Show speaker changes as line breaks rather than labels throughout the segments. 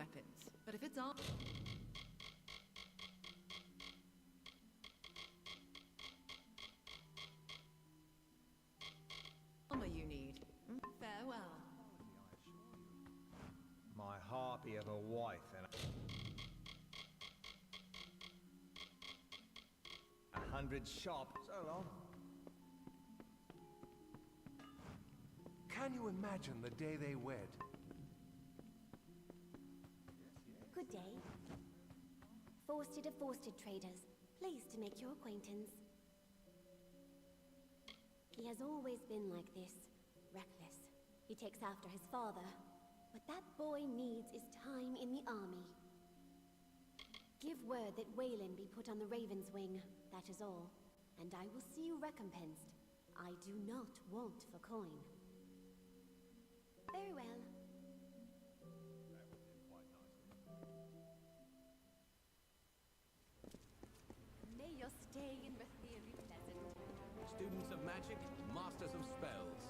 happens. But if it's on... armor you need. Farewell.
My harpy of a wife and 100 shop. So long.
Can you imagine the day they wed?
Good day. Forsted of Forsted Traders. Pleased to make your acquaintance. He has always been like this. Reckless. He takes after his father. What that boy needs is time in the army. Give word that Waylon be put on the Raven's wing. That is all. And I will see you recompensed. I do not want for coin. Very well. May your stay in Rathir be pleasant.
Students of magic, masters of spells.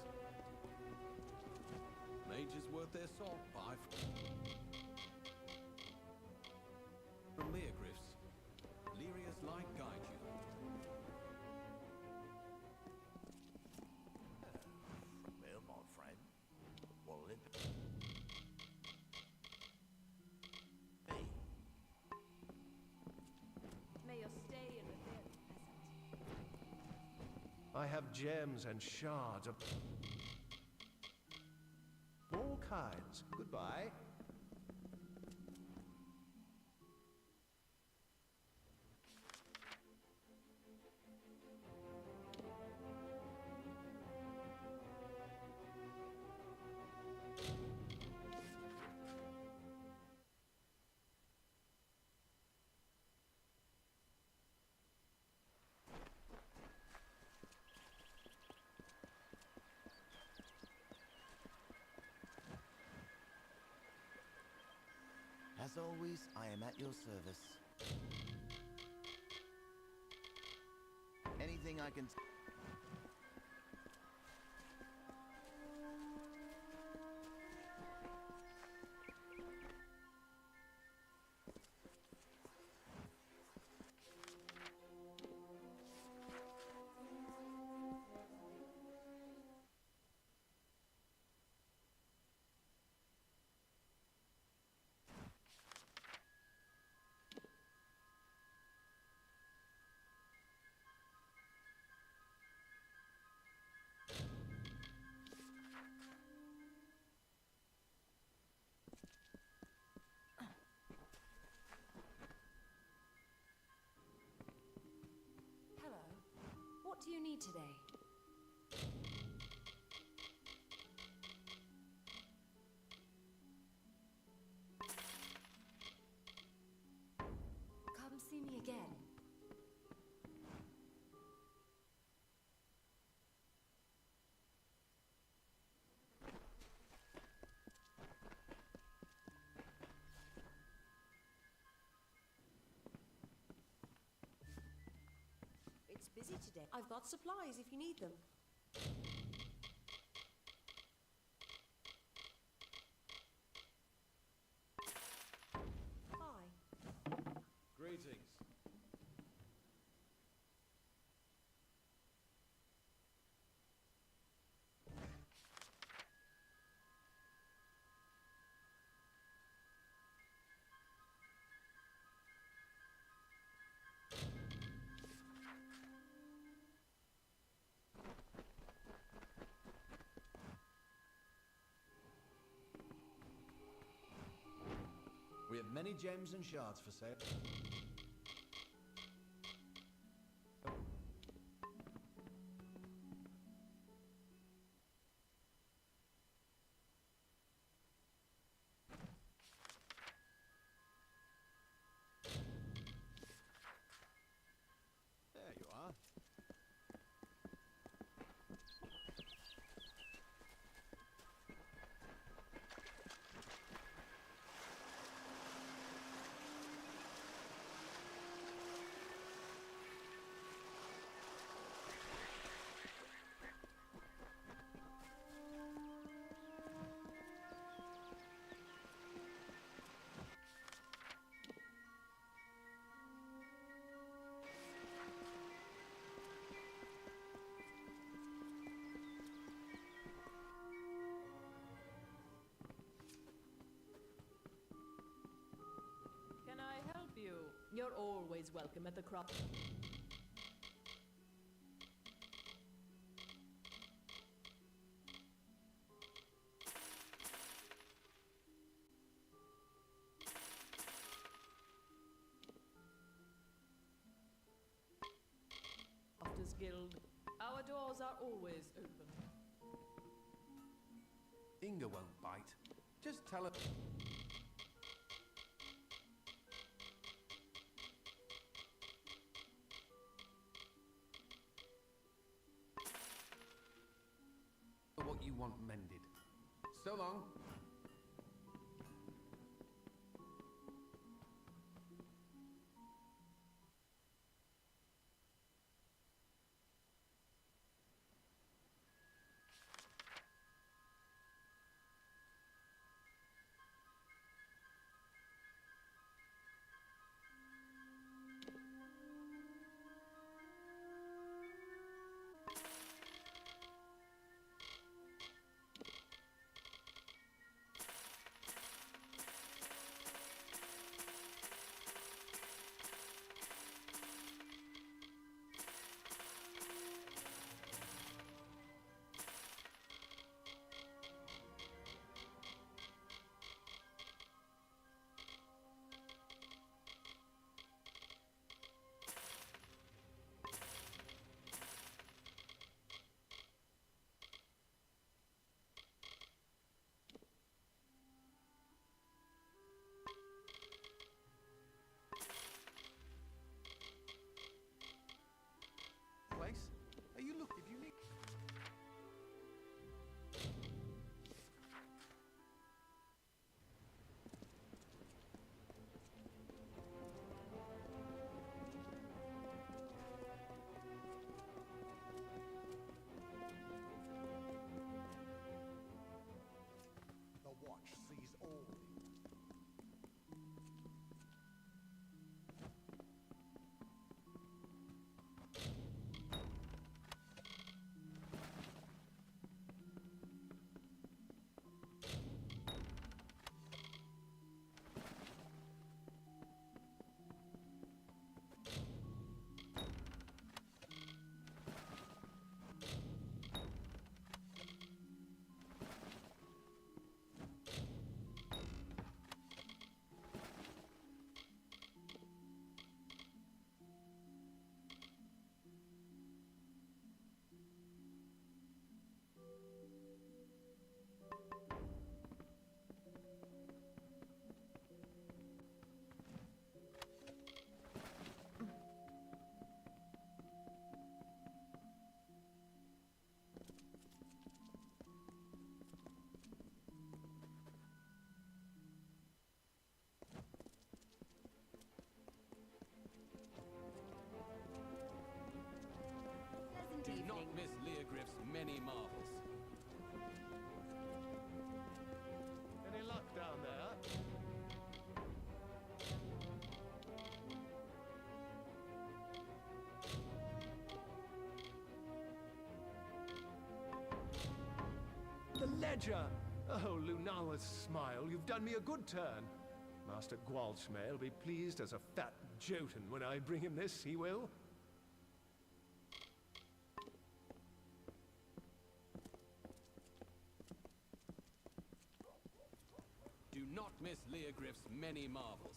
Mages worth their salt by from Leogriffs. Lyria's light guide you.
Well, my friend. Well, hey.
May your stay in Rathir be pleasant.
I have gems and shards of all kinds. Goodbye.
As always, I am at your service. Anything I can...
Hello. What do you need today? Come see me again. It's busy today. I've got supplies if you need them. Hi.
Greetings.
We have many gems and shards for sale. There you are.
You're always welcome at the crop. Crafters Guild. Our doors are always open.
Inga won't bite. Just tell her. What you want mended. So long. Are you look if you need
The watch sees all.
Do not miss Leogriff's many marvels.
any luck down there? The ledger! Oh, Lunala's smile, you've done me a good turn. Master Gwalchmay'll be pleased as a fat Jotun when I bring him this, he will.
Do not miss Leogriff's many marvels.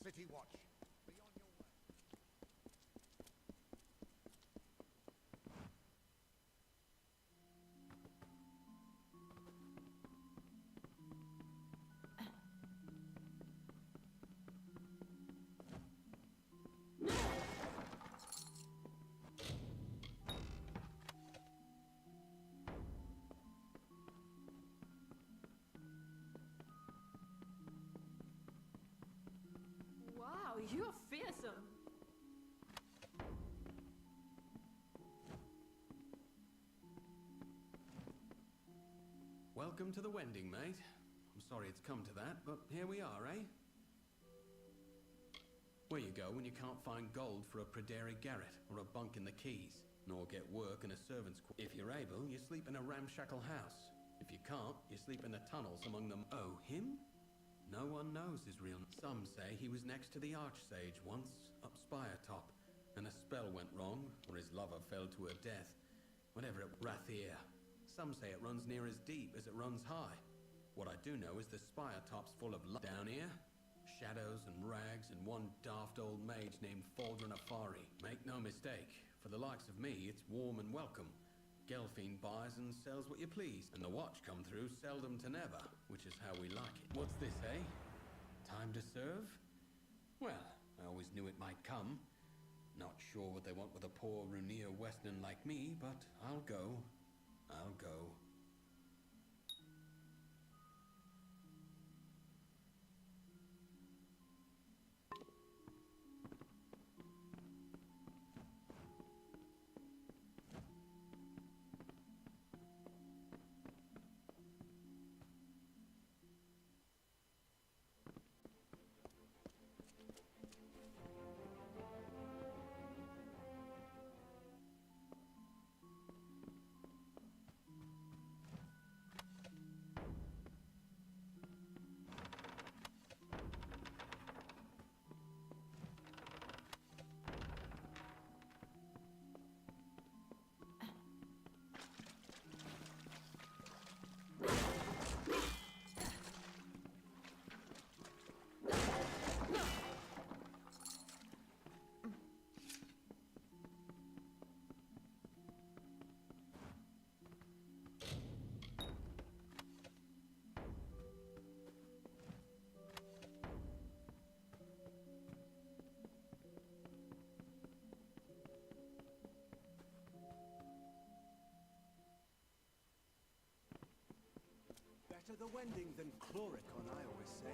City watch. Be on your way.
Wow, you're fearsome.
Welcome to the wending, mate. I'm sorry it's come to that, but here we are, eh? Where you go when you can't find gold for a Praderi garret or a bunk in the Keys, nor get work in a servant's quarters. If you're able, you sleep in a ramshackle house. If you can't, you sleep in the tunnels among them. Oh, him? No one knows his real name. Some say he was next to the Archsage once, up Spire Top, and a spell went wrong, or his lover fell to her death. Whatever it... Rathir. Some say it runs near as deep as it runs high. What I do know is the Spire Top's full of down here. Shadows and rags and one daft old mage named Faldron Afari. Make no mistake, for the likes of me, it's warm and welcome. Gelfine buys and sells what you please, and the watch come through seldom to never, which is how we like it. What's this, eh? Time to serve? Well, I always knew it might come. Not sure what they want with a poor Runir Western like me, but I'll go. I'll go.
Better the wending than chloricon, I always say.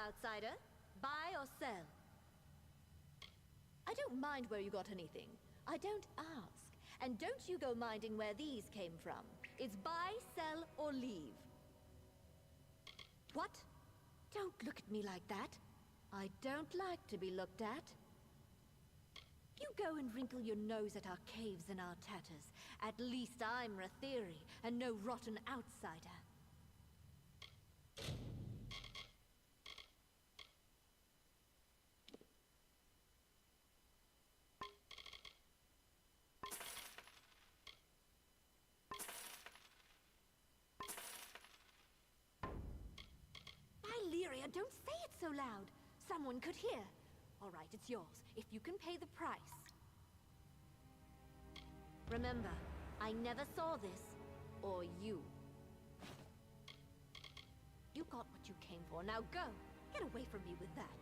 Outsider, buy or sell? I don't mind where you got anything. I don't ask. And don't you go minding where these came from. It's buy, sell, or leave. What? Don't look at me like that. I don't like to be looked at. You go and wrinkle your nose at our caves and our tatters. At least I'm Rathiri, and no rotten outsider. Don't say it so loud. Someone could hear. All right, it's yours, if you can pay the price. Remember, I never saw this, or you. You got what you came for. Now go. Get away from me with that.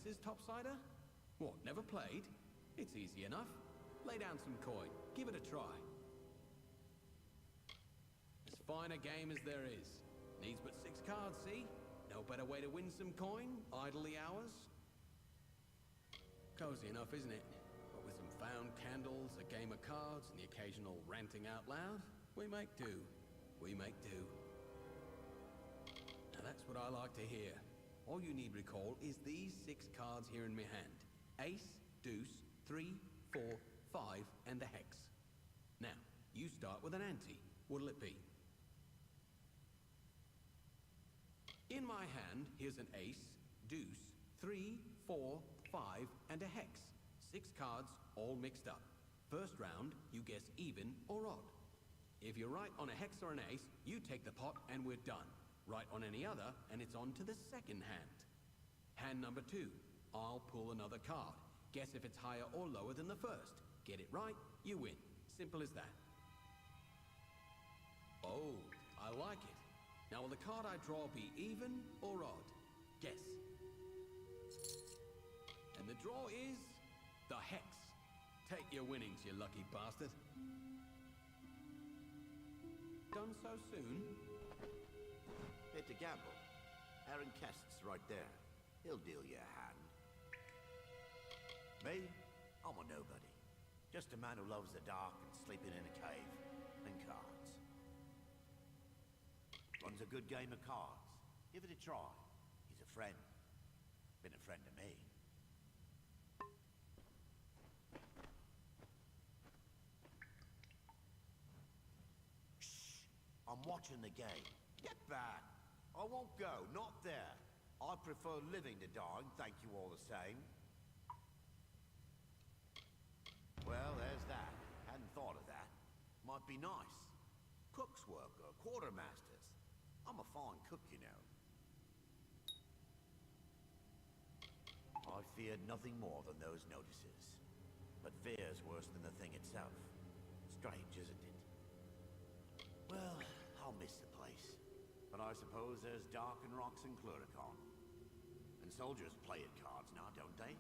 Aces, topsider? What, never played? It's easy enough. Lay down some coin. Give it a try. As fine a game as there is. Needs but 6 cards, see? No better way to win some coin, idly ours. Cozy enough, isn't it? But with some found candles, a game of cards, and the occasional ranting out loud, we make do. We make do. Now that's what I like to hear. All you need recall is these 6 cards here in my hand. Ace, deuce, 3, 4, 5, and the hex. Now, you start with an ante. What'll it be? In my hand, here's an ace, deuce, 3, 4, 5, and a hex. 6 cards, all mixed up. First round, you guess even or odd. If you're right on a hex or an ace, you take the pot and we're done. Right on any other, and it's on to the second hand. Hand number 2. I'll pull another card. Guess if it's higher or lower than the first. Get it right, you win. Simple as that. Oh, I like it. Now will the card I draw be even or odd? Guess. And the draw is the hex. Take your winnings, you lucky bastard. Done so soon?
Here to gamble. Aaron Kest's right there. He'll deal you a hand. Me? I'm a nobody. Just a man who loves the dark and sleeping in a cave. And cards. Runs a good game of cards. Give it a try. He's a friend. Been a friend to me. Shh! I'm watching the game. Get back! I won't go, not there. I prefer living to dying, thank you all the same. Well, there's that. Hadn't thought of that. Might be nice. Cook's work or quartermaster's. I'm a fine cook, you know. I feared nothing more than those notices. But fear's worse than the thing itself. Strange, isn't it? Well, I'll miss the place. But I suppose there's dark and rocks in Cluricon. And soldiers play at cards now, don't they?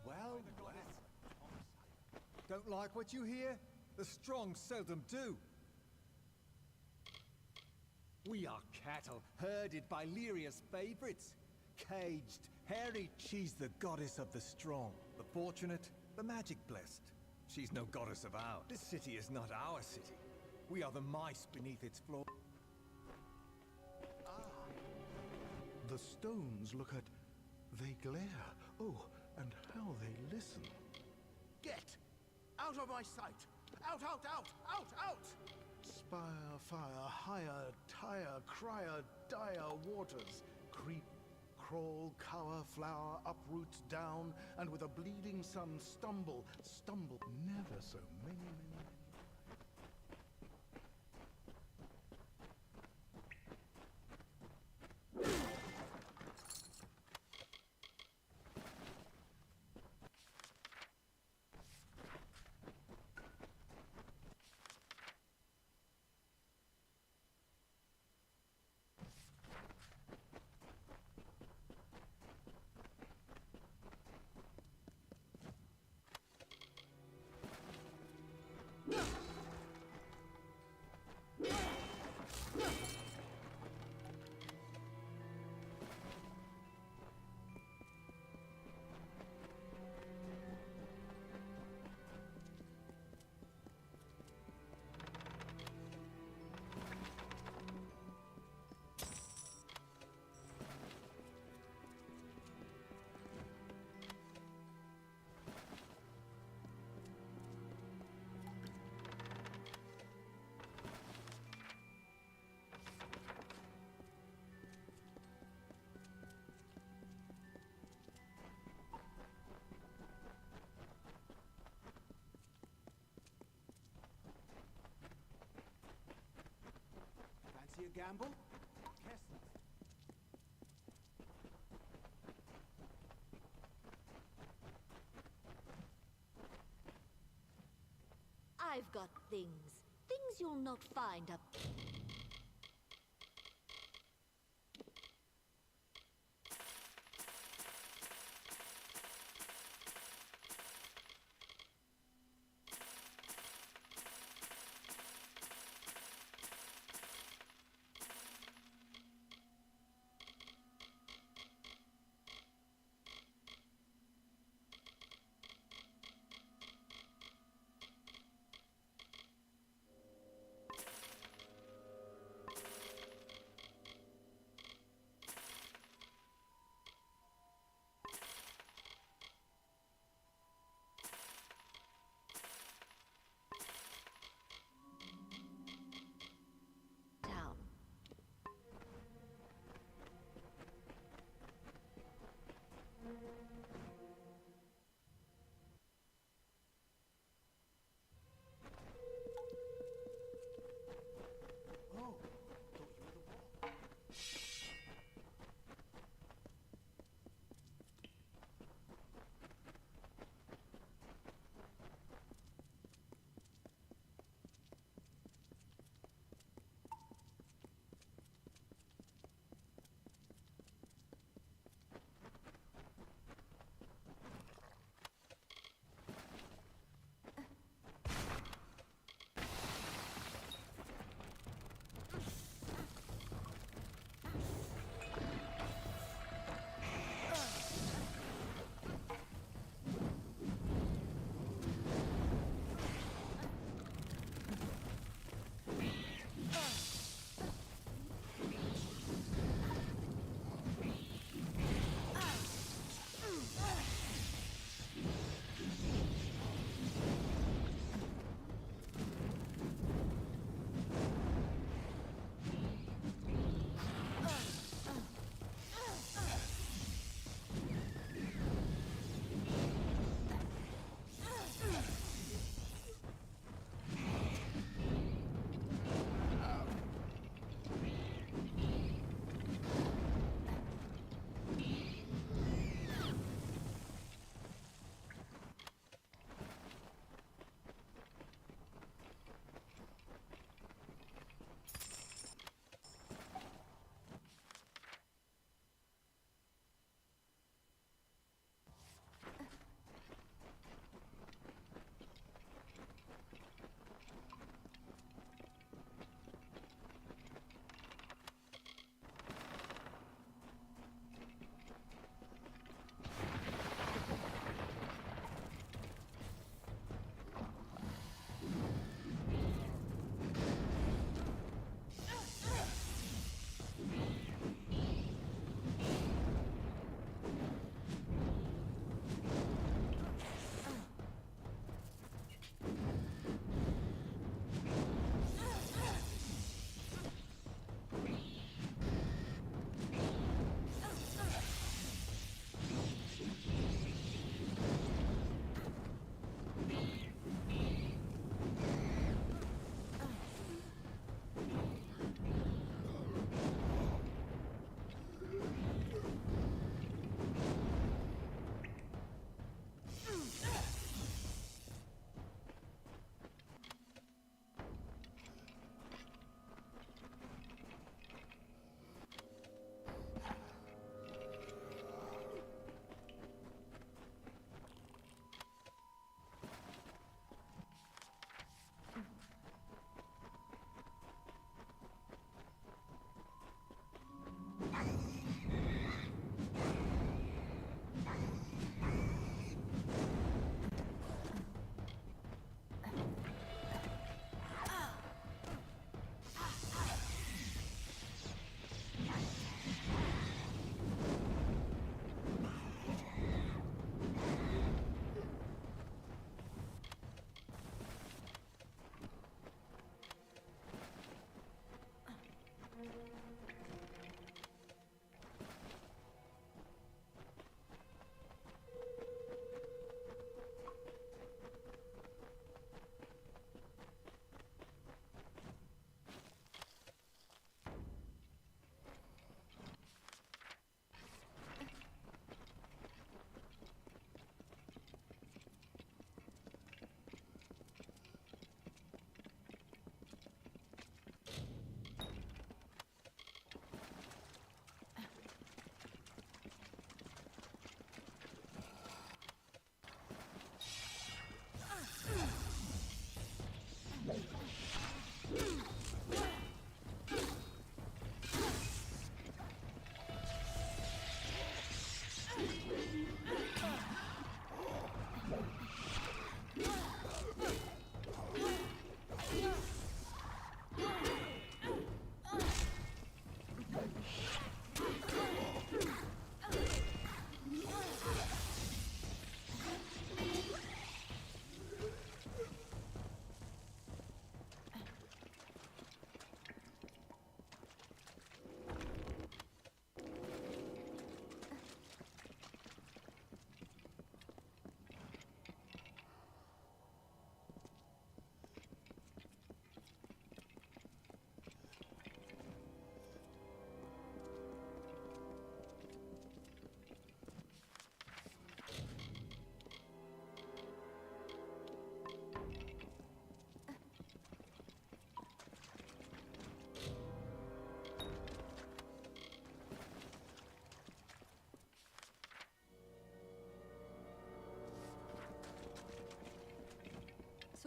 Well, well. Don't like what you hear? The strong seldom do. We are cattle, herded by Lyria's favorites. Caged, hairy, she's the goddess of the strong. The fortunate, the magic blessed. She's no goddess of ours. This city is not our city. We are the mice beneath its floor.
The stones look at... They glare. Oh, and how they listen.
Get! Out of my sight! Out, out, out, out, out!
Spire, fire, higher, tire, crier, dire waters. Creep, crawl, cower, flower, uproot, down, and with a bleeding sun stumble, stumble. Never so many.
gamble? Kessler.
I've got things. Things you'll not find up.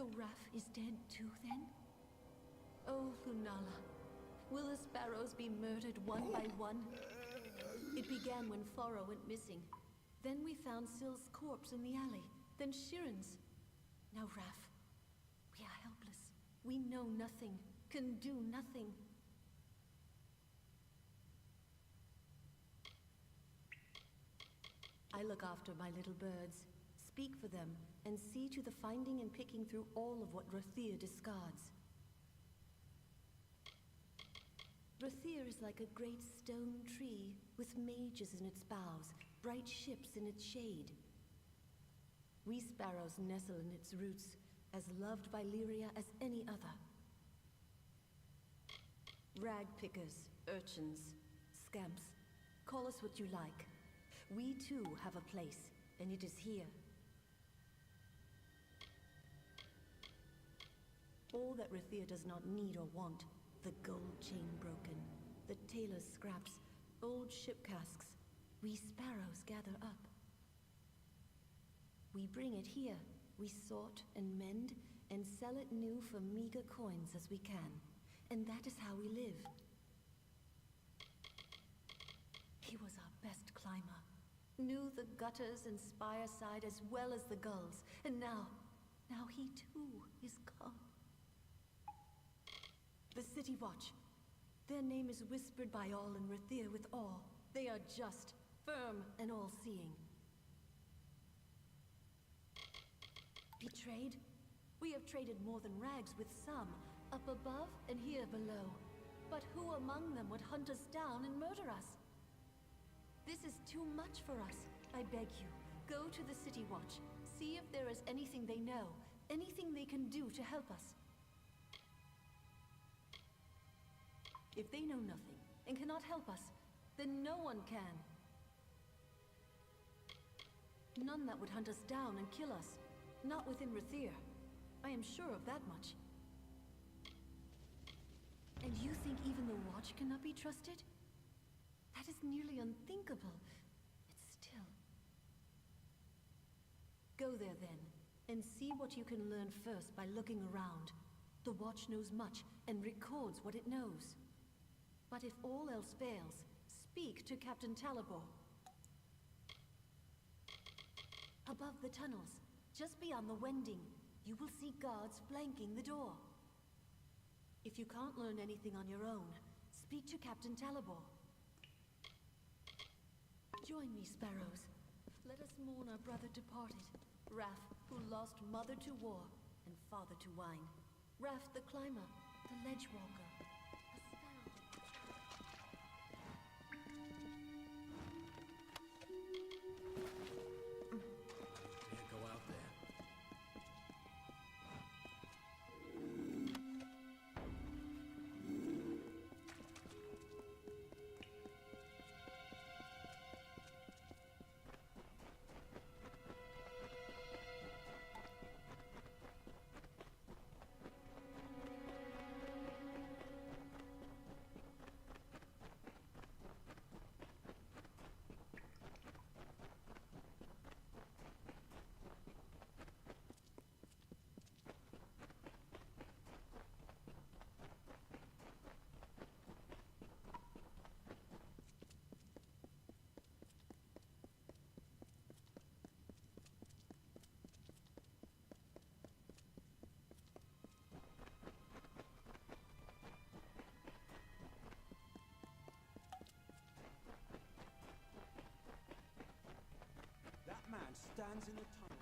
So Rath is dead too, then? Oh, Lunala, will the sparrows be murdered one by one? It began when Faro went missing. Then we found Syl's corpse in the alley. Then Shiren's. Now Rath. We are helpless. We know nothing, can do nothing. I look after my little birds, speak for them, and see to the finding and picking through all of what Rathir discards. Rathir is like a great stone tree with mages in its boughs, bright ships in its shade. We sparrows nestle in its roots, as loved by Lyria as any other. Rag pickers, urchins, scamps, call us what you like. We too have a place, and it is here. All that Rathir does not need or want, the gold chain broken, the tailor's scraps, old ship casks, we sparrows gather up. We bring it here, we sort and mend, and sell it new for meager coins as we can. And that is how we live. He was our best climber. Knew the gutters and spire side as well as the gulls. And now he too is gone. The City Watch. Their name is whispered by all in Rathir with awe. They are just, firm, and all-seeing. Betrayed? We have traded more than rags with some, up above and here below. But who among them would hunt us down and murder us? This is too much for us. I beg you, go to the City Watch. See if there is anything they know, anything they can do to help us. If they know nothing and cannot help us, then no one can. None that would hunt us down and kill us. Not within Rathir. I am sure of that much. And you think even the Watch cannot be trusted? That is nearly unthinkable. But still. Go there then, and see what you can learn first by looking around. The Watch knows much, and records what it knows. But if all else fails, speak to Captain Talabor. Above the tunnels, just beyond the wending, you will see guards flanking the door. If you can't learn anything on your own, speak to Captain Talabor. Join me, sparrows. Let us mourn our brother departed. Rath, who lost mother to war and father to wine. Rath the climber, the ledge walker.
Go out there.
That man stands in the tunnels.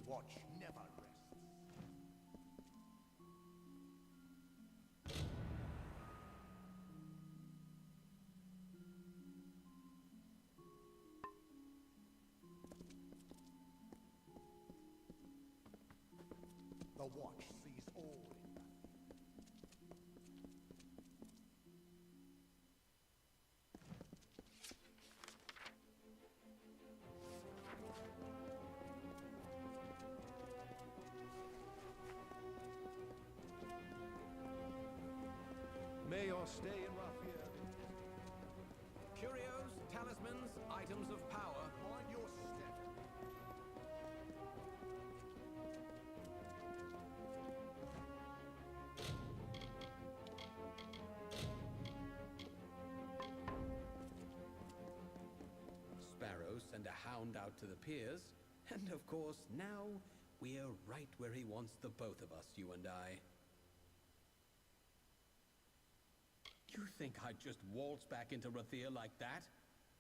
watch never rests. The watch sees all in Rathir.
May your stay in Rathir.
Curios, talismans, items of power.
Mind your step.
Sparrows send a hound out to the piers, and of course, now we're right where he wants the both of us, you and I. You think I'd just waltz back into Rathir like that?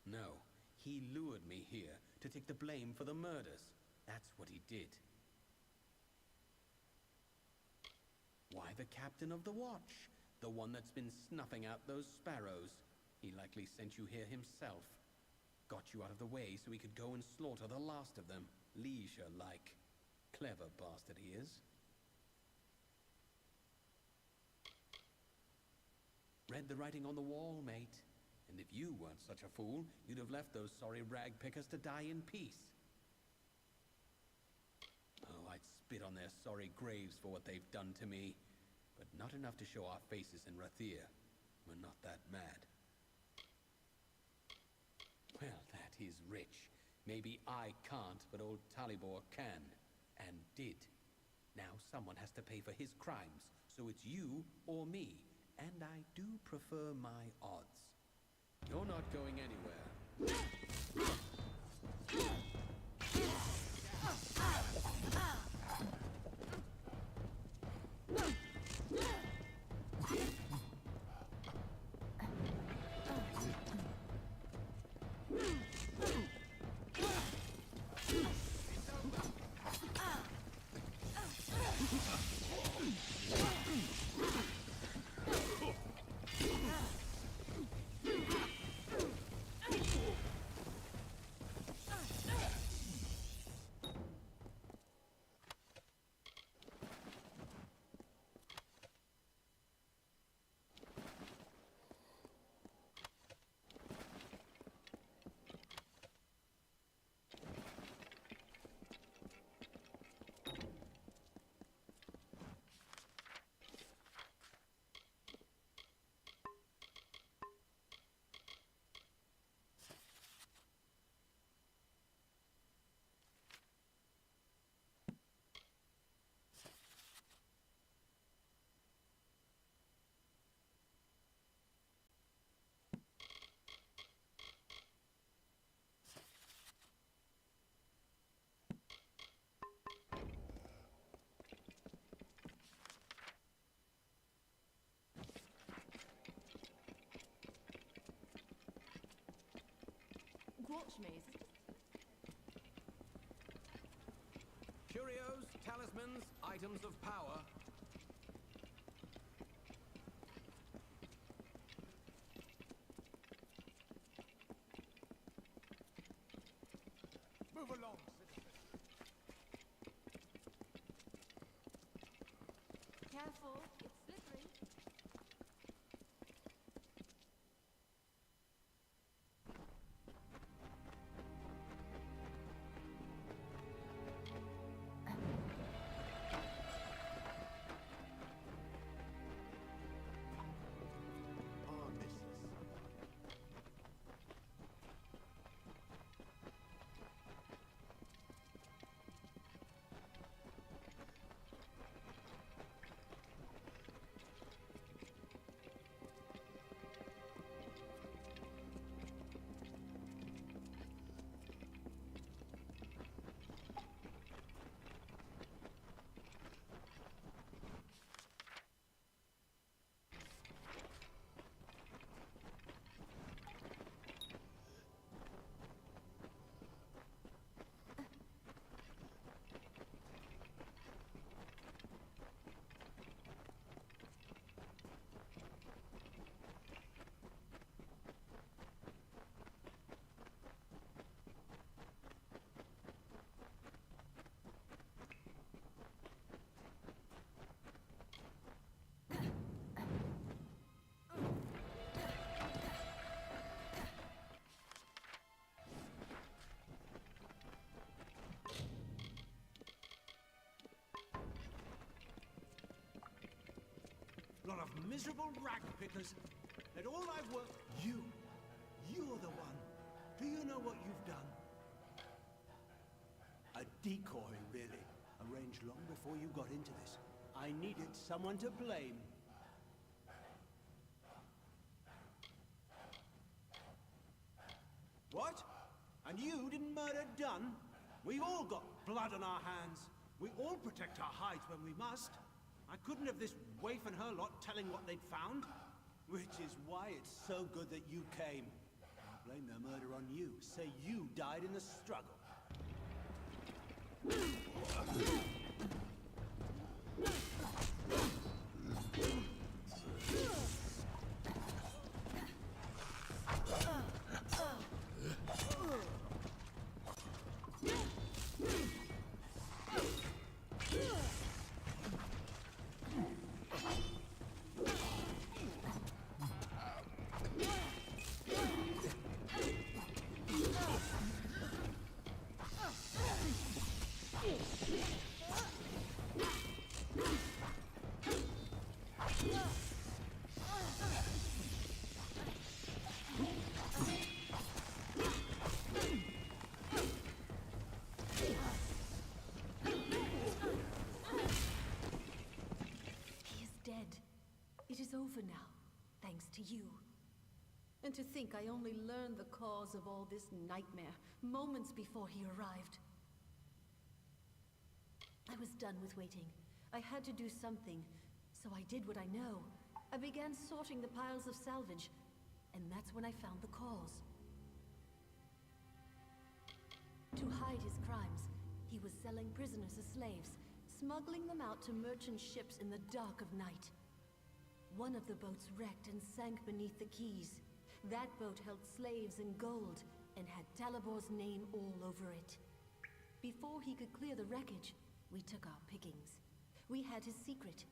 No, he lured me here to take the blame for the murders. That's what he did. Why the captain of the watch? The one that's been snuffing out those sparrows. He likely sent you here himself. Got you out of the way so he could go and slaughter the last of them. Leisure-like. Clever bastard he is. Read the writing on the wall, mate. And if you weren't such a fool, you'd have left those sorry rag pickers to die in peace. Oh, I'd spit on their sorry graves for what they've done to me. But not enough to show our faces in Rathir. We're not that mad. Well, that is rich. Maybe I can't, but old Talibor can. And did. Now someone has to pay for his crimes. So it's you or me. And I do prefer my odds. You're not going anywhere.
Watch me.
Curios, talismans, items of power.
Move along, citizen.
Careful, it's slippery.
miserable rag pickers. That all I've worked... You're the one. Do you know what you've done? A decoy, really. Arranged long before you got into this. I needed someone to blame. What? And you didn't murder Dunn? We've all got blood on our hands. We all protect our hides when we must. I couldn't have this waif and her lot telling what they'd found. Which is why it's so good that you came. I'll blame their murder on you. Say you died in the struggle.
It is over now, thanks to you. And to think I only learned the cause of all this nightmare moments before he arrived. I was done with waiting. I had to do something, so I did what I know. I began sorting the piles of salvage, and that's when I found the cause. To hide his crimes, he was selling prisoners as slaves, smuggling them out to merchant ships in the dark of night. One of the boats wrecked and sank beneath the quays. That boat held slaves and gold, and had Talibor's name all over it. Before he could clear the wreckage, we took our pickings. We had his secret.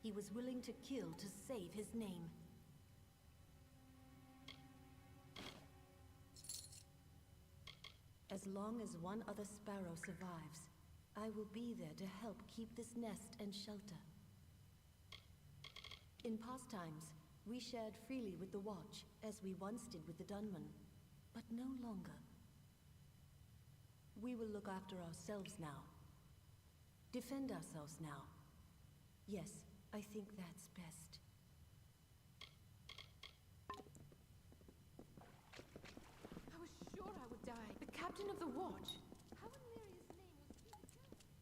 He was willing to kill to save his name. As long as one other sparrow survives, I will be there to help keep this nest and shelter. In past times, we shared freely with the Watch, as we once did with the Dunman, but no longer. We will look after ourselves now. Defend ourselves now. Yes, I think that's best.
I was sure I would die. The captain of the watch. How in Lyria's name was he killed?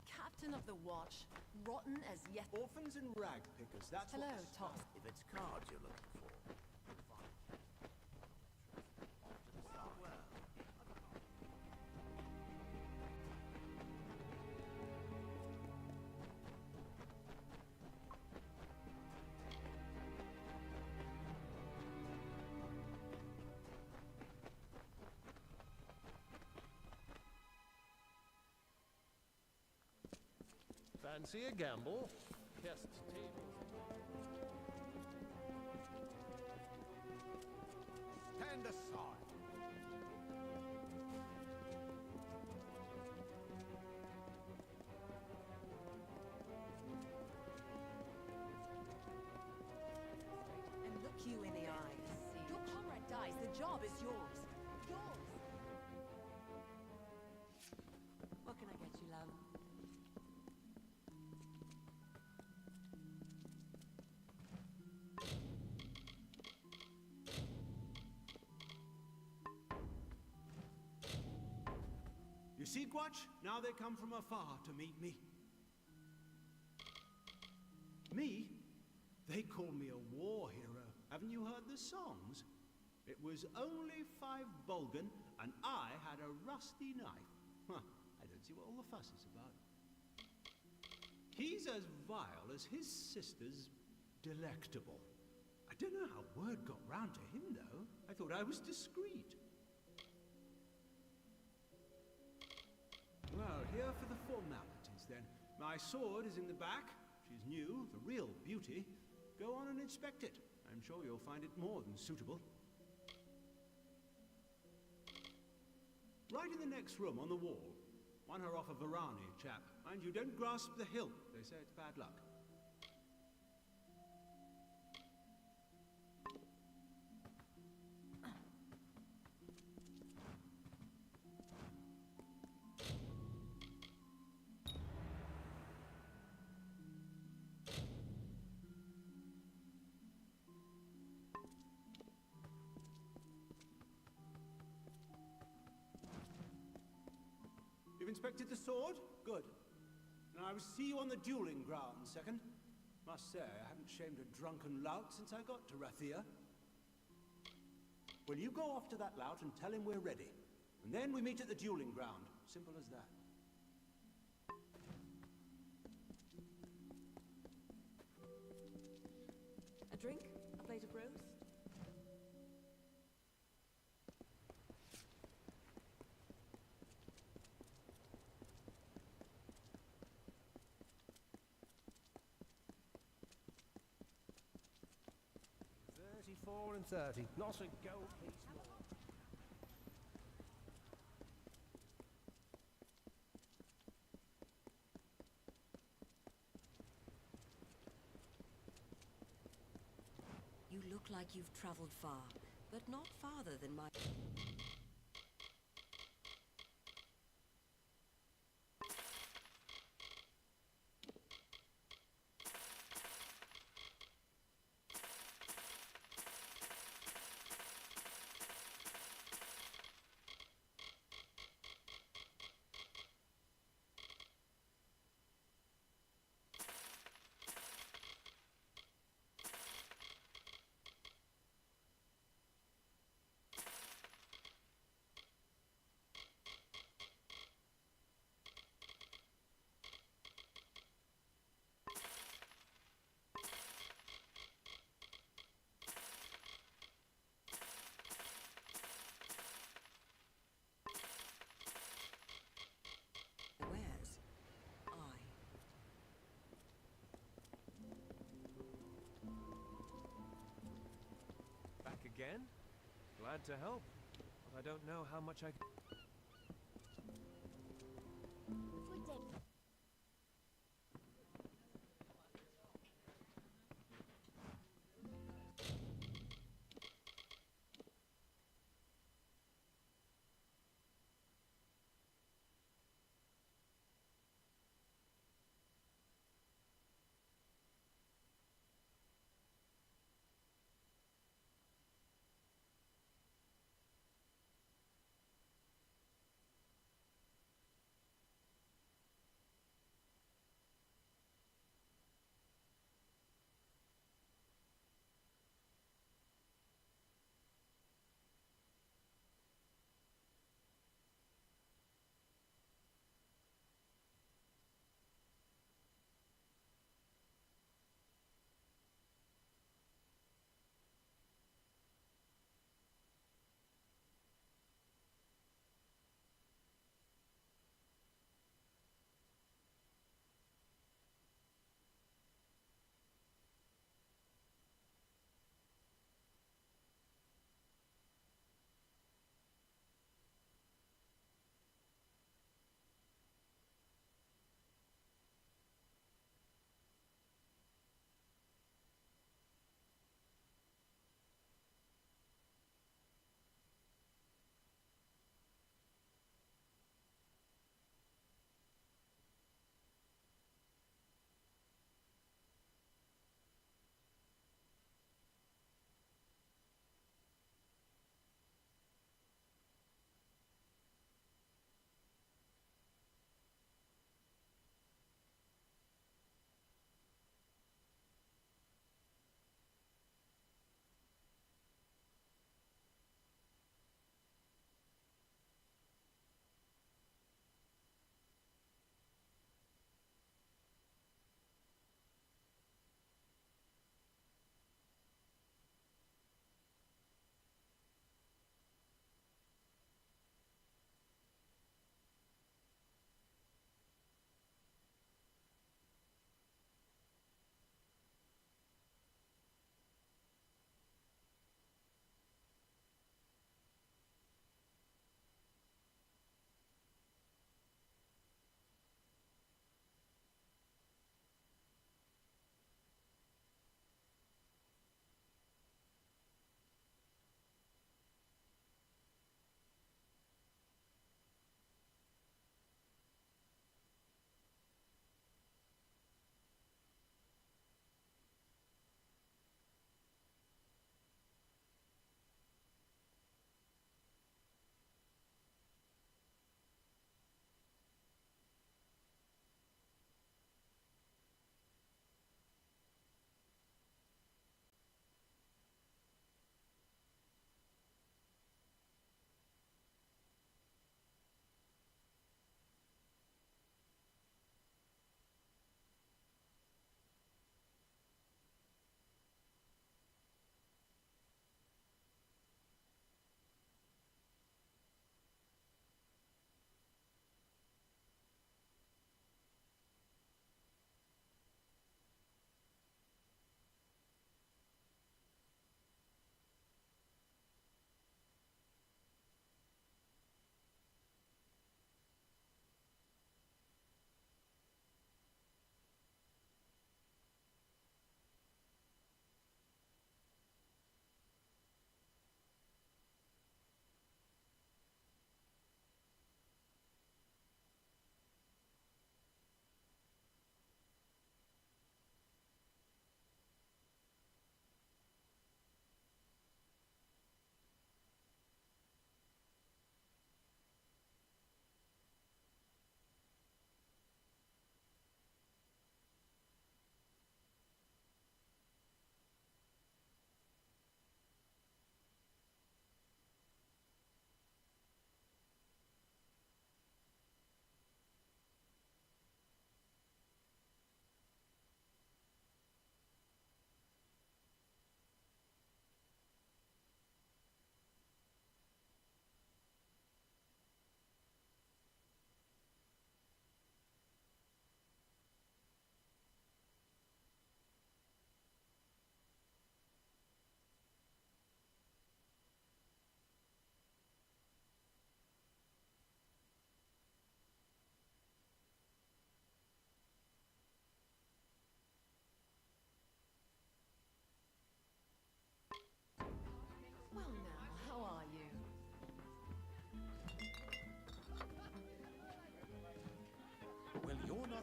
Captain of the watch, rotten as yet.
Orphans and rag pickers, that's
Hello,
what...
Toss.
If it's cards you're looking for, you'll find them. Well,
Fancy a gamble? Guest tables.
Stand aside.
And look you in the eye. Your comrade dies, the job is yours. Yours!
see, Quatch? Now they come from afar to meet me. Me? They call me a war hero. Haven't you heard the songs? It was only 5 Bulgan, and I had a rusty knife. Huh, I don't see what all the fuss is about. He's as vile as his sister's delectable. I don't know how word got round to him, though. I thought I was discreet. Well, here for the formalities, then. My sword is in the back. She's new, the real beauty. Go on and inspect it. I'm sure you'll find it more than suitable. Right in the next room on the wall. Won her off a Varani chap. Mind you, don't grasp the hilt. They say it's bad luck. You've inspected the sword? Good. Now I will see you on the dueling ground, second. Must say, I haven't shamed a drunken lout since I got to Rathir. Well, you go off to that lout and tell him we're ready. And then we meet at the dueling ground. Simple as that.
A drink? A plate of roast?
$34 and $30. Not a gold piece more.
You look like you've traveled far, but not farther than my...
Again? Glad to help, but I don't know how much I can...
Good day.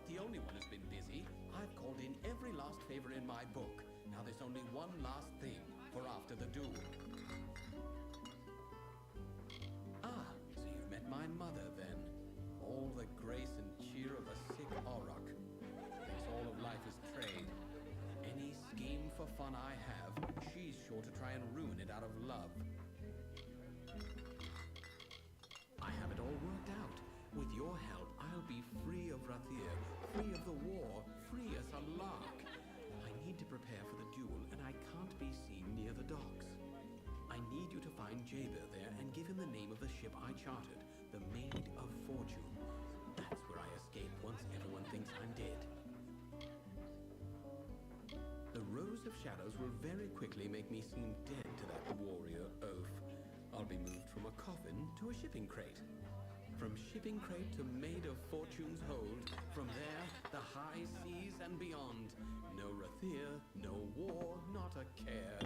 not the only one who's been busy. I've called in every last favor in my book. Now there's only one last thing for after the duel. Ah, so you've met my mother then. All the grace and cheer of a sick auroch. Thinks all of life is trade. Any scheme for fun I have, she's sure to try and ruin it out of love. I have it all worked out. With your help, I'll be free of Rathir, free of the war, free as a lark. I need to prepare for the duel, and I can't be seen near the docks. I need you to find Jaber there and give him the name of the ship I chartered, the Maid of Fortune. That's where I escape once everyone thinks I'm dead. The rows of shadows will very quickly make me seem dead to that warrior oaf. I'll be moved from a coffin to a shipping crate. From shipping crate to Maid of Fortune's hold. From there, the high seas and beyond. No Rathir, no war, not a care.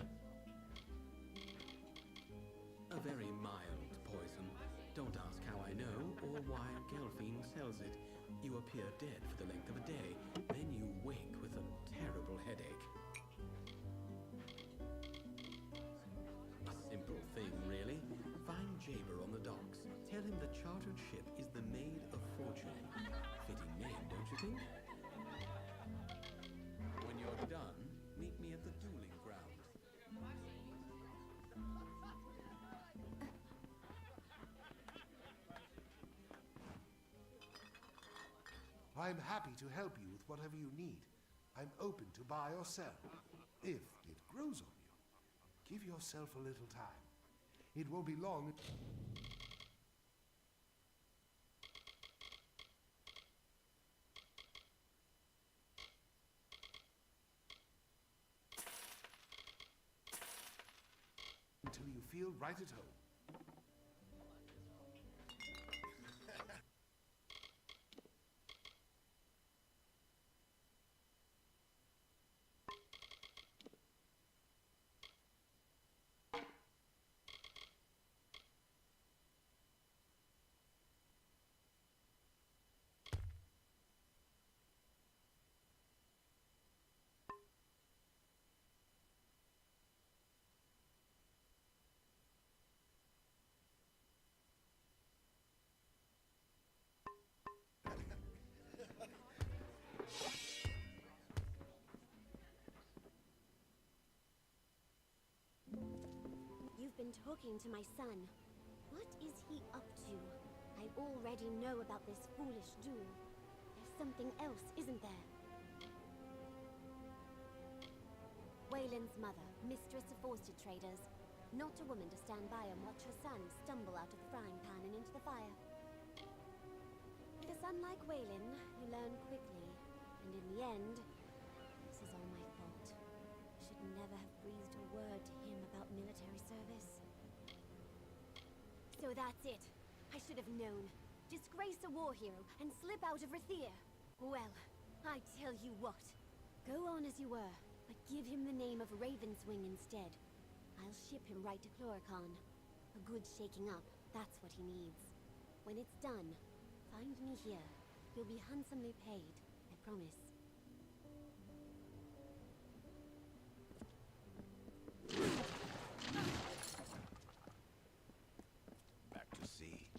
A very mild poison. Don't ask how I know or why Gelfine sells it. You appear dead for the length of a day, then you wake with a terrible headache. A simple thing, really. Find Jaber on the docks. Tell him the chartered ship is the Maid of Fortune. Fitting name, don't you think? When you're done, meet me at the dueling grounds.
I'm happy to help you with whatever you need. I'm open to buy or sell, if it grows on you. Give yourself a little time. It won't be long. Until you feel right at home.
You've been talking to my son. What is he up to? I already know about this foolish duel. There's something else, isn't there? Wayland's mother, mistress of worsted traders. Not a woman to stand by and watch her son stumble out of the frying pan and into the fire. With a son like Wayland, you learn quickly. And in the end, this is all my fault. I should never have breathed a word to him about military service. So that's it. I should have known. Disgrace a war hero and slip out of Rathir. Well, I tell you what. Go on as you were, but give him the name of Ravenswing instead. I'll ship him right to Chloricon. A good shaking up, that's what he needs. When it's done, find me here. You'll be handsomely paid, I promise.
Back to sea.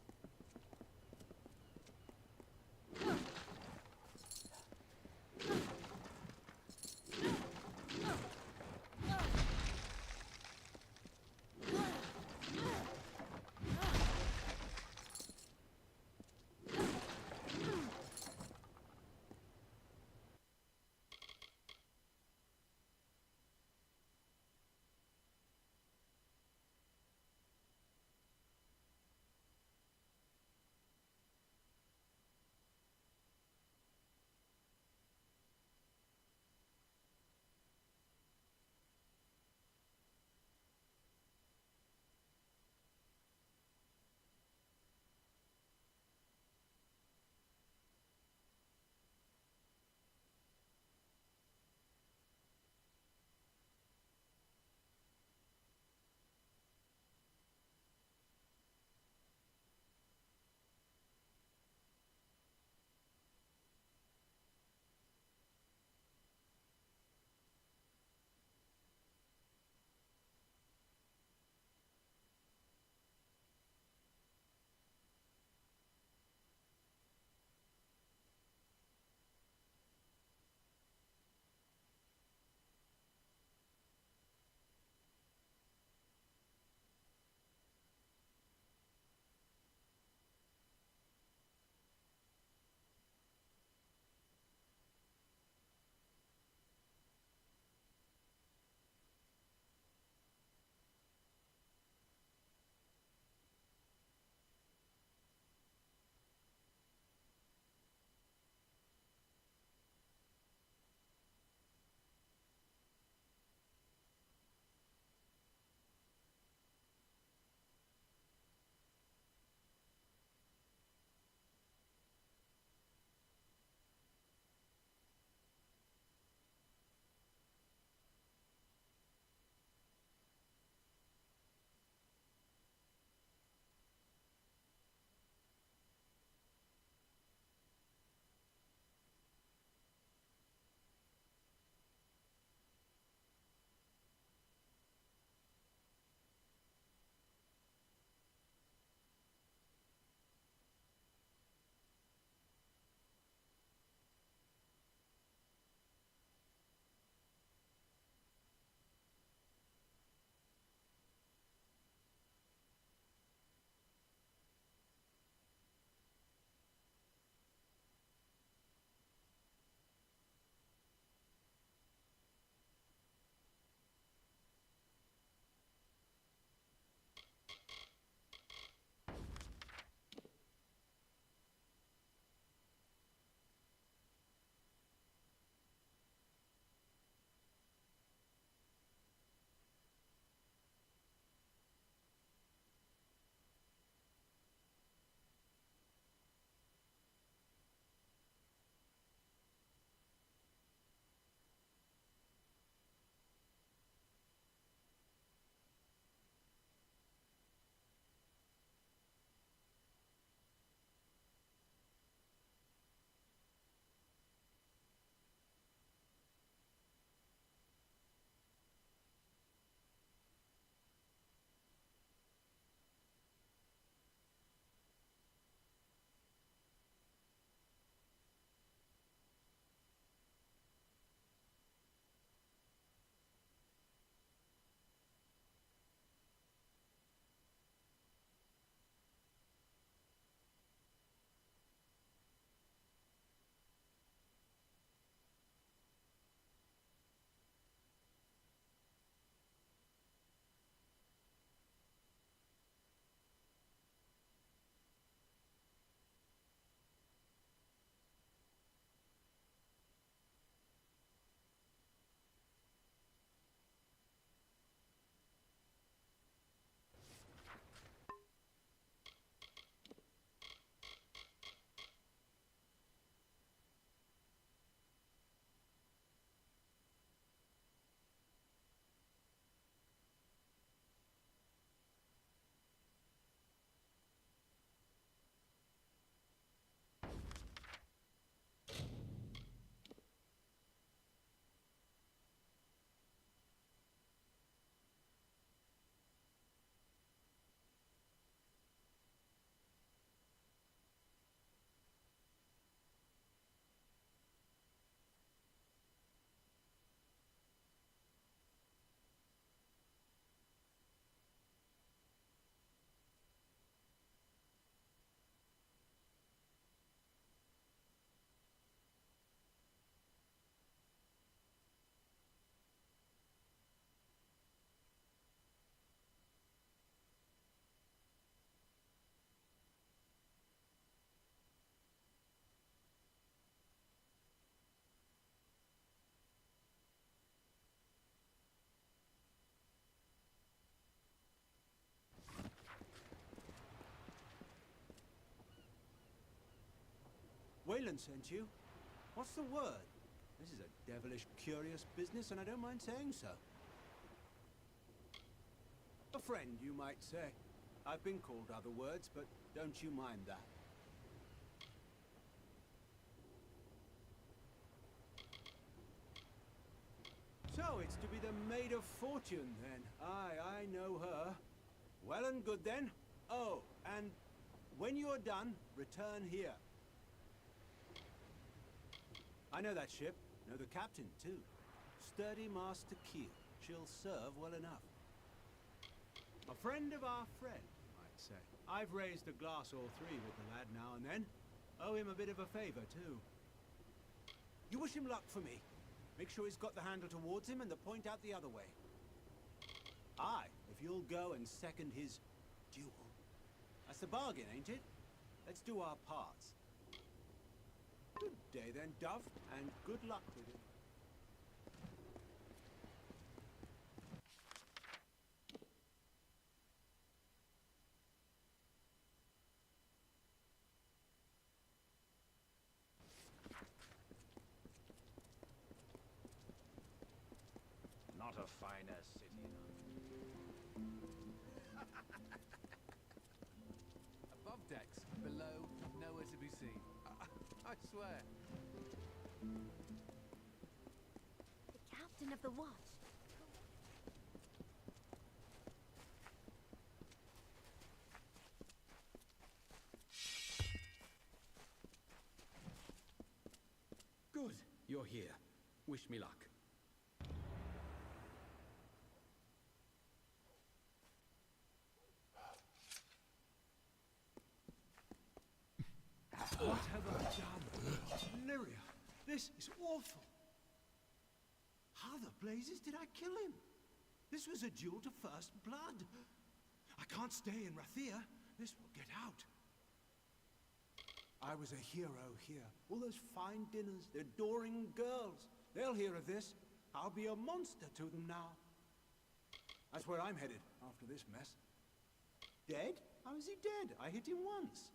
Wayland sent you. What's the word? This is a devilish curious business, and I don't mind saying so. A friend, you might say. I've been called other words, but don't you mind that. So, it's to be the Maid of Fortune, then. Aye, I know her. Well and good, then. Oh, and when you're done, return here. I know that ship. Know the captain, too. Sturdy Master Keel. She'll serve well enough. A friend of our friend, you might say. I've raised a glass or three with the lad now and then. Owe him a bit of a favor, too. You wish him luck for me. Make sure he's got the handle towards him and the point out the other way. Aye, if you'll go and second his duel. That's the bargain, ain't it? Let's do our parts. Good day then, Dove, and good luck with it.
Not a finer city.
Above decks, below, nowhere to be seen. I swear.
The captain of the watch.
Good. You're here. Wish me luck.
What have I done? Lyria, this is awful. How the blazes did I kill him? This was a duel to first blood. I can't stay in Rathir. This will get out. I was a hero here. All those fine dinners, the adoring girls. They'll hear of this. I'll be a monster to them now. That's where I'm headed after this mess. Dead? How is he dead? I hit him once.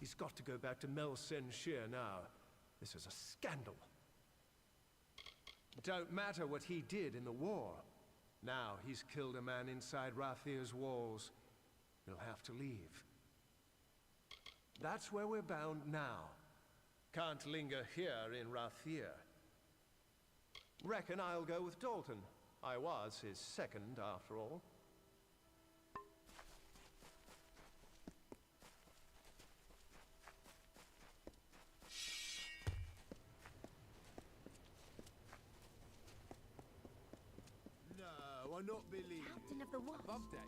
He's got to go back to Mel Sen Shir now. This is a scandal. Don't matter what he did in the war. Now he's killed a man inside Rathir's walls. He'll have to leave. That's where we're bound now. Can't linger here in Rathir. Reckon I'll go with Dalton. I was his second, after all.
No, I not believe.
Captain of the watch.
Above decks.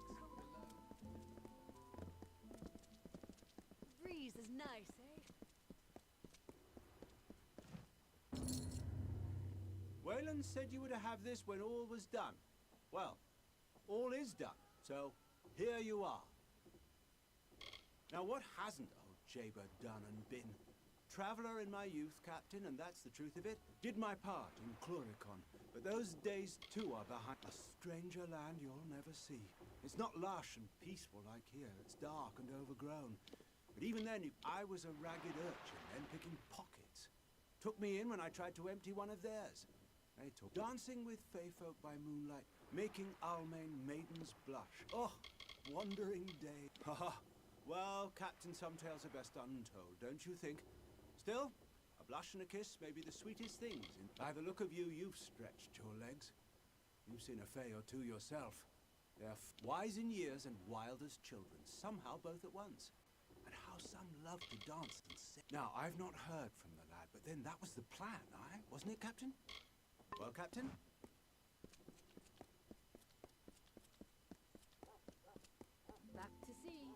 Breeze is nice, eh?
Wayland said you were to have this when all was done. Well, all is done, so here you are. Now what hasn't old Jaber done and been? Traveller in my youth, Captain, and that's the truth of it. Did my part in Cluricon, but those days too are behind. A stranger land you'll never see. It's not lush and peaceful like here. It's dark and overgrown. But even then, I was a ragged urchin, then picking pockets. Took me in when I tried to empty one of theirs. They took dancing with fey folk by moonlight, making Almain maidens blush. Oh, wandering day. Haha. Well, Captain, some tales are best untold, don't you think? Still, a blush and a kiss may be the sweetest things. By the look of you, you've stretched your legs. You've seen a fey or two yourself. They're wise in years and wild as children, somehow both at once. And how some love to dance and sing. Now, I've not heard from the lad, but then that was the plan, aye? Wasn't it, Captain? Well, Captain?
Back to sea.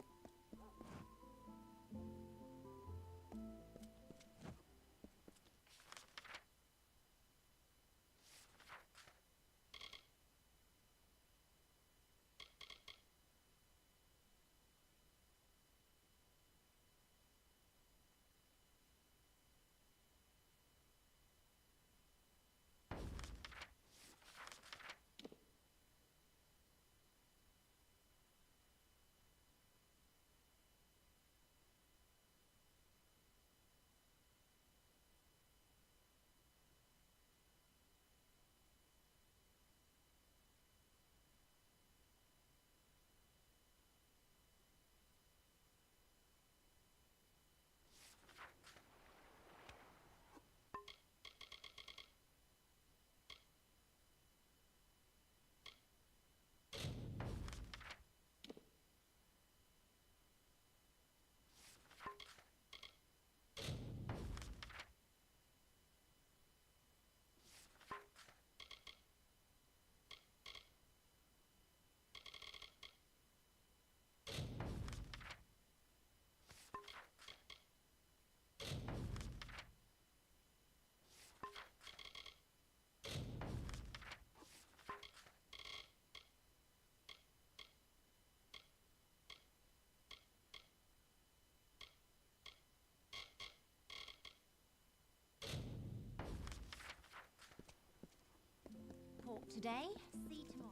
today, see tomorrow.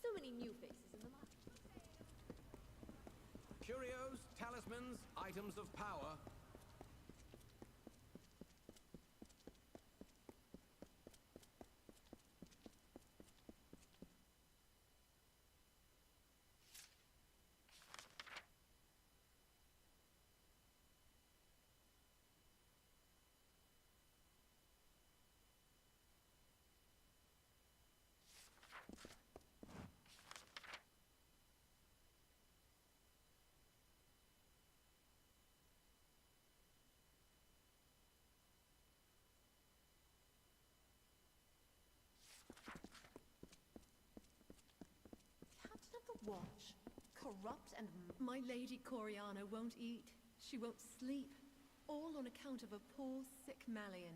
So many new faces in the market.
Curios, talismans, items of power.
Captain of the Watch. Corrupt and my Lady Coriana won't eat. She won't sleep. All on account of a poor, sick Malian.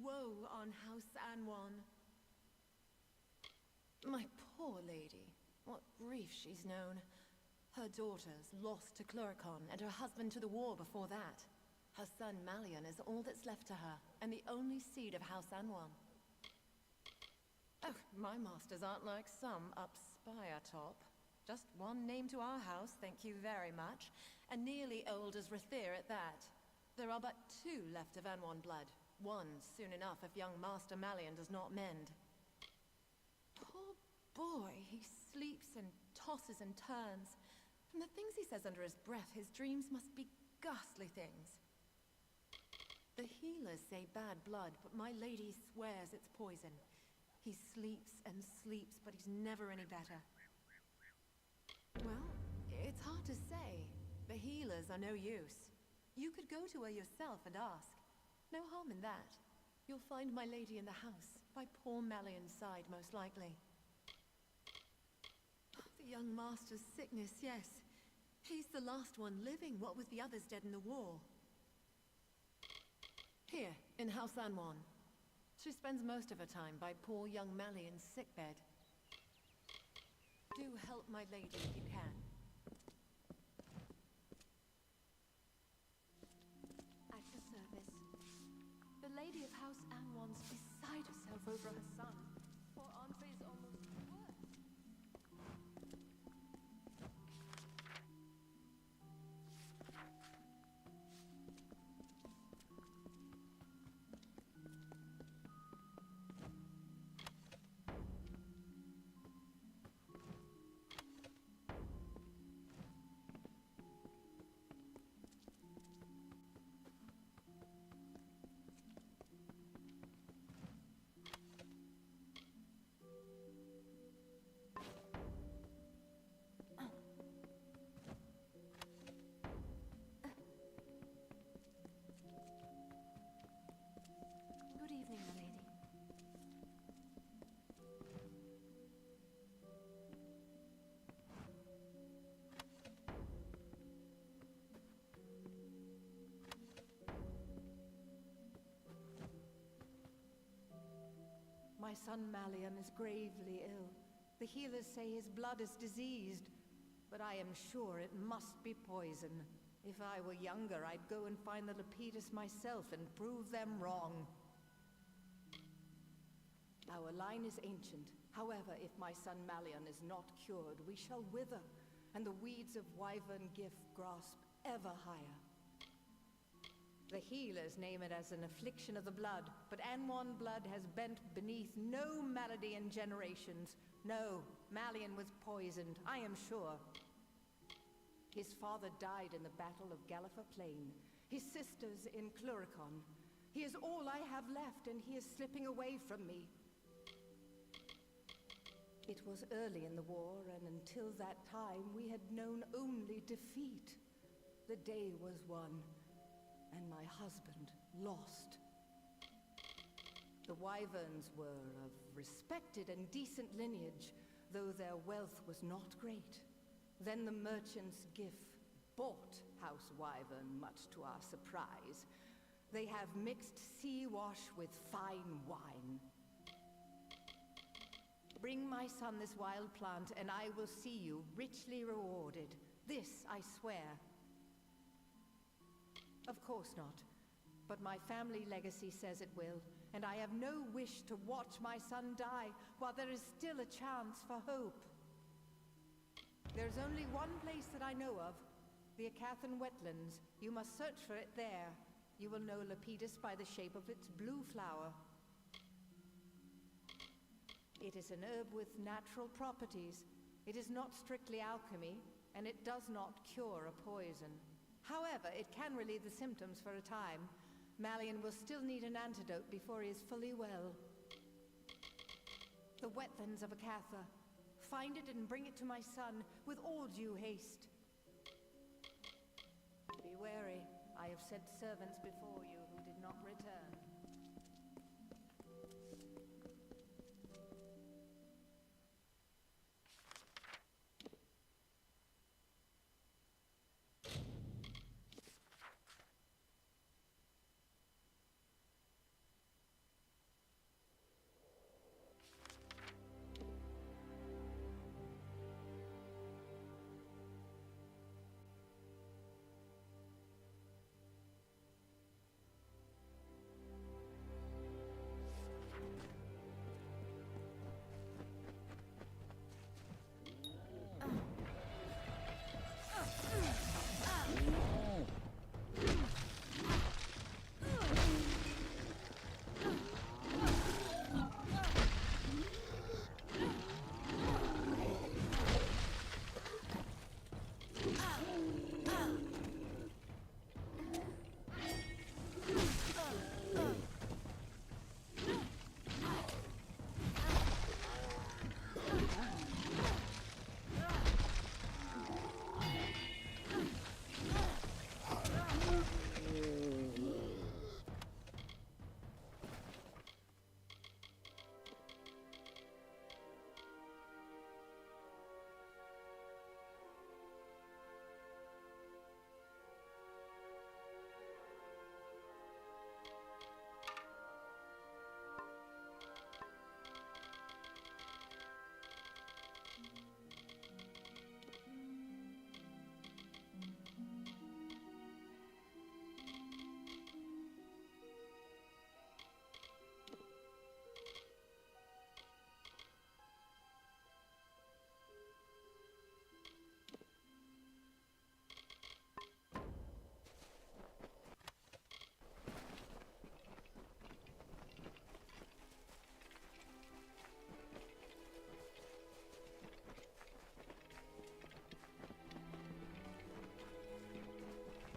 Woe on House Anwan. My poor lady. What grief she's known. Her daughters lost to Cluricon and her husband to the war before that. Her son Malian is all that's left to her, and the only seed of House Anwan. Oh, my masters aren't like some up Spire top. Just one name to our house, thank you very much, and nearly old as Rathir at that. There are but 2 left of Anwan blood. One soon enough if young Master Malian does not mend. Poor boy, he sleeps and tosses and turns. From the things he says under his breath, his dreams must be ghastly things. The healers say bad blood, but my lady swears it's poison. He sleeps and sleeps, but he's never any better. Well, it's hard to say. The healers are no use. You could go to her yourself and ask. No harm in that. You'll find my lady in the house, by poor Malian's side, most likely. The young master's sickness, yes. He's the last one living, what with the others dead in the war. Here, in House Anwan. She spends most of her time by poor young Malian's sickbed. Do help my lady if you can.
At your service. The lady of House Anwan's beside herself over her son. Poor Entree's almost worse. Good evening, my lady.
My son Malian is gravely ill. The healers say his blood is diseased, but I am sure it must be poison. If I were younger, I'd go and find the Lepidus myself and prove them wrong. Our line is ancient. However, if my son Malian is not cured, we shall wither, and the weeds of wyvern gift grasp ever higher. The healers name it as an affliction of the blood, but Anwan blood has bent beneath no malady in generations. No, Malian was poisoned, I am sure. His father died in the Battle of Galliffer Plain, his sisters in Cluricon. He is all I have left, and he is slipping away from me. It was early in the war, and until that time we had known only defeat. The day was won, and my husband lost. The wyverns were of respected and decent lineage, though their wealth was not great. Then the merchant's gift bought House Wyvern, much to our surprise. They have mixed sea wash with fine wine. Bring my son this wild plant, and I will see you richly rewarded. This I swear. Of course not. But my family legacy says it will, and I have no wish to watch my son die while there is still a chance for hope. There's only one place that I know of, the Acathan wetlands. You must search for it there. You will know Lepidus by the shape of its blue flower. It is an herb with natural properties. It is not strictly alchemy, and it does not cure a poison. However, it can relieve the symptoms for a time. Malian will still need an antidote before he is fully well. The wetlands of Acatha. Find it and bring it to my son with all due haste. Be wary. I have sent servants before you who did not return.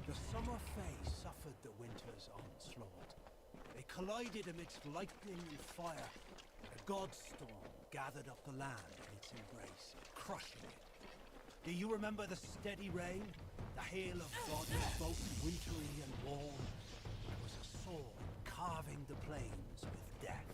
The summer Fae suffered the winter's onslaught. They collided amidst lightning and fire. A godstorm gathered up the land in its embrace, crushing it. Do you remember the steady rain? The hail of bodies, both wintry and warm? It was a sword carving the plains with death.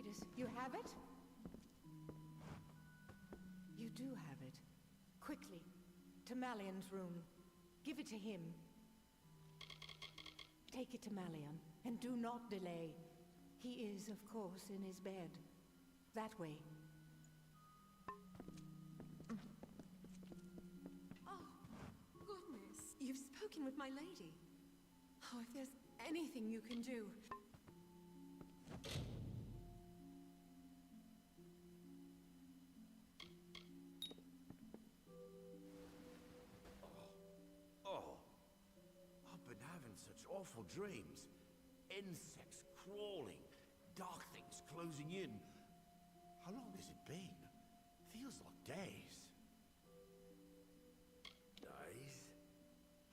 Read it. You have it? You do have it. Quickly, to Malian's room. Give it to him. Take it to Malian, and do not delay. He is, of course, in his bed. That way.
Oh, goodness. You've spoken with my lady. Oh, if there's anything you can do.
I've been having such awful dreams. Insects crawling, dark things closing in. How long has it been? Feels like days. Days?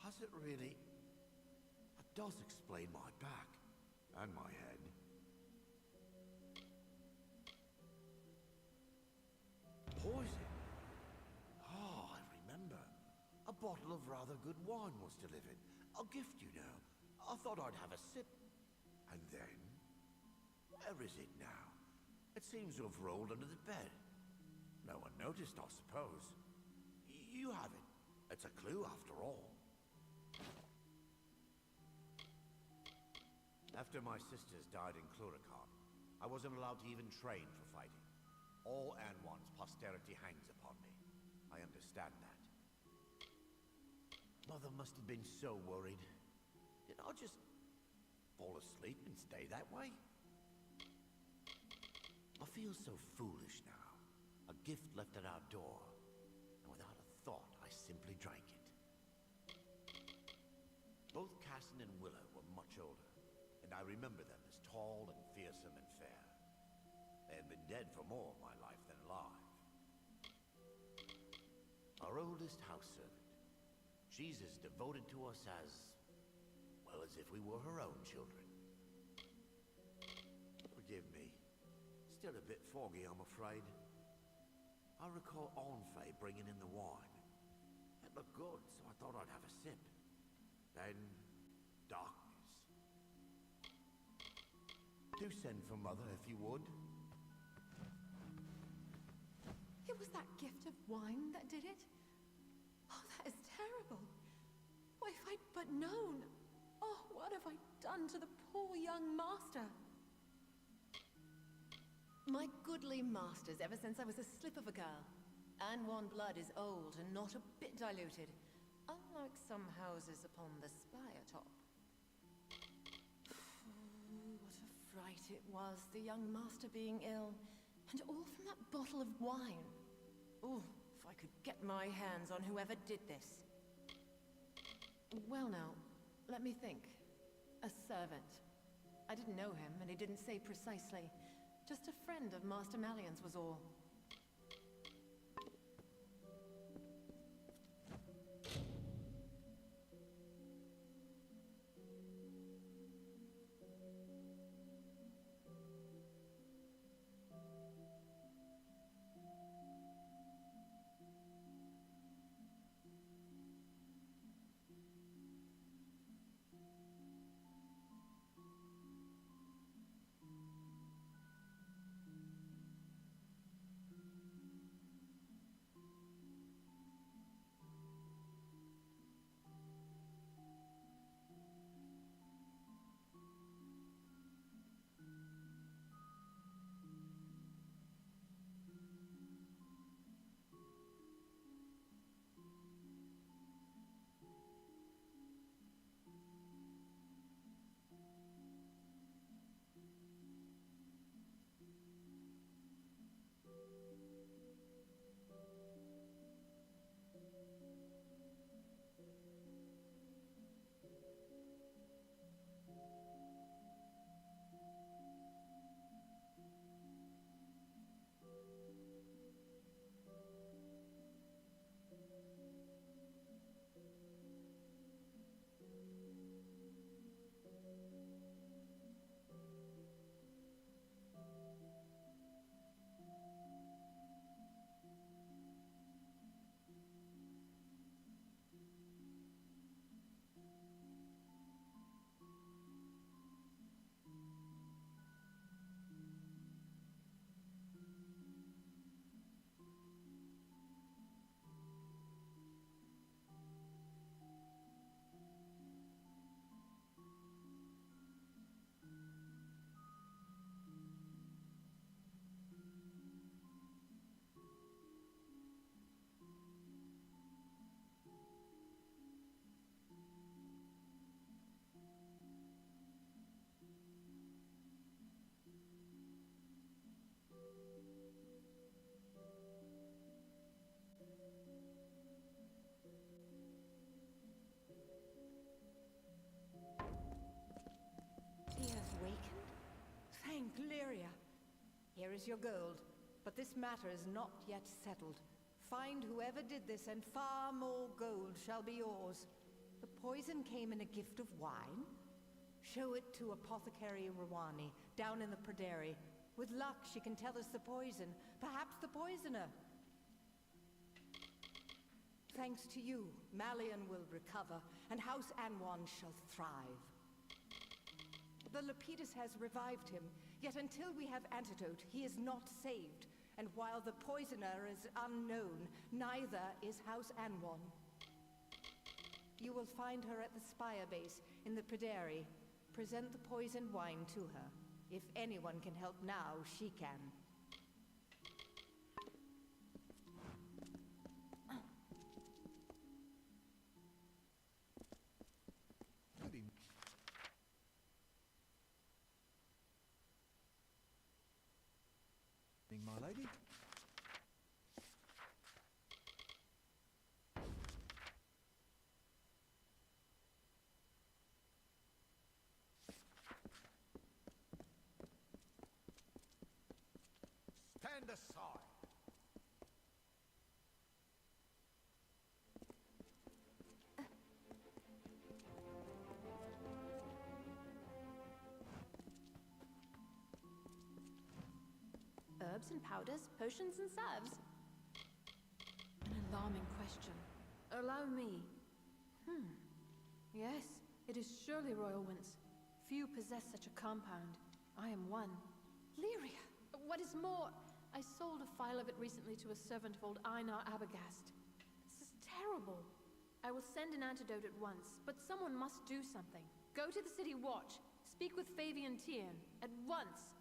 Has it really? It does explain my back and my head. Poison? Oh, I remember. A bottle of rather good wine was delivered. A gift, you know. I thought I'd have a sip. And then... where is it now? It seems to have rolled under the bed. No one noticed, I suppose. You have it. It's a clue, after all. After my sisters died in Cluracan, I wasn't allowed to even train for fighting. All Anwan's posterity hangs upon me. I understand that. Mother must have been so worried. Did I just fall asleep and stay that way? I feel so foolish now. A gift left at our door, and without a thought, I simply drank it. Both Casson and Willow were much older, and I remember them as tall and fearsome and fair. They had been dead for more of my life than alive. Our oldest house servant. She's as devoted to us as, well, as if we were her own children. Forgive me. Still a bit foggy, I'm afraid. I recall Onfay bringing in the wine. It looked good, so I thought I'd have a sip. Then, darkness. Do send for Mother, if you would.
It was that gift of wine that did it? Oh, that is terrible. Why, if I'd but known. Oh, what have I done to the poor young master? My goodly masters, ever since I was a slip of a girl. Anwan blood is old and not a bit diluted, unlike some houses upon the spire top. What a fright it was, the young master being ill, and all from that bottle of wine. Oh, if I could get my hands on whoever did this. Well now, let me think. A servant. I didn't know him, and he didn't say precisely. Just a friend of Master Malian's was all.
Here's your gold. But this matter is not yet settled. Find whoever did this, and far more gold shall be yours. The poison came in a gift of wine? Show it to Apothecary Rwani, down in the Pryderi. With luck, she can tell us the poison. Perhaps the poisoner. Thanks to you, Malian will recover, and House Anwan shall thrive. The Lepidus has revived him, yet until we have antidote, he is not saved. And while the poisoner is unknown, neither is House Anwan. You will find her at the Spire base in the Pryderi. Present the poisoned wine to her. If anyone can help now, she can.
Good evening. My lady.
Stand aside.
Herbs and powders, potions and salves. An alarming question. Allow me. Yes, it is surely royal winds. Few possess such a compound. I am one. Lyria! What is more, I sold a phial of it recently to a servant of old Einar Abagast. This is terrible. I will send an antidote at once, but someone must do something. Go to the city watch. Speak with Fabian Tiern. At once!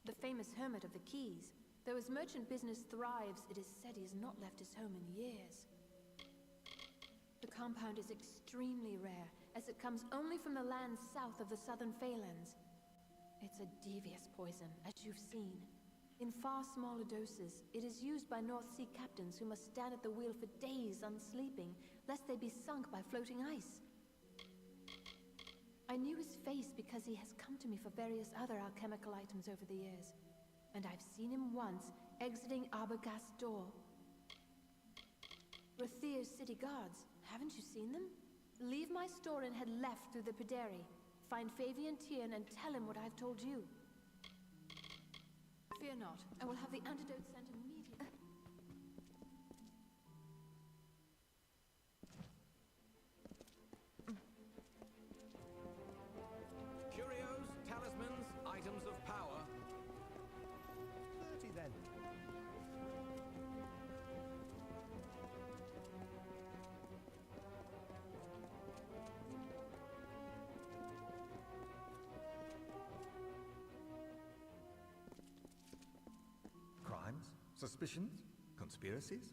The famous hermit of the Keys. Though his merchant business thrives, it is said he has not left his home in years. The compound is extremely rare, as it comes only from the lands south of the southern Phalanx. It's a devious poison, as you've seen. In far smaller doses, it is used by North Sea captains who must stand at the wheel for days unsleeping, lest they be sunk by floating ice. I knew his face because he has come to me for various other alchemical items over the years. And I've seen him once, exiting Arbogast's door. Rathir's city guards, haven't you seen them? Leave my store and head left through the Pryderi. Find Fabian Tiern and tell him what I've told you. Fear not, I will have the antidote sent immediately.
Curios, talismans, items of power.
30 then. Crimes? Suspicions? Conspiracies?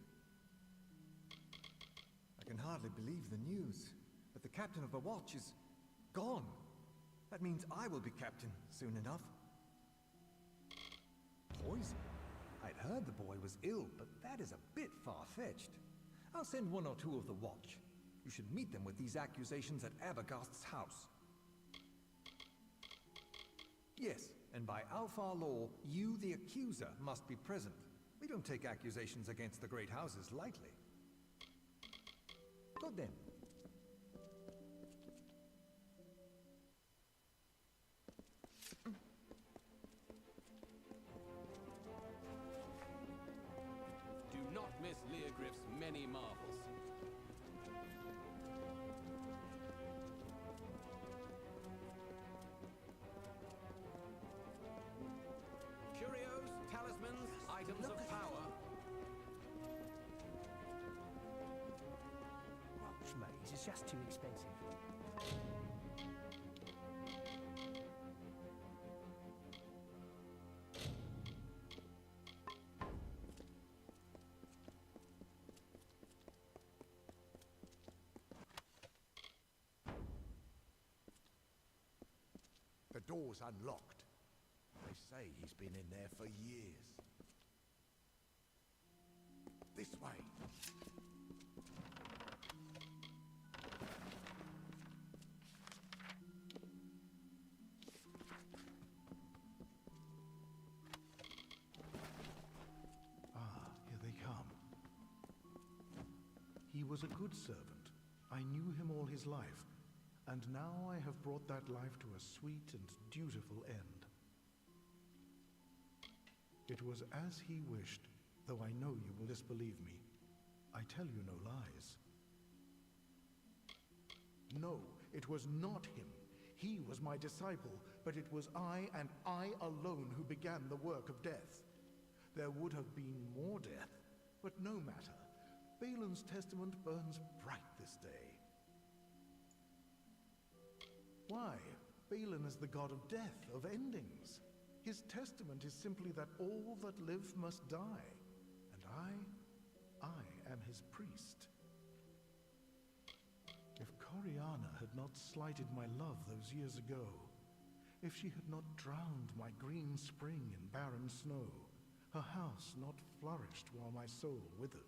I can hardly believe the news, but the captain of the watch is gone. That means I will be captain soon enough. Poison? I'd heard the boy was ill, but that is a bit far-fetched. I'll send one or two of the watch. You should meet them with these accusations at Abagast's house. Yes, and by Alfar law, you, the accuser, must be present. We don't take accusations against the great houses lightly. Good then.
Do not miss Leogriff's many marvels. Curios, talismans, items of power.
Rock's maze is just too expensive.
The door's unlocked. They say he's been in there for years. This way.
was a good servant. I knew him all his life, and now I have brought that life to a sweet and dutiful end. It was as he wished, though I know you will disbelieve me. I tell you no lies. No, it was not him. He was my disciple, but it was I and I alone who began the work of death. There would have been more death, but no matter. Balin's testament burns bright this day. Why? Balin is the god of death, of endings. His testament is simply that all that live must die, and I am his priest. If Coriana had not slighted my love those years ago, if she had not drowned my green spring in barren snow, her house not flourished while my soul withered,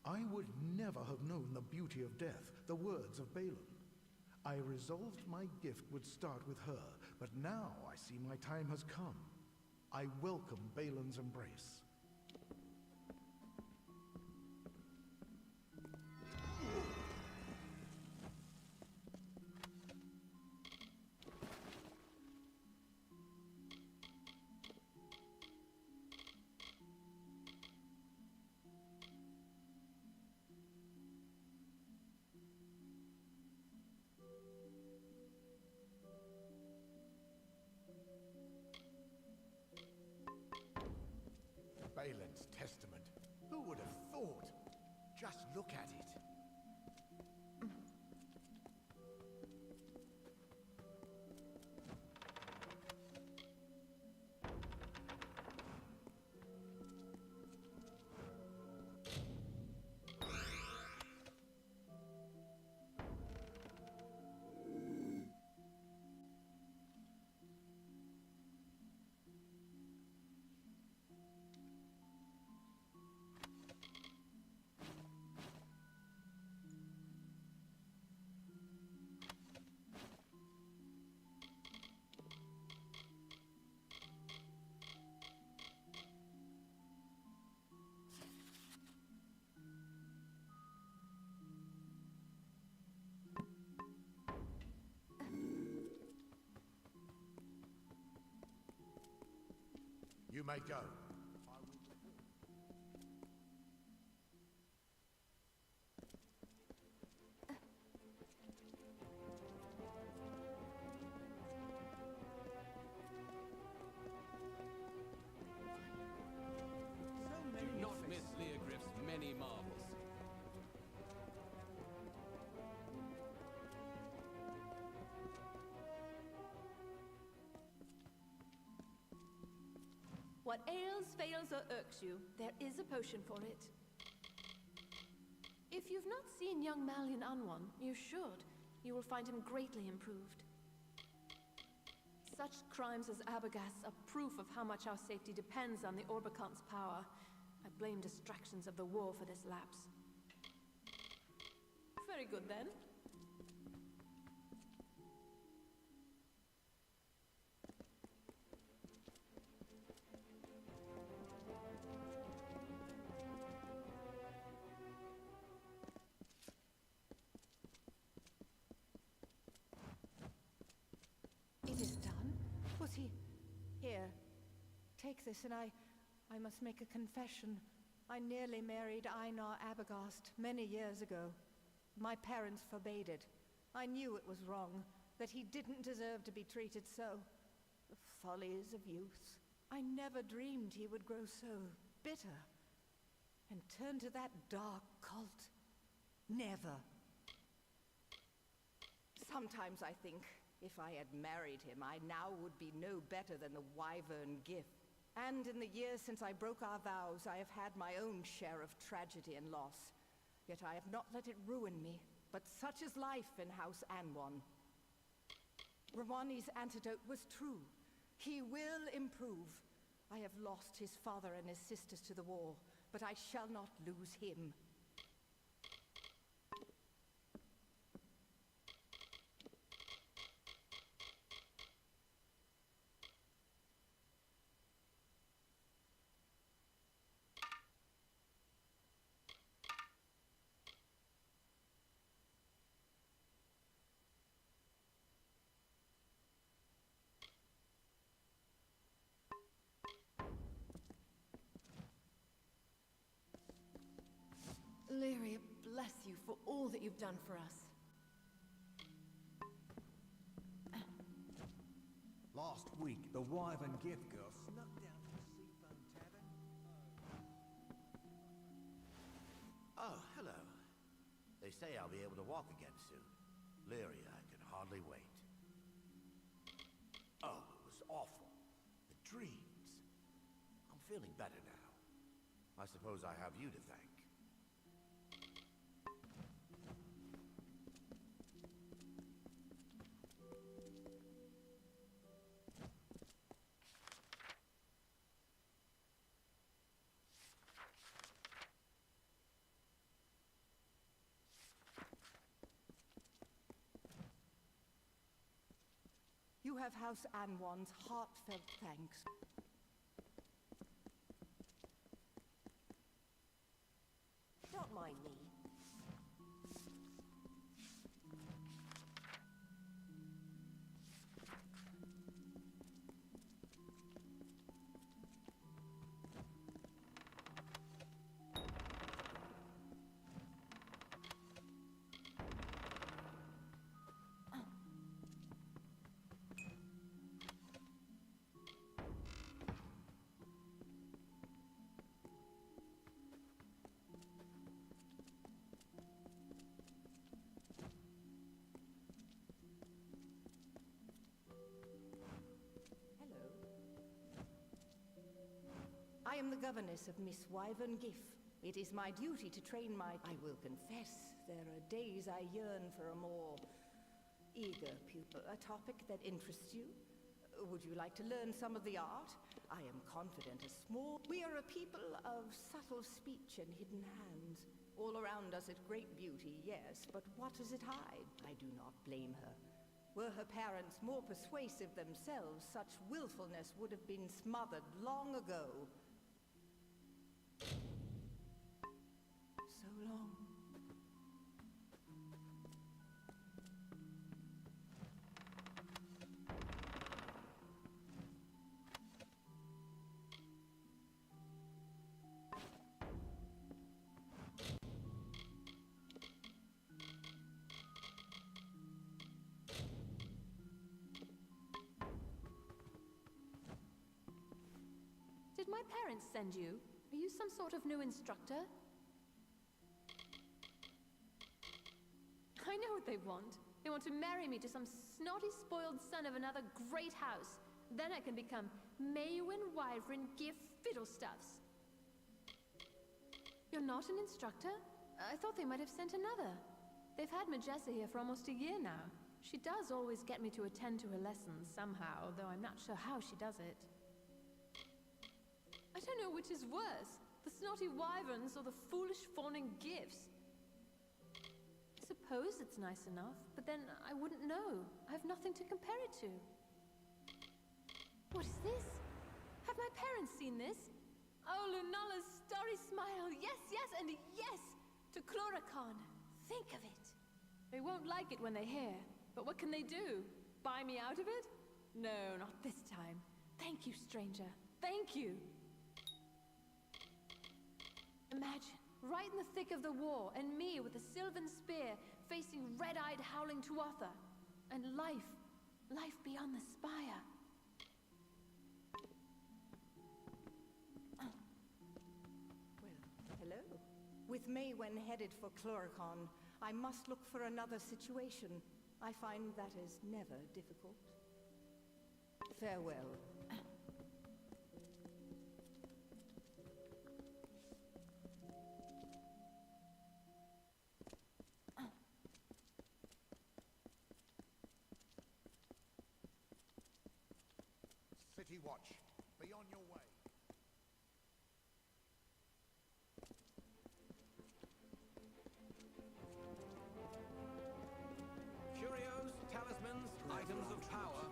I would never have known the beauty of death, the words of Balin. I resolved my gift would start with her, but now I see my time has come. I welcome Balin's embrace.
Balin's testament. Who would have thought? Just look at it. You may go.
Do not miss Leogriff's many marvels.
What ails, fails, or irks you, there is a potion for it. If you've not seen young Malian Anwan, you should. You will find him greatly improved. Such crimes as Abagast are proof of how much our safety depends on the Orbicant's power. I blame distractions of the war for this lapse. Very good, then.
It is done? Was he... Here, take this, and I must make a confession. I nearly married Einar Abagast many years ago. My parents forbade it. I knew it was wrong, that he didn't deserve to be treated so. The follies of youth. I never dreamed he would grow so bitter and turn to that dark cult. Never. Sometimes I think, if I had married him, I now would be no better than the wyvern Gif. And in the years since I broke our vows, I have had my own share of tragedy and loss. Yet I have not let it ruin me, but such is life in House Anwan. Rawani's antidote was true. He will improve. I have lost his father and his sisters to the war, but I shall not lose him.
Illyria, bless you for all that you've done for us.
Last week, the Wyvern gift girl snuck down to the Seafoam Tavern.
Oh, hello. They say I'll be able to walk again soon. Lyria, I can hardly wait. Oh, it was awful. The dreams. I'm feeling better now. I suppose I have you to thank.
You have House Anwan's heartfelt thanks.
Don't mind me.
I am the governess of Miss Wyvern Giff. It is my duty to train my... I will confess, there are days I yearn for a more eager pupil. A topic that interests you? Would you like to learn some of the art? I am confident a small... We are a people of subtle speech and hidden hands. All around us is great beauty, yes, but what does it hide? I do not blame her. Were her parents more persuasive themselves, such willfulness would have been smothered long ago. So long.
Did my parents send you? Are you some sort of new instructor? I know what they want. They want to marry me to some snotty, spoiled son of another great house. Then I can become Maywin Wyvern Giff Fiddlestuffs. You're not an instructor? I thought they might have sent another. They've had Majessa here for almost a year now. She does always get me to attend to her lessons somehow, though I'm not sure how she does it. I don't know which is worse, the snotty wyverns or the foolish fawning gifts. I suppose it's nice enough, but then I wouldn't know. I have nothing to compare it to. What is this? Have my parents seen this? Oh, Lunala's starry smile. Yes, yes, and yes to Chloricon. Think of it. They won't like it when they hear, but what can they do? Buy me out of it? No, not this time. Thank you, stranger. Thank you. Imagine, right in the thick of the war, and me with a sylvan spear, facing red-eyed howling Tuatha. And life beyond the spire.
Well, hello. With Maywen headed for Chloricon, I must look for another situation. I find that is never difficult. Farewell.
City Watch, be on your way.
Curios, talismans, items of power.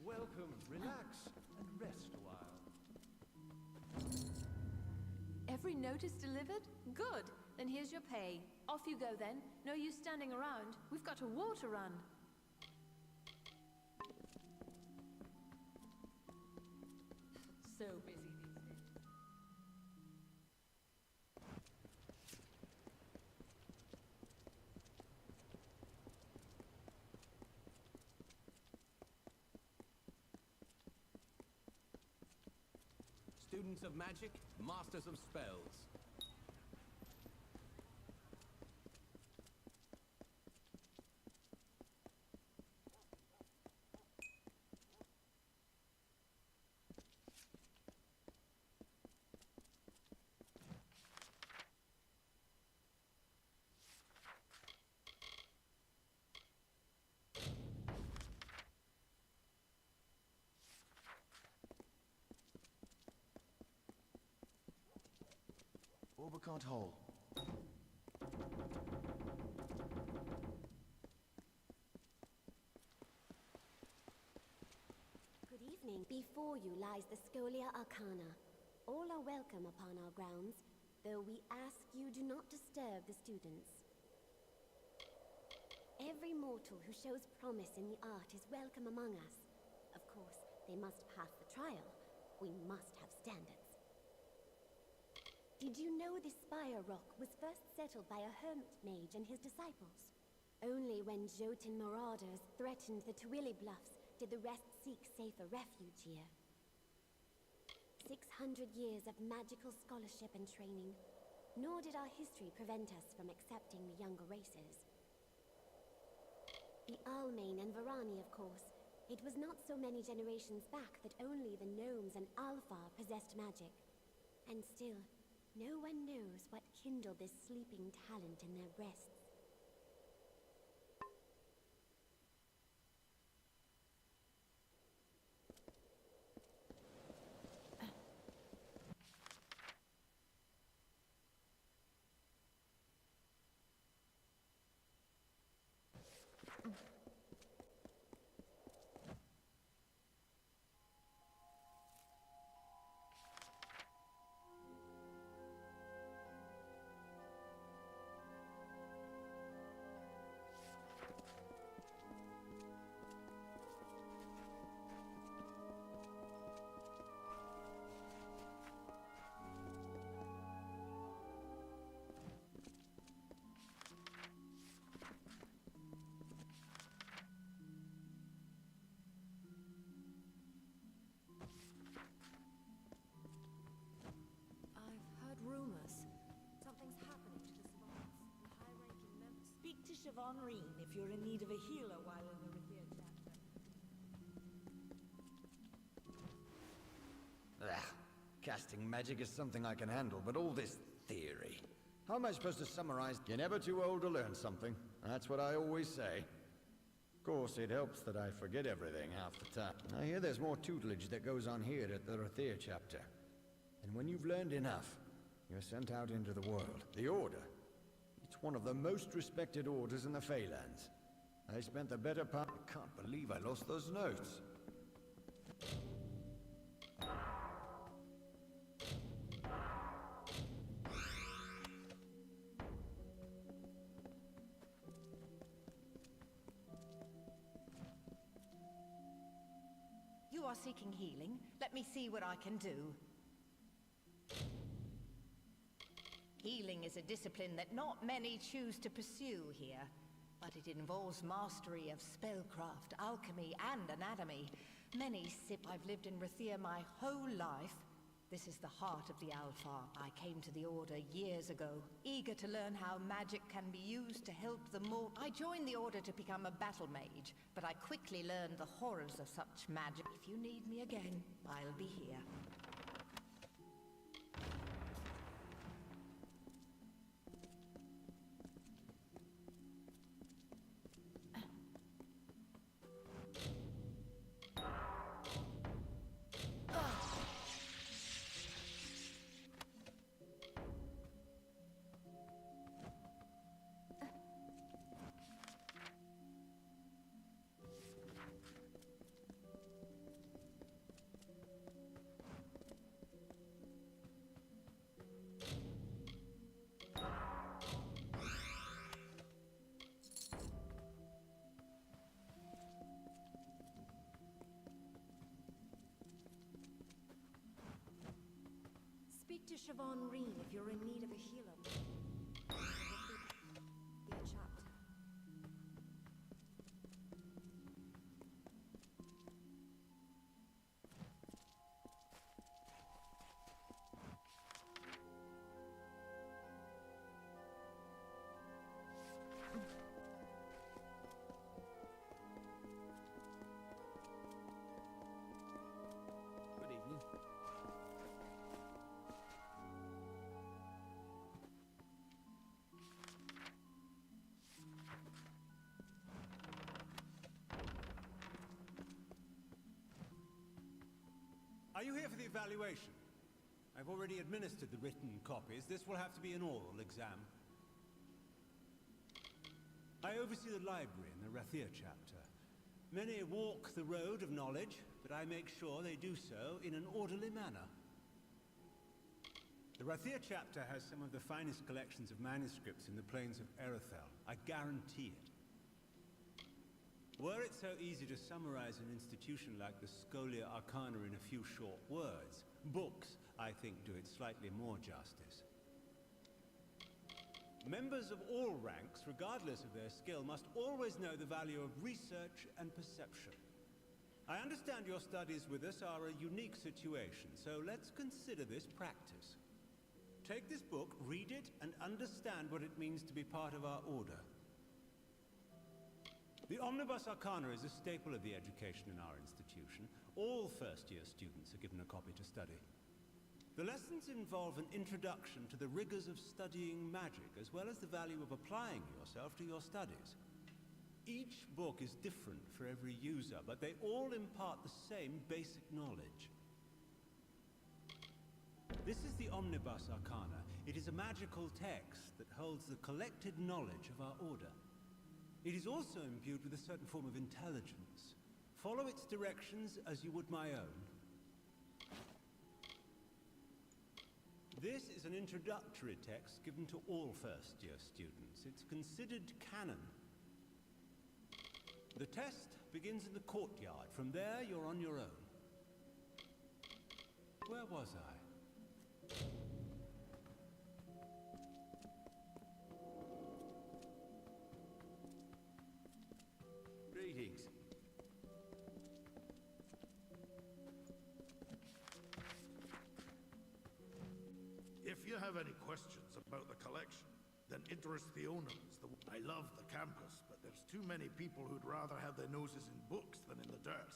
Welcome, relax, and
rest a while.
Every notice delivered? Good. Then here's your pay. Off you go then. No use standing around. We've got a war to run. So busy these days.
Students of magic, masters of spells.
Obercant Hole.
Good evening. Before you lies the Scholia Arcana. All are welcome upon our grounds, though we ask you do not disturb the students. Every mortal who shows promise in the art is welcome among us. Of course, they must pass the trial. We must have standards. Did you know this Spire Rock was first settled by a hermit mage and his disciples? Only when Jotun marauders threatened the Twilly Bluffs did the rest seek safer refuge here. 600 years of magical scholarship and training, nor did our history prevent us from accepting the younger races. The Almain and Varani, of course. It was not so many generations back that only the gnomes and Alfar possessed magic. And still, no one knows what kindled this sleeping talent in their breasts.
Siobhan Reen if you're in need of a healer while in the Rathir chapter.
Ugh. Casting magic is something I can handle, but all this theory. How am I supposed to summarize? You're never too old to learn something. That's what I always say. Of course, it helps that I forget everything half the time. I hear there's more tutelage that goes on here at the Rathir chapter. And when you've learned enough, you're sent out into the world. The Order. It's one of the most respected orders in the Feylands. I spent the better part... I can't believe I lost those notes.
You are seeking healing. Let me see what I can do. Healing is a discipline that not many choose to pursue here, but it involves mastery of spellcraft, alchemy, and anatomy. I've lived in Rathir my whole life. This is the heart of the Alfar. I came to the Order years ago, eager to learn how magic can be used to help the more. I joined the Order to become a battle mage, but I quickly learned the horrors of such magic. If you need me again, I'll be here.
to Siobhan Reed if you're in need of a healer. The chapter.
Good evening.
Are you here for the evaluation? I've already administered the written copies. This will have to be an oral exam. I oversee the library in the Rathir chapter. Many walk the road of knowledge, but I make sure they do so in an orderly manner. The Rathir chapter has some of the finest collections of manuscripts in the plains of Erythel. I guarantee it. Were it so easy to summarize an institution like the Scholia Arcana in a few short words, books, I think, do it slightly more justice. Members of all ranks, regardless of their skill, must always know the value of research and perception. I understand your studies with us are a unique situation, so let's consider this practice. Take this book, read it, and understand what it means to be part of our order. The Omnibus Arcana is a staple of the education in our institution. All first-year students are given a copy to study. The lessons involve an introduction to the rigors of studying magic, as well as the value of applying yourself to your studies. Each book is different for every user, but they all impart the same basic knowledge. This is the Omnibus Arcana. It is a magical text that holds the collected knowledge of our order. It is also imbued with a certain form of intelligence. Follow its directions as you would my own. This is an introductory text given to all first-year students. It's considered canon. The test begins in the courtyard. From there, you're on your own. Where was I?
Greetings.
If you have any questions about the collection, then interest the owners. I love the campus, but there's too many people who'd rather have their noses in books than in the dirt.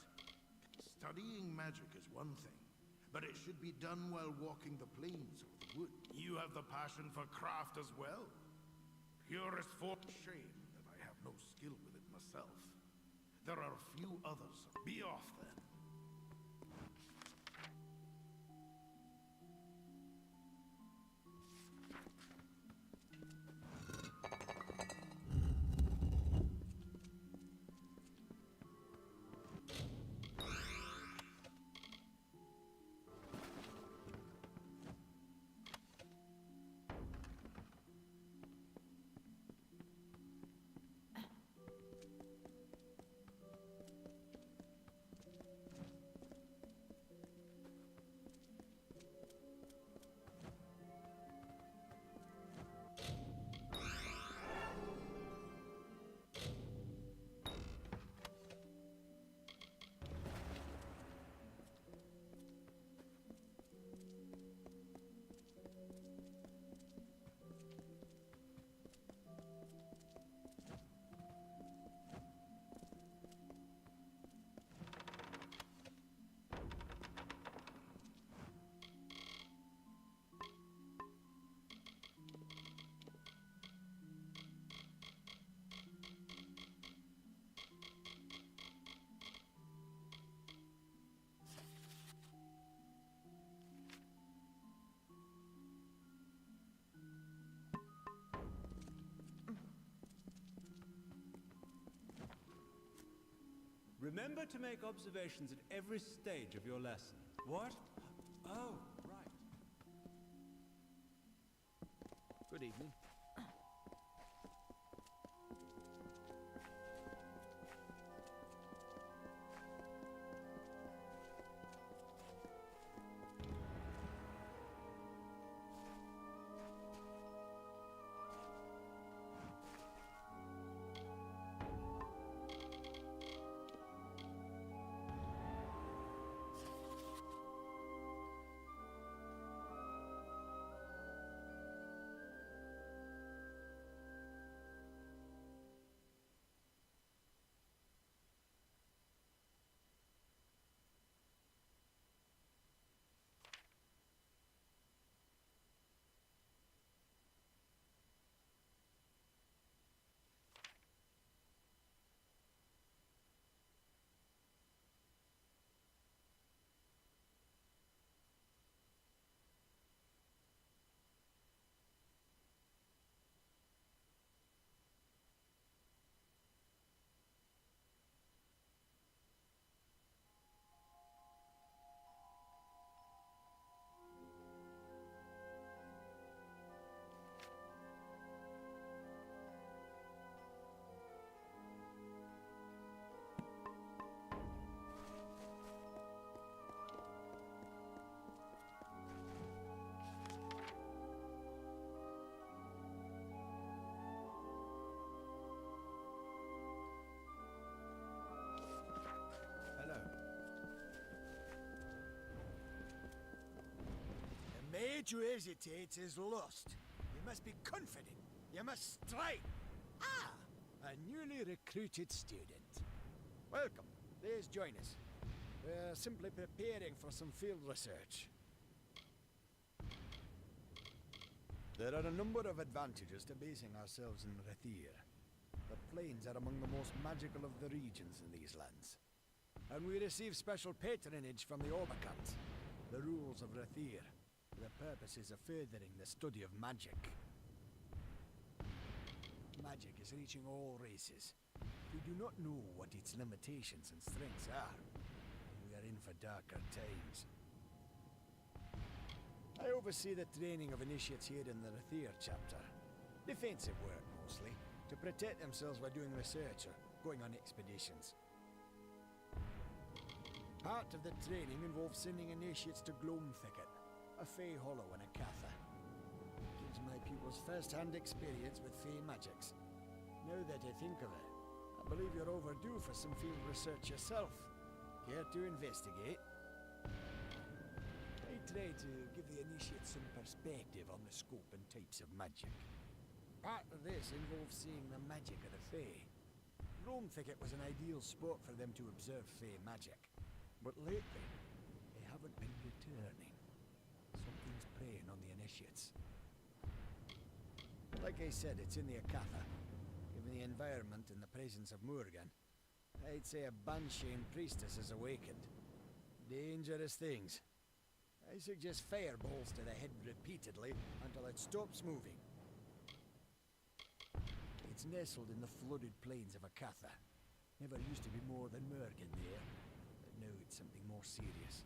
Studying magic is one thing, but it should be done while walking the plains or the wood. You have the passion for craft as well. Purest for shame that I have no skill with it myself. There are few others. Be off then.
Remember to make observations at every stage of your lesson. What? Oh, right.
Good evening.
made you hesitate is lust. You must be confident. You must strike. Ah, a newly recruited student. Welcome. Please join us. We're simply preparing for some field research. There are a number of advantages to basing ourselves in Rathir. The plains are among the most magical of the regions in these lands. And we receive special patronage from the Orbicans, the rules of Rathir, for the purposes of furthering the study of magic. Magic is reaching all races. We do not know what its limitations and strengths are. We are in for darker times. I oversee the training of initiates here in the Rathir chapter. Defensive work, mostly, to protect themselves while doing research or going on expeditions. Part of the training involves sending initiates to Gloam Thicket, a Fey hollow in a Katha. It gives my pupils first-hand experience with Fey magics. Now that I think of it, I believe you're overdue for some field research yourself. Care to investigate? I try to give the initiates some perspective on the scope and types of magic. Part of this involves seeing the magic of the Fey. Gloam Thicket was an ideal spot for them to observe Fey magic. But lately, they haven't been returning. Something's preying on the initiates. Like I said, it's in the Akatha. Given the environment and the presence of Morgan, I'd say a Banshee priestess has awakened. Dangerous things. I suggest fireballs to the head repeatedly until it stops moving. It's nestled in the flooded plains of Akatha. Never used to be more than Morgan there. Now it's something more serious.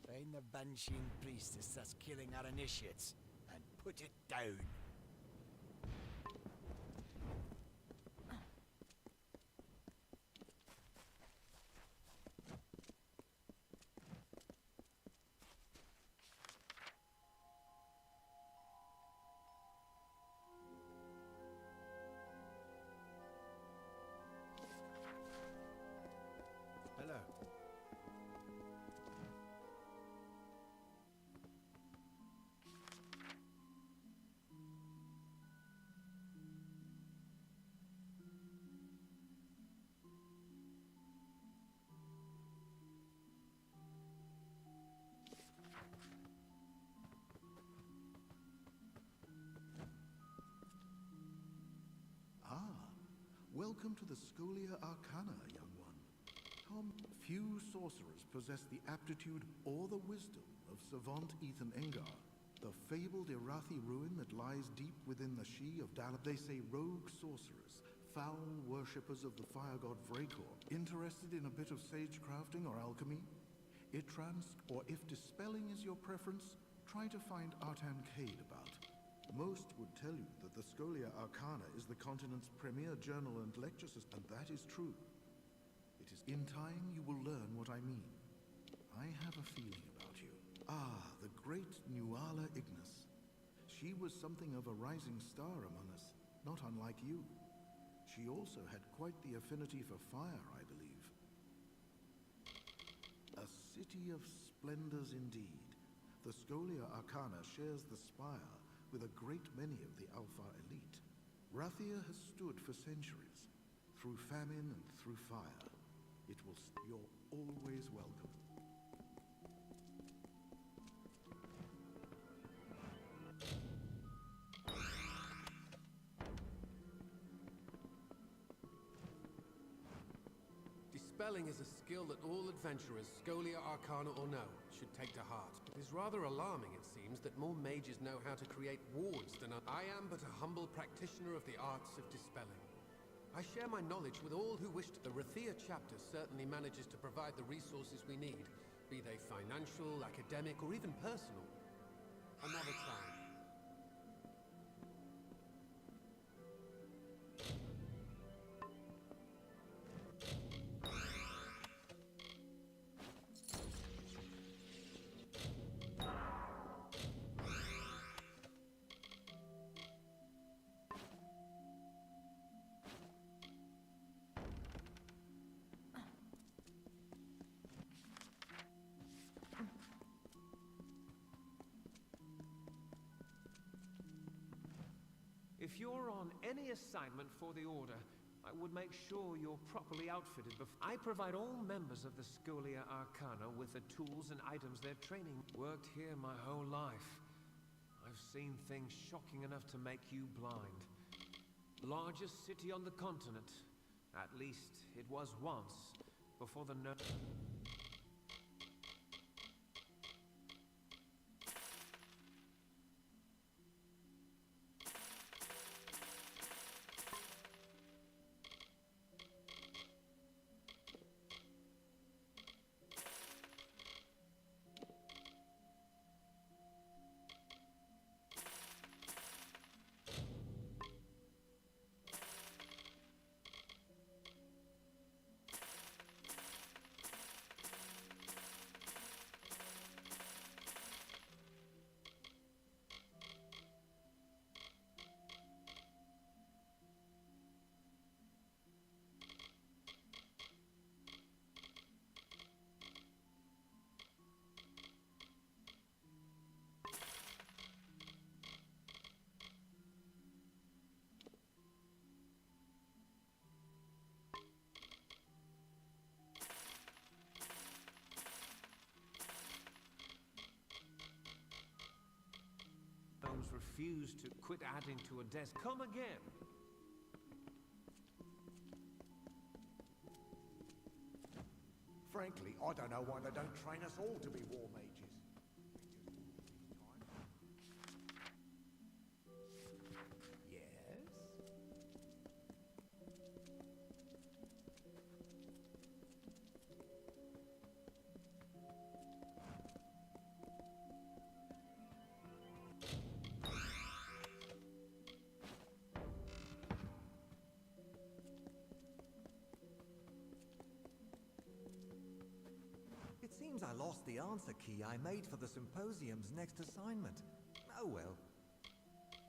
Find the Banshee priestess that's killing our initiates, and put it down. Hello.
Ah, welcome to the Scholia Arcana, young one. Few sorcerers possess the aptitude or the wisdom of savant Ethan Engar, the fabled Irathi ruin that lies deep within the She of Dal. They say rogue sorcerers, foul worshippers of the fire god Vrakor, interested in a bit of sage crafting or alchemy? Itrans, or if dispelling is your preference, try to find Artan Cade about. Most would tell you that the Scholia Arcana is the continent's premier journal and lecture system, and that is true. It is in time you will learn what I mean. I have a feeling about you. Ah, the great Nuala Ignis. She was something of a rising star among us, not unlike you. She also had quite the affinity for fire, I believe. A city of splendors indeed. The Scholia Arcana shares the spire with a great many of the Alpha elite. Rathir has stood for centuries, through famine and through fire. It will. You're always welcome.
Dispelling is a skill that all adventurers, Scholia Arcana or no, should take to heart. It is rather alarming, it seems, that more mages know how to create wards than I am but a humble practitioner of the arts of dispelling. I share my knowledge with all who wish to. The Rathir chapter certainly manages to provide the resources we need, be they financial, academic, or even personal. Another time.
If you're on any assignment for the Order, I would make sure you're properly outfitted before... I provide all members of the Scholia Arcana with the tools and items they're training. Worked here my whole life. I've seen things shocking enough to make you blind. Largest city on the continent. At least it was once, before the refused to quit adding to a desk. Come again.
Frankly, I don't know why they don't train us all to be war mages. Yes?
It seems I lost the answer key I made for the symposium's next assignment. Oh well.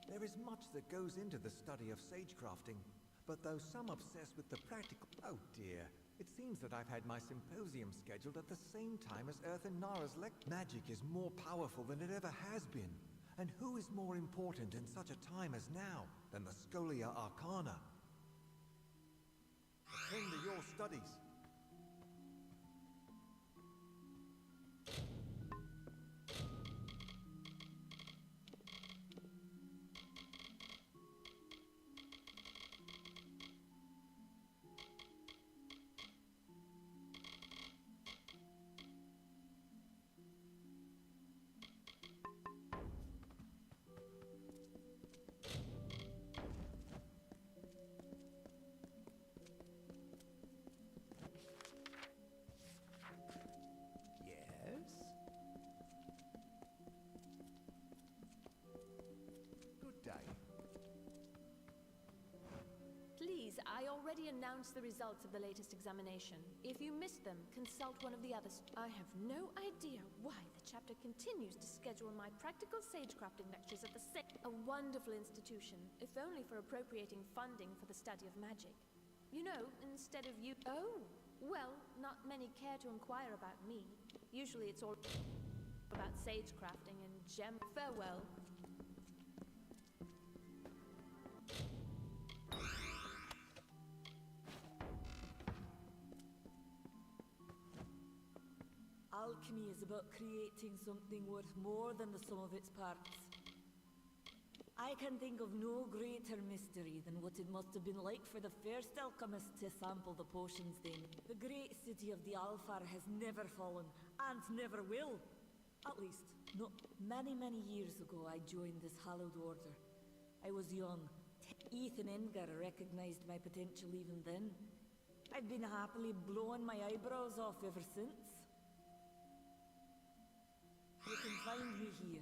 There is much that goes into the study of sagecrafting, but though some obsess with the practical... Oh dear. It seems that I've had my symposium scheduled at the same time as Earth and Nara's Magic is more powerful than it ever has been. And who is more important in such a time as now than the Scholia Arcana? Attend to your studies.
Please, I already announced the results of the latest examination. If you missed them, consult one of the others. I have no idea why the chapter continues to schedule my practical sagecrafting lectures at the a wonderful institution, if only for appropriating funding for the study of magic. You know, instead of you... Oh, well, not many care to inquire about me. Usually it's all about sagecrafting and gem... Farewell.
Alchemy is about creating something worth more than the sum of its parts. I can think of no greater mystery than what it must have been like for the first alchemist to sample the potions they made. The great city of the Alfar has never fallen, and never will. At least, not many years ago I joined this hallowed order. I was young. Ethan Engar recognized my potential even then. I've been happily blowing my eyebrows off ever since. You can find me here.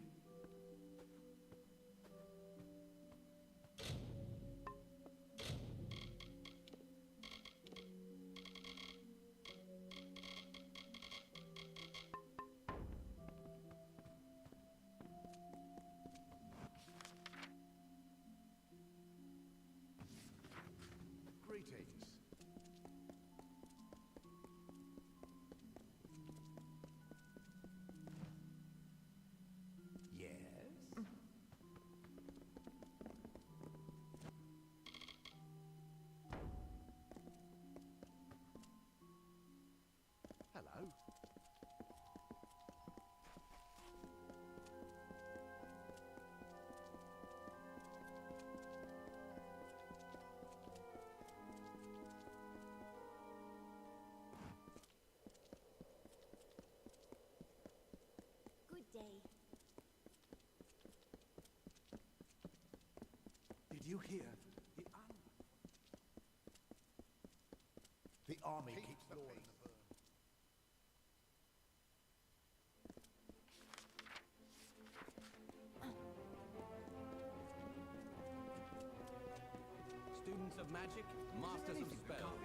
Greetings.
host.
Good day.
Did you hear? The army keeps the pace.
Students of magic, masters of spells.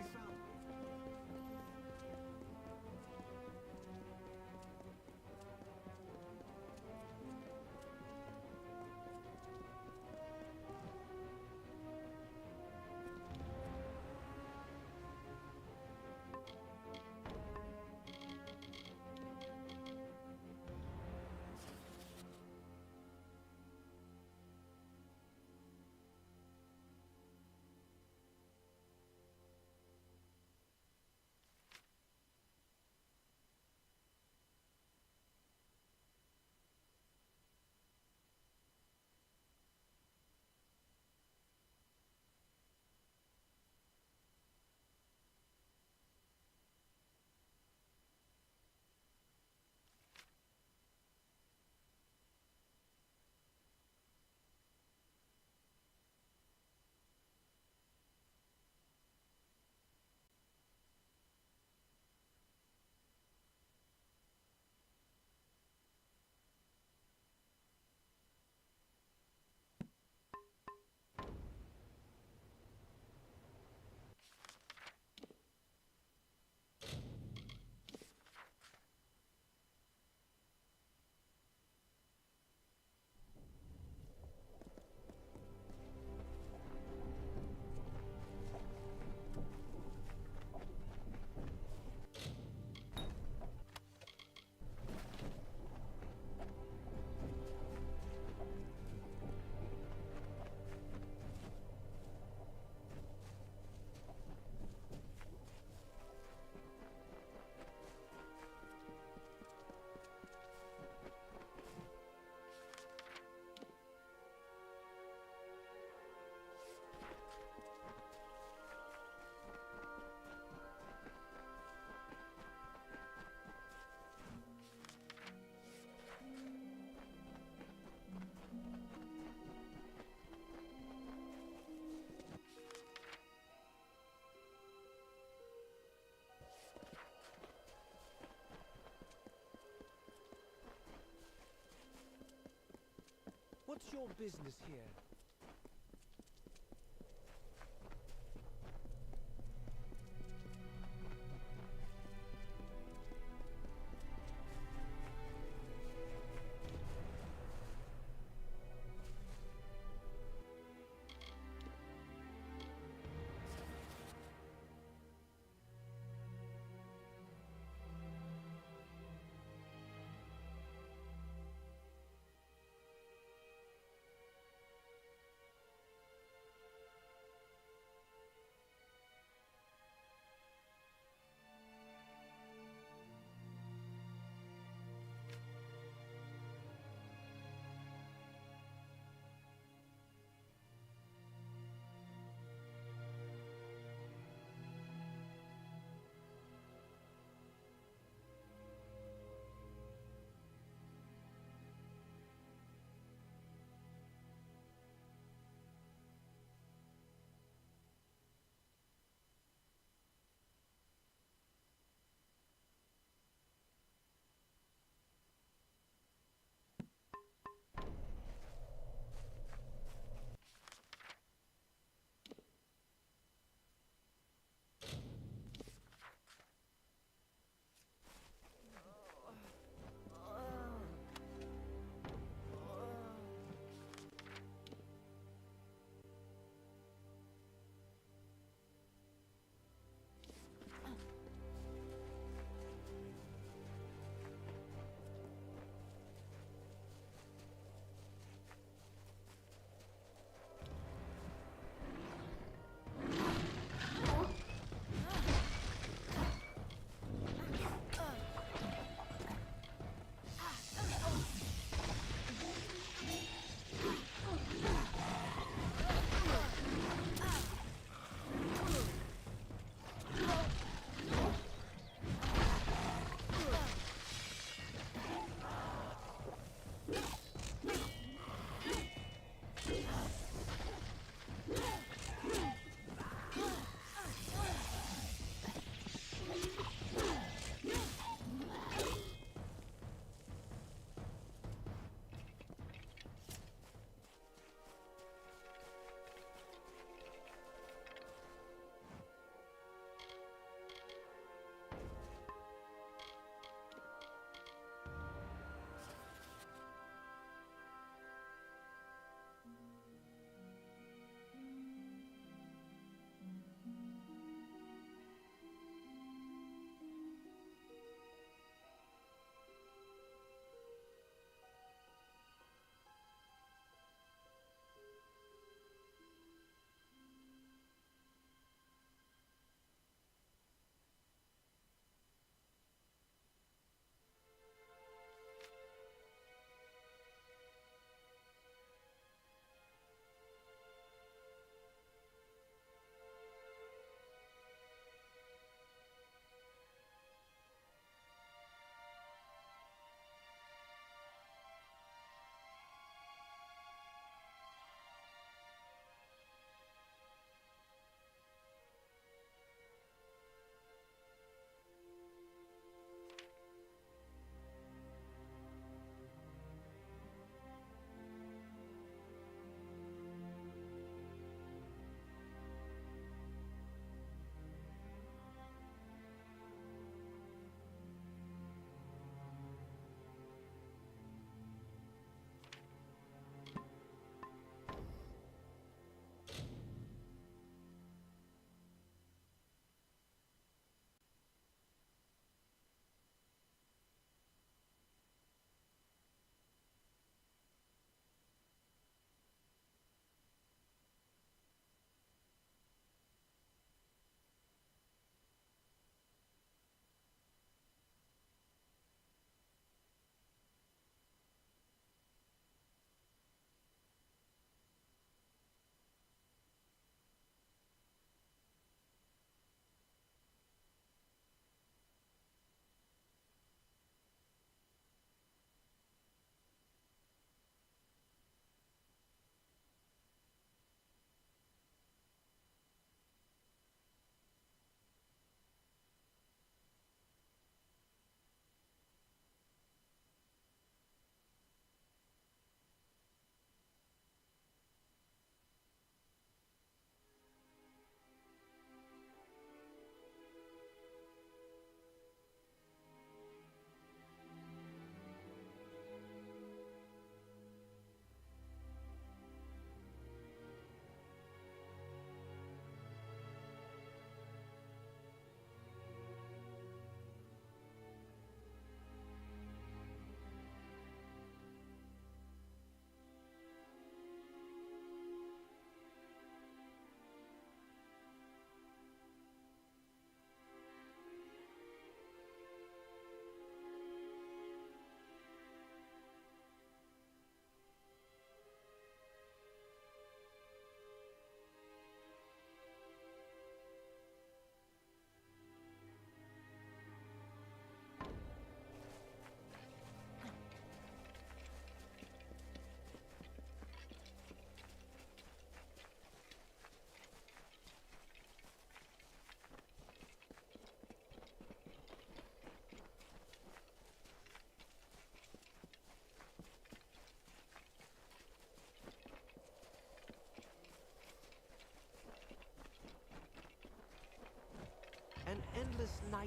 What's your business here?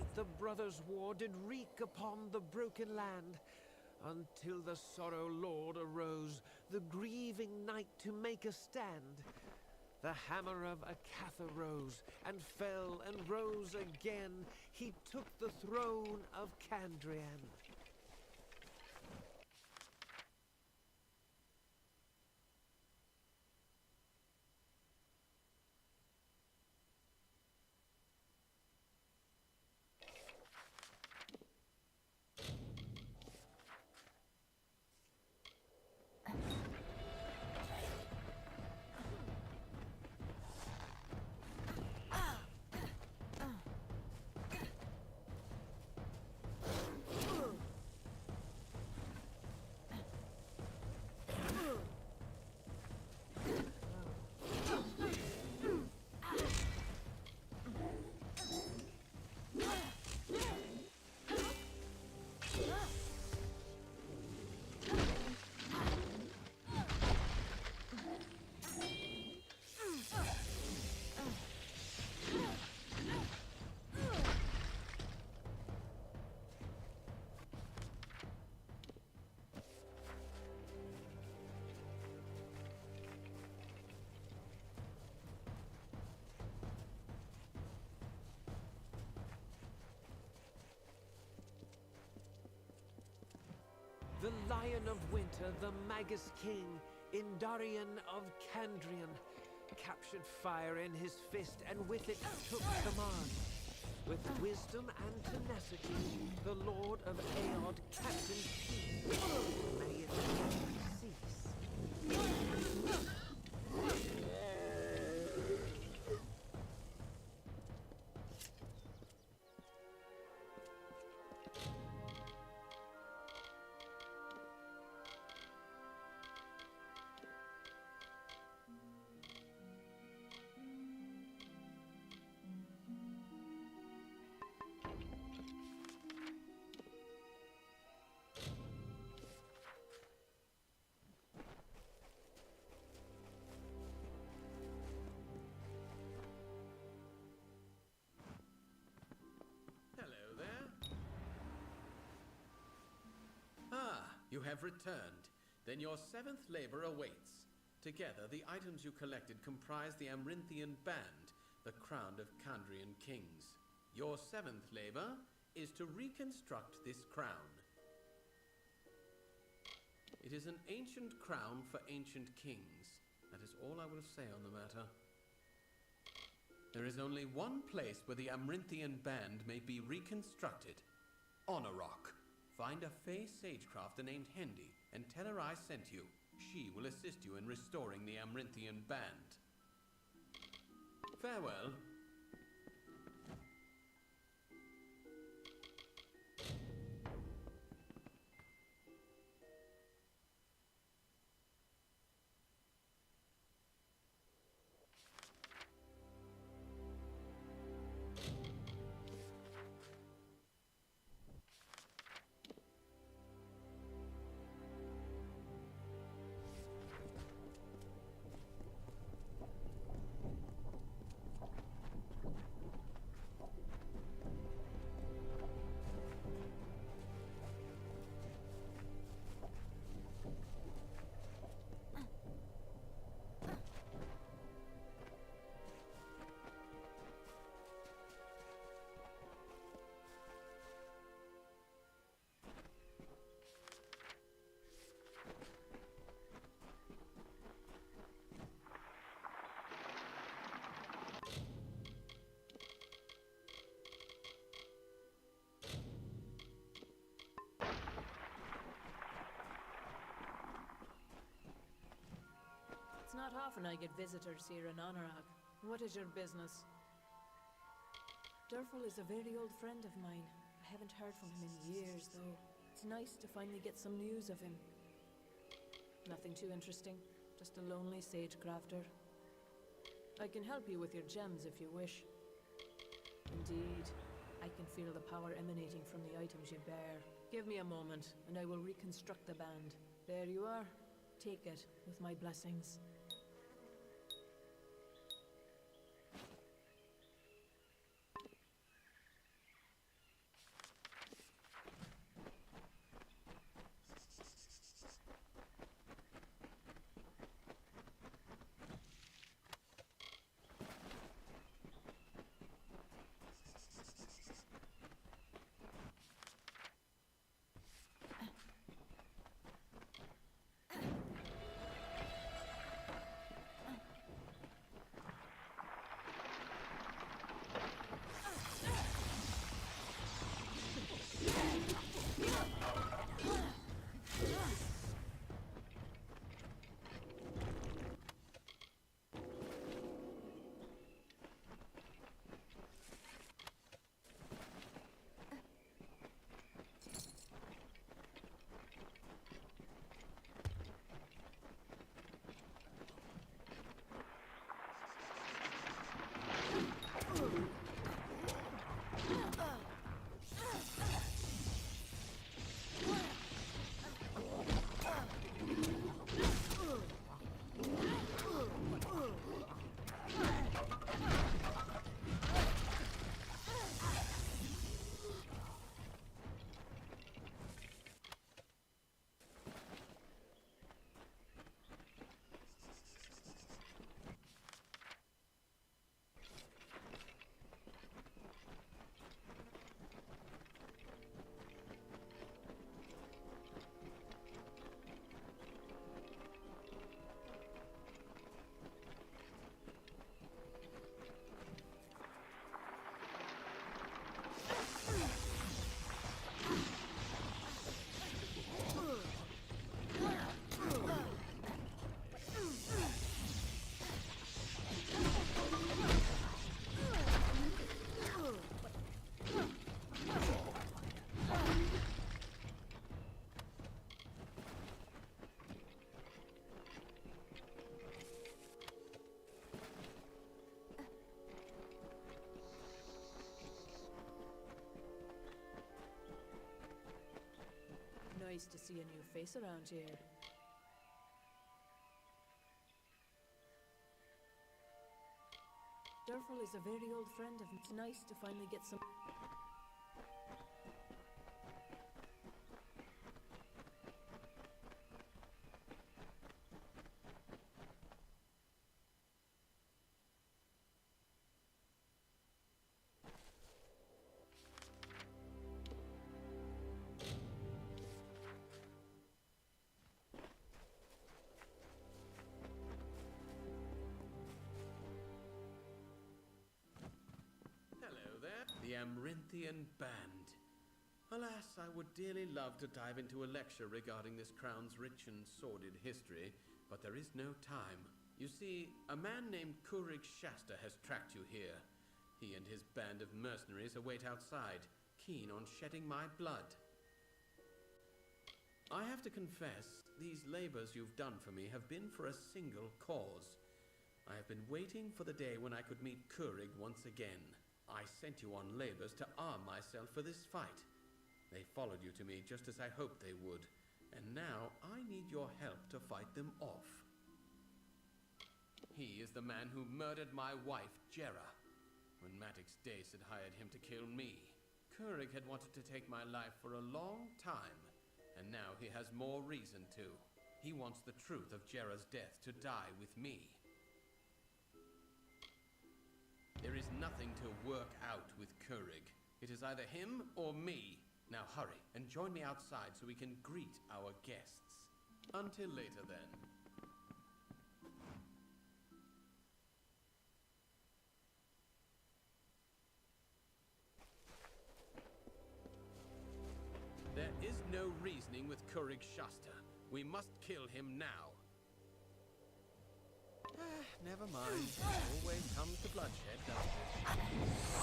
night the brothers' war did wreak upon the broken land, until the sorrow lord arose, the grieving knight to make a stand. The hammer of Akatha rose, and fell, and rose again. He took the throne of Kandrian. The Lion of Winter, the Magus King, Indarian of Kandrian, captured fire in his fist and with it took command. With wisdom and tenacity, the Lord of Aod captained peace. May it never cease.
You have returned. Then your 7th labor awaits. Together, the items you collected comprise the Amrinthian Band, the crown of Kandrian kings. Your 7th labor is to reconstruct this crown. It is an ancient crown for ancient kings. That is all I will say on the matter. There is only one place where the Amrinthian Band may be reconstructed. On a rock. Find a Fey sagecrafter named Hendy and tell her I sent you. She will assist you in restoring the Amrinthian Band. Farewell.
It's not often I get visitors here in Anurag. What is your business? Durful is a very old friend of mine. I haven't heard from him in years, though. It's nice to finally get some news of him. Nothing too interesting, just a lonely sage-crafter. I can help you with your gems if you wish. Indeed, I can feel the power emanating from the items you bear. Give me a moment, and I will reconstruct the band. There you are. Take it, with my blessings. Nice to see a new face around here. Durfel is a very old friend of mine. It's nice to finally get some...
The Amrinthian Band. Alas, I would dearly love to dive into a lecture regarding this crown's rich and sordid history, but there is no time. You see, a man named Kurig Shasta has tracked you here. He and his band of mercenaries await outside, keen on shedding my blood. I have to confess, these labors you've done for me have been for a single cause. I have been waiting for the day when I could meet Kurig once again. I sent you on labors to arm myself for this fight. They followed you to me just as I hoped they would, and now I need your help to fight them off. He is the man who murdered my wife, Jera, when Maddox Dace had hired him to kill me. Kurig had wanted to take my life for a long time, and now he has more reason to. He wants the truth of Jera's death to die with me. There is nothing to work out with Kurig. It is either him or me. Now hurry and join me outside so we can greet our guests. Until later then. There is no reasoning with Kurig Shasta. We must kill him now. Never mind. Always comes to bloodshed, doesn't it?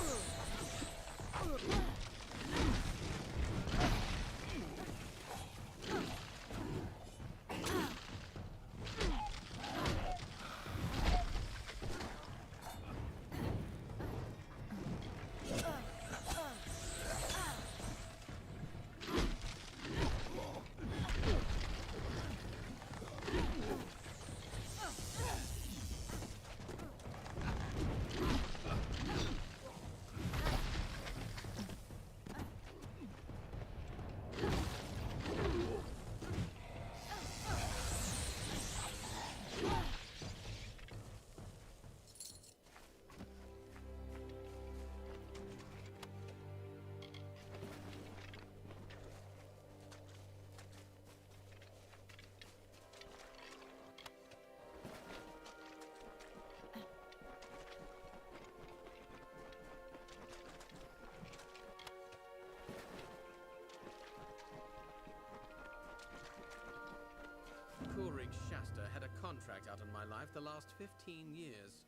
Kurig Shasta had a contract out on my life the last 15 years.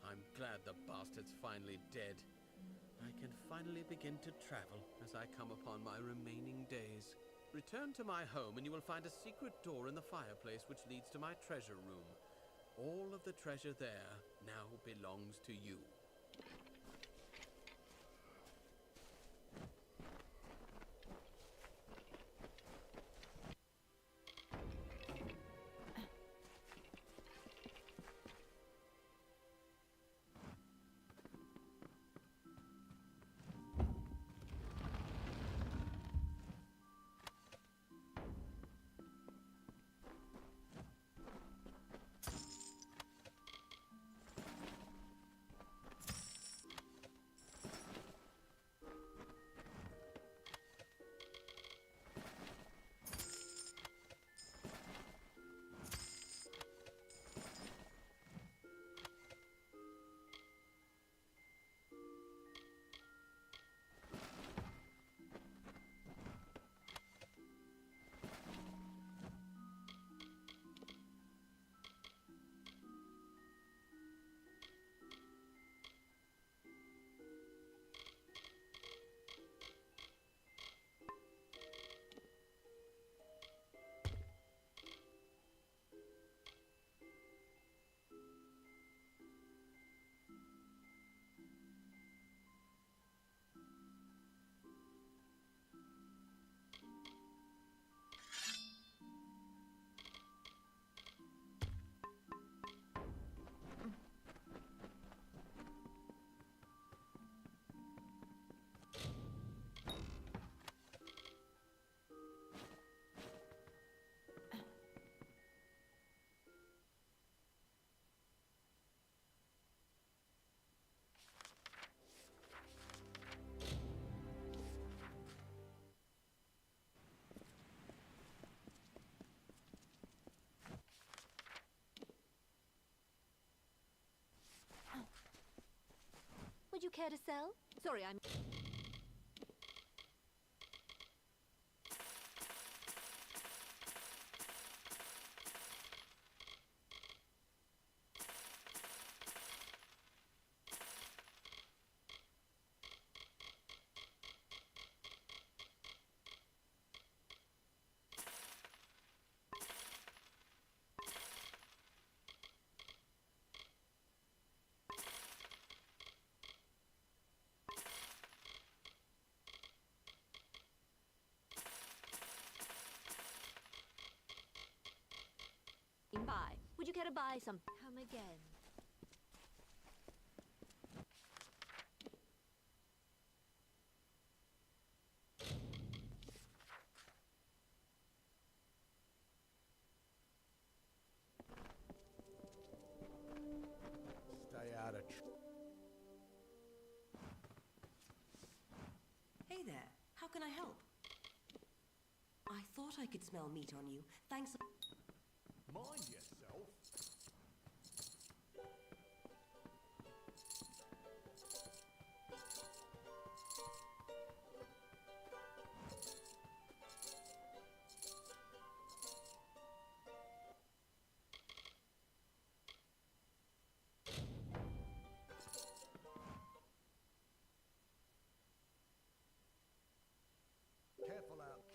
I'm glad the bastard's finally dead. I can finally begin to travel as I come upon my remaining days. Return to my home and you will find a secret door in the fireplace which leads to my treasure room. All of the treasure there now belongs to you.
care to sell? Sorry, I'm... Buy. Would you care to buy some? Come again.
Stay out of
Hey there. How can I help? I thought I could smell meat on you. Thanks.
Mind yourself. Careful out.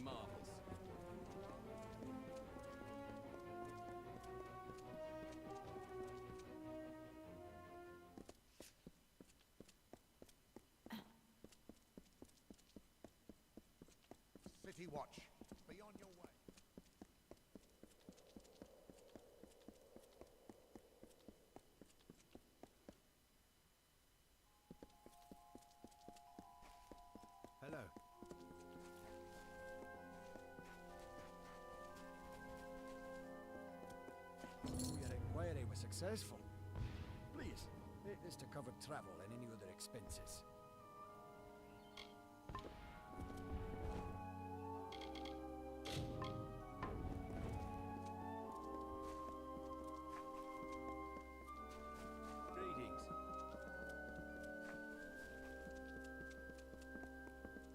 marvels.
City Watch. Be on your way.
Hello. Your inquiry was successful. Please, take this to cover travel and any other expenses. Greetings.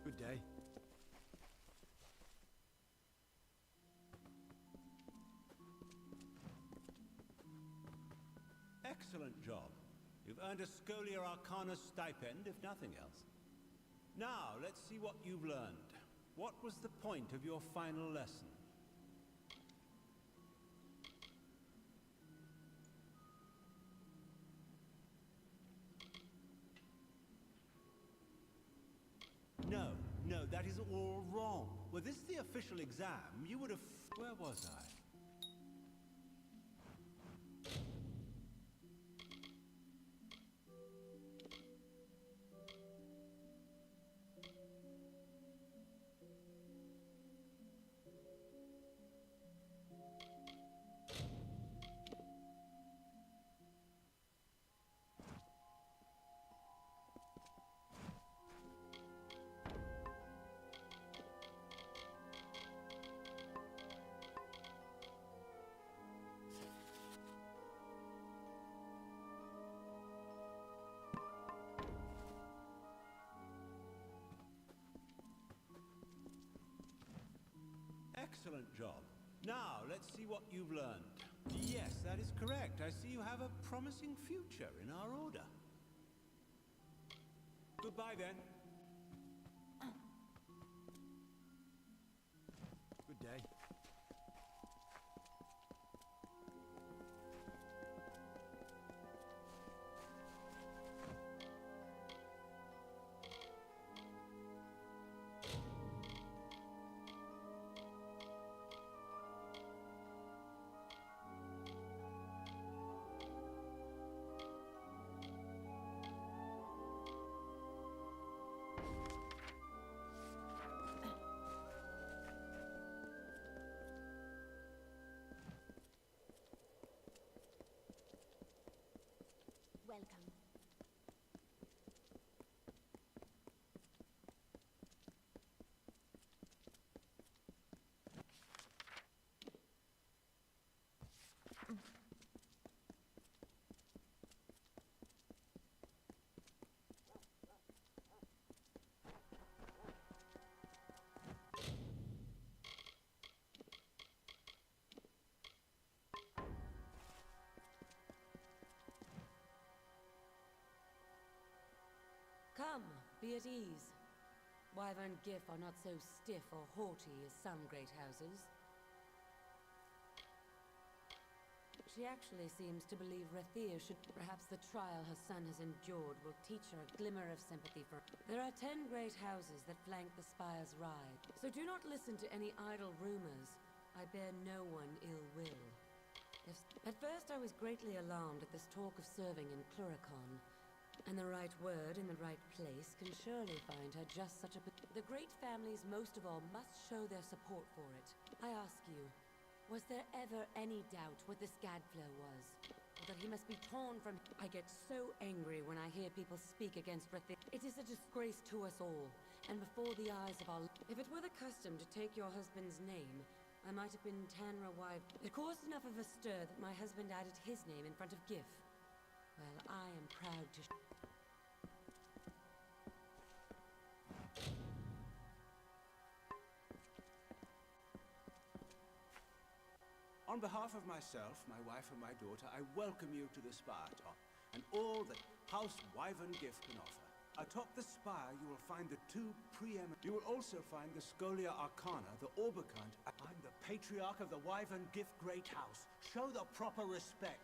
Good day.
Excellent job. You've earned a Scholia Arcana stipend, if nothing else. Now, let's see what you've learned. What was the point of your final lesson? No, that is all wrong. Were this the official exam, you would have... Where was I? Excellent job. Now, let's see what you've learned. Yes, that is correct. I see you have a promising future in our order. Goodbye, then.
Good day.
Welcome.
Come, be at ease. Wyvern Gif are not so stiff or haughty as some great houses. She actually seems to believe Rathir should... Perhaps the trial her son has endured will teach her a glimmer of sympathy for... There are 10 great houses that flank the Spire's ride, so do not listen to any idle rumors. I bear no one ill will. At first I was greatly alarmed at this talk of serving in Pluricon. And the right word in the right place can surely find her just such a... The great families most of all must show their support for it. I ask you, was there ever any doubt what this Gadflow was? Or that he must be torn from... I get so angry when I hear people speak against Rathir. It is a disgrace to us all, and before the eyes of our... If it were the custom to take your husband's name, I might have been Tanra Wyvern. It caused enough of a stir that my husband added his name in front of Gif. Well, I am proud to...
On behalf of myself, my wife and my daughter, I welcome you to the Spire Top, and all that House Wyvern Gif can offer. Atop the spire, you will find the two preeminent... You will also find the Scholia Arcana, the Orbicant. I'm the Patriarch of the Wyvern Gift Great House. Show the proper respect.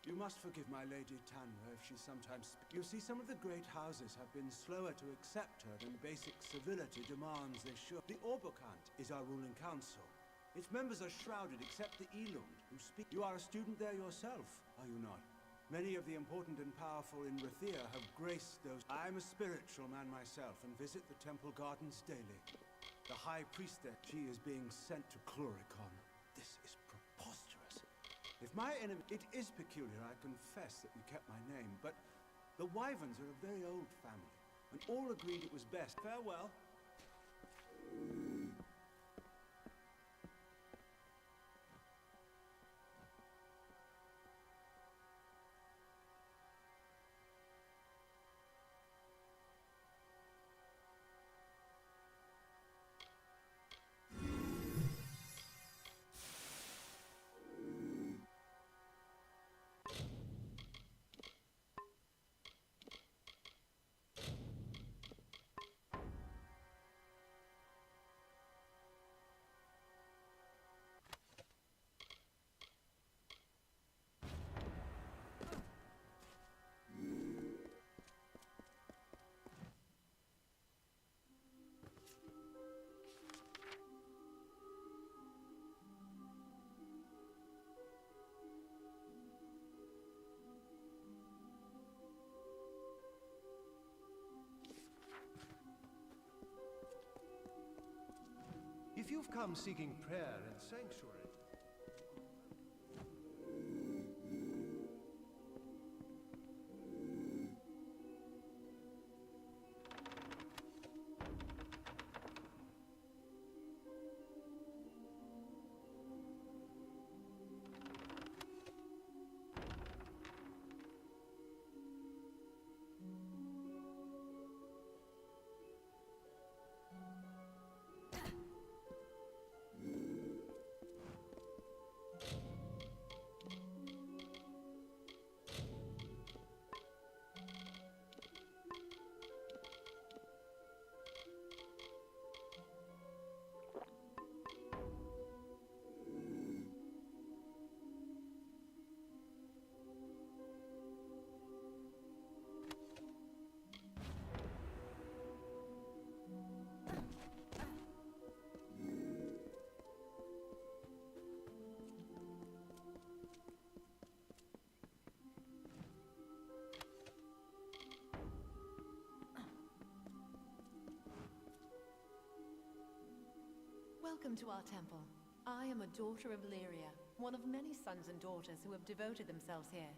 You must forgive my Lady Tanra if she sometimes... You see, some of the great houses have been slower to accept her than basic civility demands they should. The Orbicant is our ruling council. Its members are shrouded except the Elund, who speak... You are a student there yourself, are you not? Many of the important and powerful in Rathir have graced those... I'm a spiritual man myself and visit the temple gardens daily. The High Priestess, she is being sent to Cluricon. This is preposterous. If my enemy... It is peculiar, I confess, that we kept my name, but the Wyverns are a very old family, and all agreed it was best. Farewell.
If you've come seeking prayer and sanctuary...
Welcome to our temple. I am a daughter of Lyria, one of many sons and daughters who have devoted themselves here.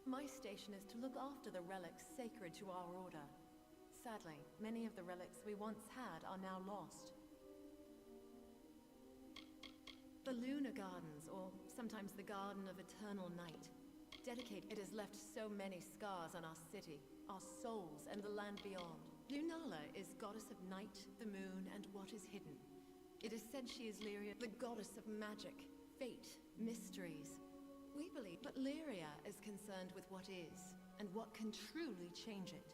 My station is to look after the relics sacred to our order. Sadly, many of the relics we once had are now lost. The Lunar Gardens, or sometimes the Garden of Eternal Night, it has left so many scars on our city, our souls, and the land beyond. Lunala is goddess of night, the moon, and what is hidden. It is said she is Lyria, the goddess of magic, fate, mysteries. We believe, but Lyria is concerned with what is, and what can truly change it.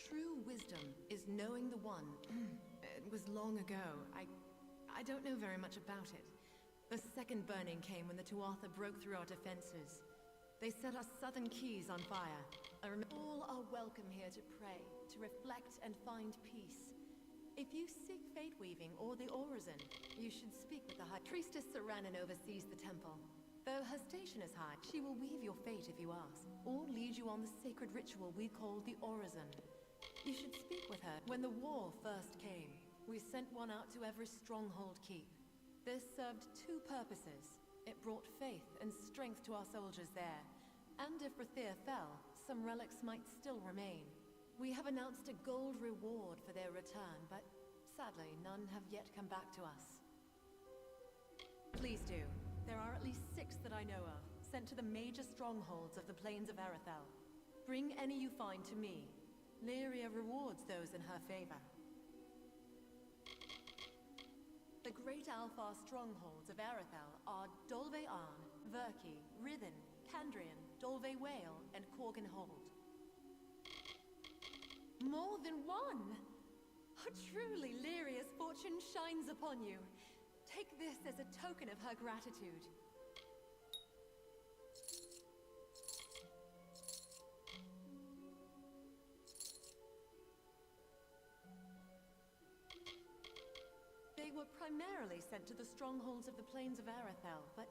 True wisdom is knowing the one. It was long ago. I don't know very much about it. The second burning came when the Tuatha broke through our defenses. They set our southern keys on fire. All are welcome here to pray, to reflect and find peace. If you seek fate weaving or the Orison, you should speak with the High Priestess Saranin oversees the temple. Though her station is high, she will weave your fate if you ask, or lead you on the sacred ritual we call the Orison. You should speak with her. When the war first came, we sent one out to every stronghold keep. This served two purposes. It brought faith and strength to our soldiers there. And if Rathir fell, some relics might still remain. We have announced a gold reward for their return, but sadly, none have yet come back to us. Please do. There are at least 6 that I know of, sent to the major strongholds of the plains of Arethel. Bring any you find to me. Lyria rewards those in her favor. The great Alfar strongholds of Arethel are Dolve Arn, Verki, Rithen, Candrian, Dolve Whale, and Corgan Hold. More than one! Oh, truly, Lyria's fortune shines upon you. Take this as a token of her gratitude. They were primarily sent to the strongholds of the plains of Arathel, but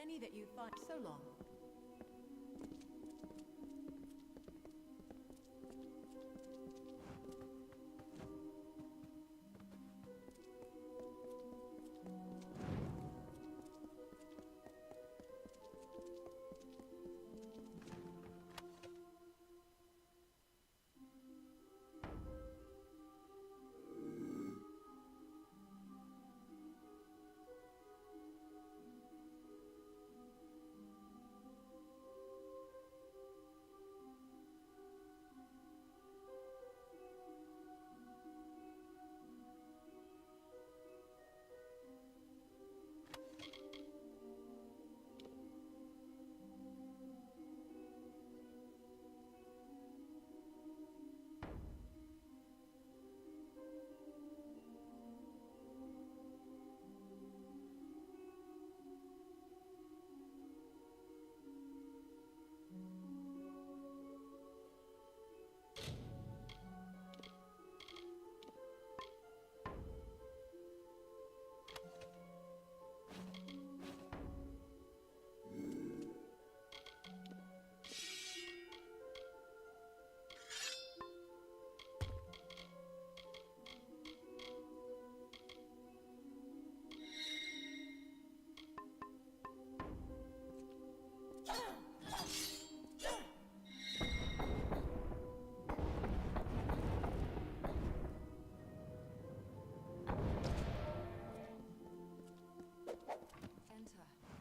any that you find so long.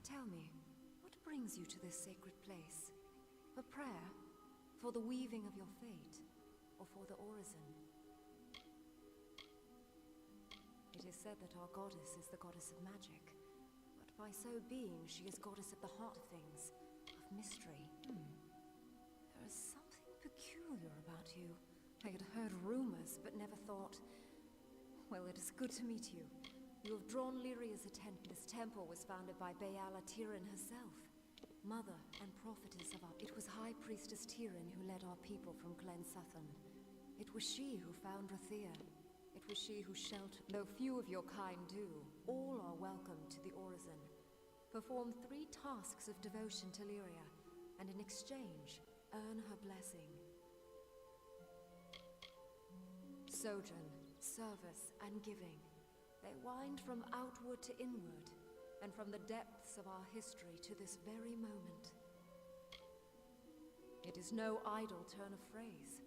Tell me, what brings you to this sacred place? For prayer? For the weaving of your fate? Or for the orison? It is said that our goddess is the goddess of magic, but by so being, she is goddess at the heart of things, of mystery. There is something peculiar about you. I had heard rumors, but never thought... Well, it is good to meet you. You have drawn Lyria's attention. This temple was founded by Bayala Tyrion herself, mother and prophetess of our... It was High Priestess Tyrion who led our people from Glen Sutton. It was she who found Rathir. It was she who sheltered... Though few of your kind do, all are welcome to the Orison. Perform 3 tasks of devotion to Lyria, and in exchange, earn her blessing. Sojourn, service, and giving. They wind from outward to inward, and from the depths of our history to this very moment. It is no idle turn of phrase.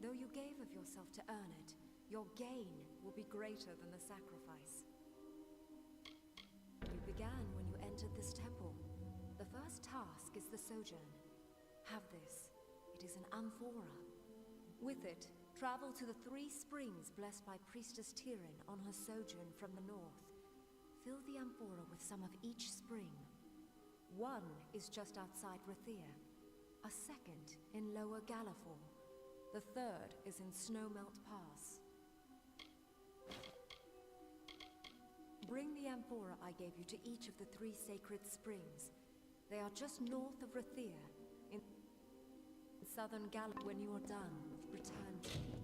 Though you gave of yourself to earn it, your gain will be greater than the sacrifice. You began when you entered this temple. The first task is the sojourn. Have this. It is an amphora. With it, travel to the 3 springs blessed by Priestess Tyrion on her sojourn from the north. Fill the amphora with some of each spring. One is just outside Rathir, a second in Lower Gallifall, the third is in Snowmelt Pass. Bring the amphora I gave you to each of the 3 sacred springs. They are just north of Rathir, in southern Gallifall. When you are done, return to me.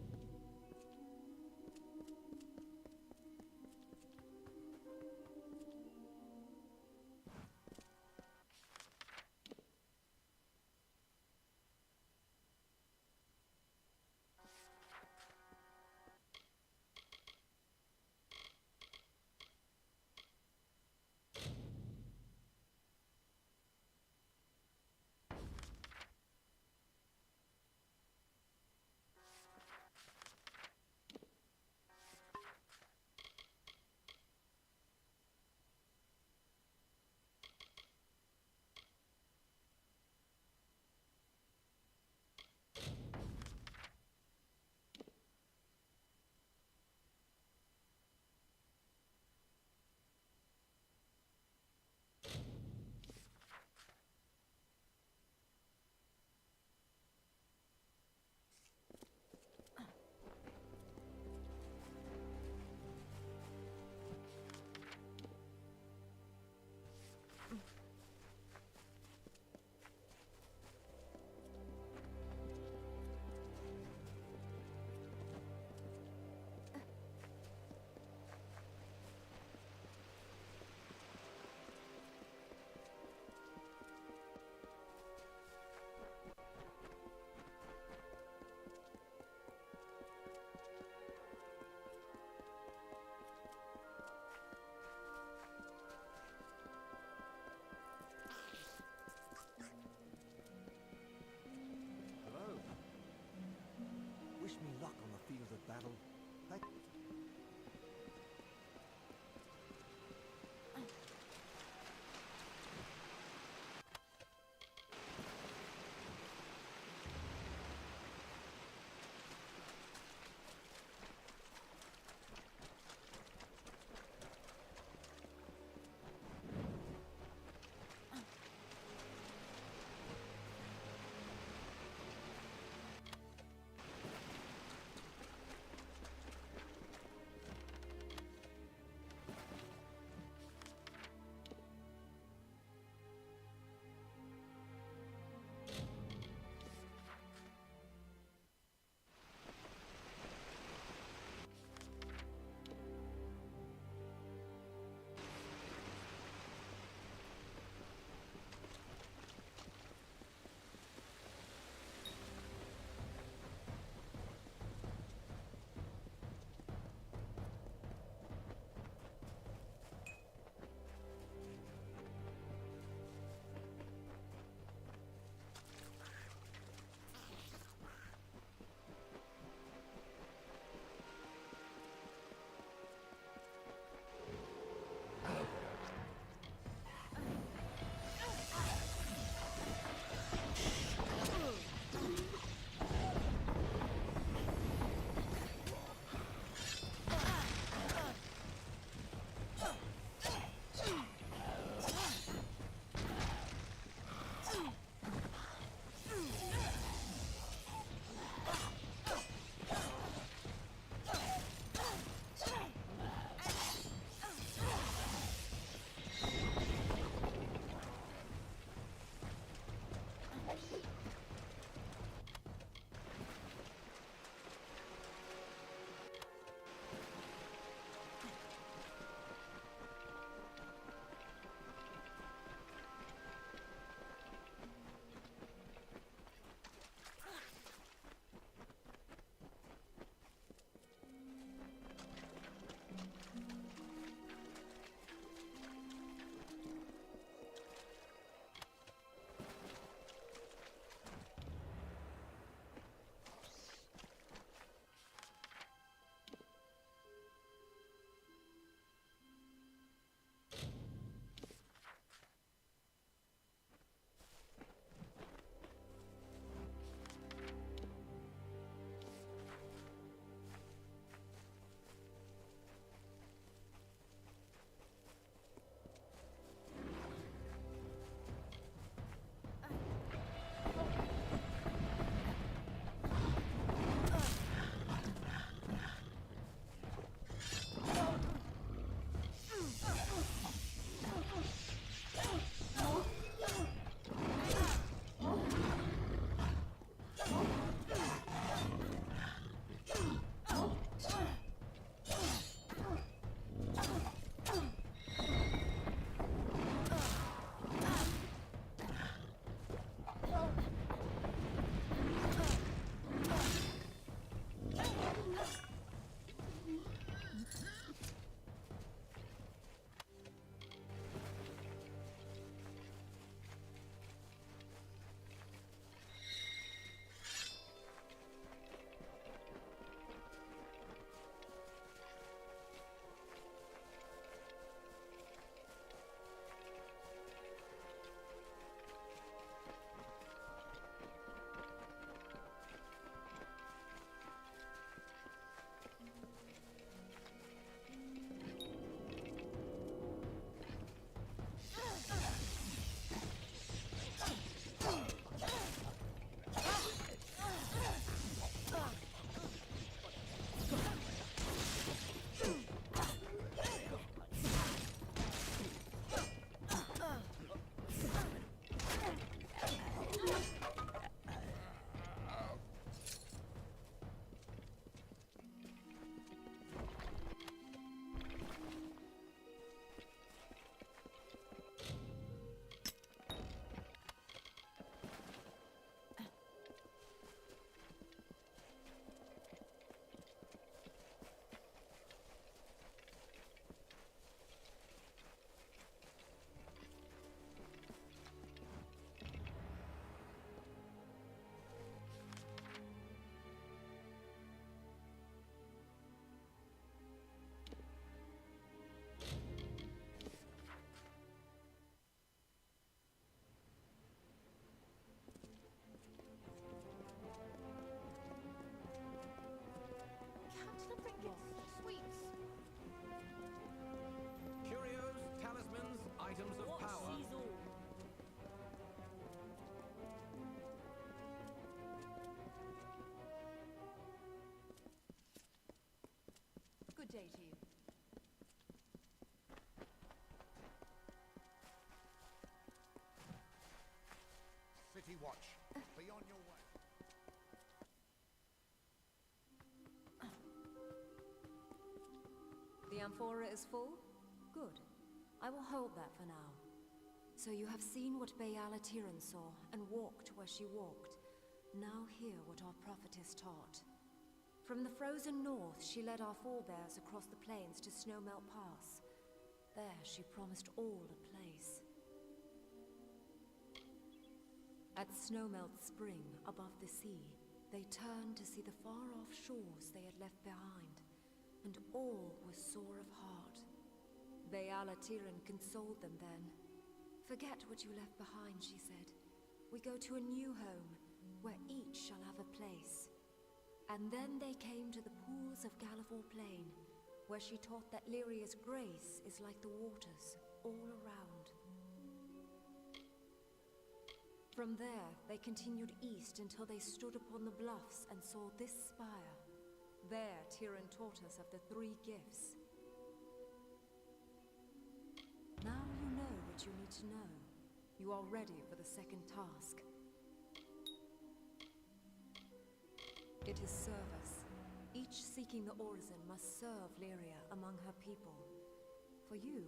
day to you.
City Watch, be on your way.
The amphora is full? Good. I will hold that for now. So you have seen what Bayala-Tiran saw, and walked where she walked. Now hear what our prophetess taught. From the frozen north, she led our forebears across the plains to Snowmelt Pass. There she promised all a place. At Snowmelt Spring, above the sea, they turned to see the far-off shores they had left behind, and all was sore of heart. Bayala-Tiran consoled them then. Forget what you left behind, she said. We go to a new home, where each shall have a place. And then they came to the pools of Gallivore Plain, where she taught that Lyria's grace is like the waters, all around. From there, they continued east until they stood upon the bluffs and saw this spire. There, Tiran taught us of the 3 gifts. Now you know what you need to know. You are ready for the second task. It is service. Each seeking the Orison must serve Lyria among her people. For you,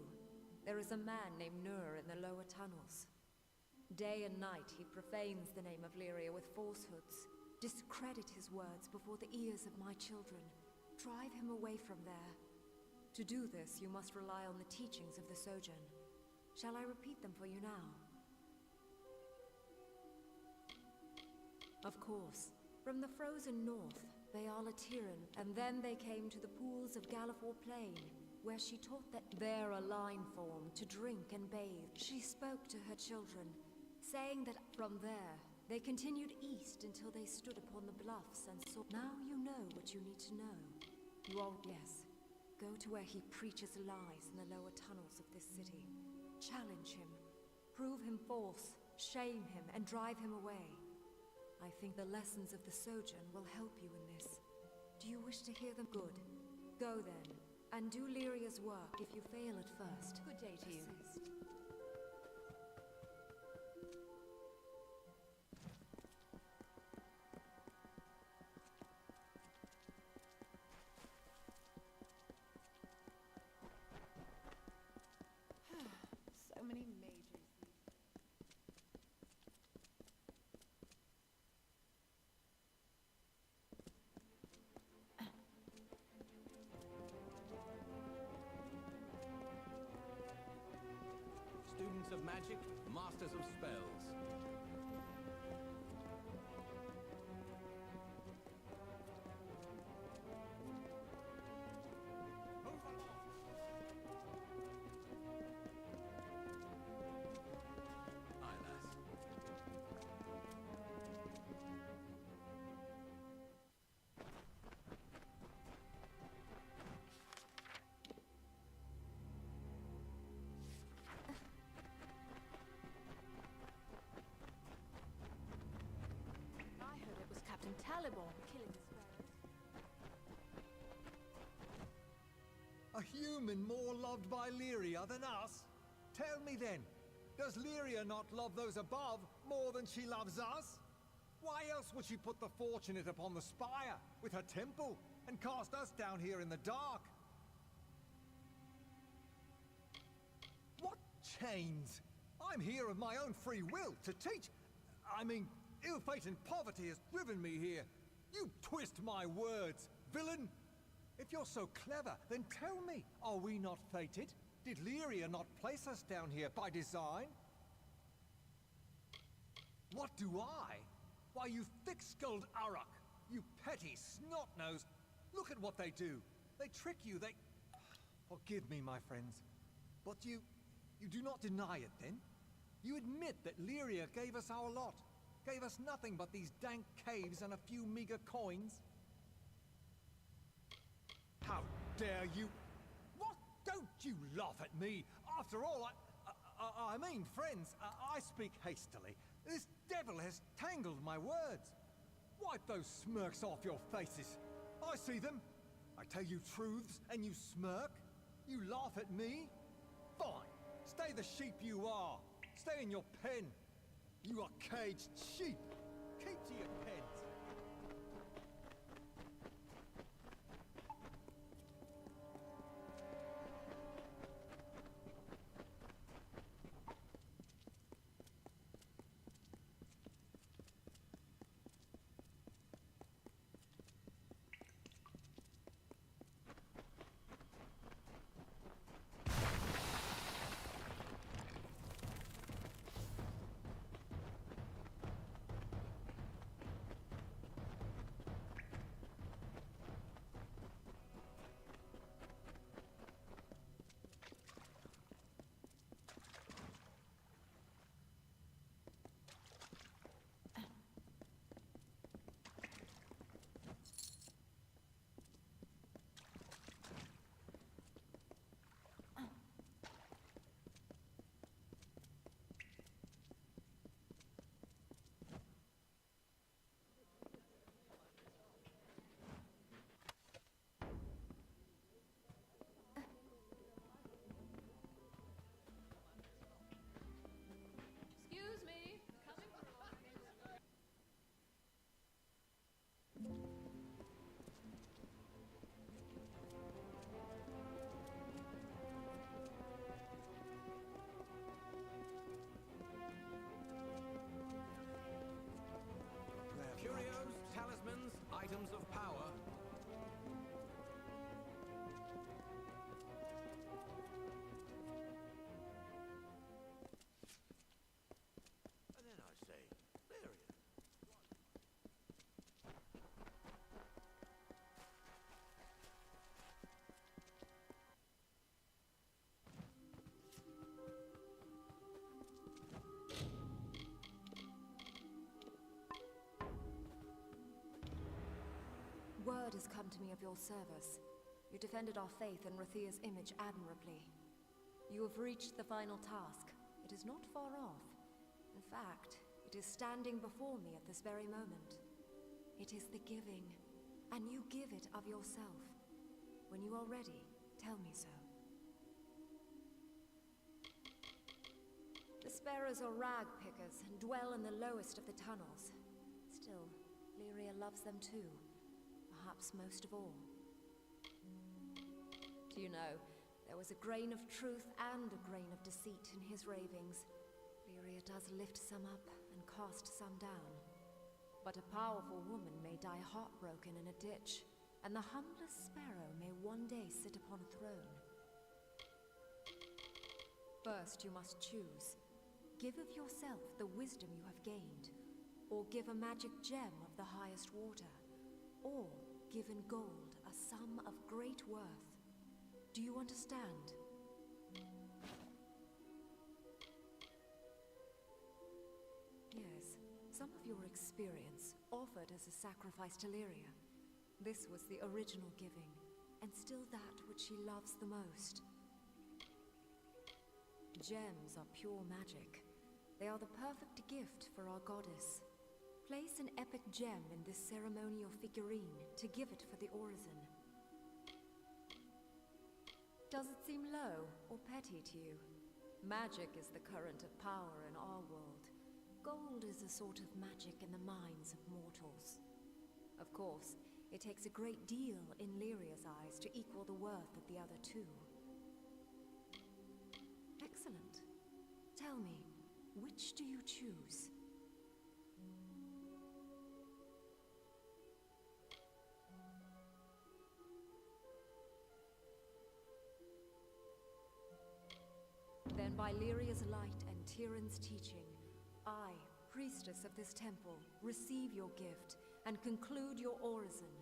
there is a man named Nur in the lower tunnels. Day and night he profanes the name of Lyria with falsehoods. Discredit his words before the ears of my children. Drive him away from there. To do this, you must rely on the teachings of the Sojourn. Shall I repeat them for you now? Of course. From the frozen north, Bayala-Tiran, and then they came to the pools of Gallivore Plain, where she taught that there a line formed to drink and bathe. She spoke to her children, saying that from there, they continued east until they stood upon the bluffs and saw. Now you know what you need to know. You all, yes. Go to where he preaches lies in the lower tunnels of this city. Challenge him. Prove him false, shame him, and drive him away. I think the lessons of the Sojourn will help you in this. Do you wish to hear them? Good. Go then, and do Lyria's work if you fail at first.
Good day to you.
Persist.
So many mages.
Students of magic, masters of spells.
Taliban killing the sparrows.
A human more loved by Lyria than us? Tell me then, does Lyria not love those above more than she loves us? Why else would she put the fortunate upon the spire with her temple and cast us down here in the dark? What chains? I'm here of my own free will to teach. I mean, ill fate and poverty has driven me here. You twist my words, villain! If you're so clever, then tell me, are we not fated? Did Lyria not place us down here by design? What do I? Why, you thick-skulled Arak, you petty snot-nosed. Look at what they do. They trick you, they... Forgive me, my friends, but you do not deny it, then? You admit that Lyria gave us our lot. Gave us nothing but these dank caves and a few meager coins? How dare you? What? Don't you laugh at me! After all, I mean, friends, I speak hastily. This devil has tangled my words. Wipe those smirks off your faces. I see them. I tell you truths and you smirk? You laugh at me? Fine. Stay the sheep you are. Stay in your pen. You are caged sheep. Keep to your pens.
Excuse me. Coming.
Curios, talismans, items of power.
And then I say, Lyria.
Word has come to me of your service. You defended our faith and Rathir's image admirably. You have reached the final task. It is not far off. In fact, it is standing before me at this very moment. It is the giving, and you give it of yourself. When you are ready, tell me so. The Sparrows are rag pickers and dwell in the lowest of the tunnels. Still, Lyria loves them too. Perhaps most of all. Do you know, there was a grain of truth and a grain of deceit in his ravings. Lyria does lift some up and cast some down. But a powerful woman may die heartbroken in a ditch, and the humblest sparrow may one day sit upon a throne. First, you must choose. Give of yourself the wisdom you have gained, or give a magic gem of the highest water, or give in gold a sum of great worth. Do you understand? Yes, some of your experience offered as a sacrifice to Lyria. This was the original giving, and still that which she loves the most. Gems are pure magic. They are the perfect gift for our goddess. Place an epic gem in this ceremonial figurine to give it for the orison. Does it seem low or petty to you? Magic is the current of power in our world. Gold is a sort of magic in the minds of mortals. Of course, it takes a great deal in Lyria's eyes to equal the worth of the other two. Excellent. Tell me, which do you choose? Then by Lyria's light and Tyrann's teaching, I, priestess of this temple, receive your gift and conclude your orison.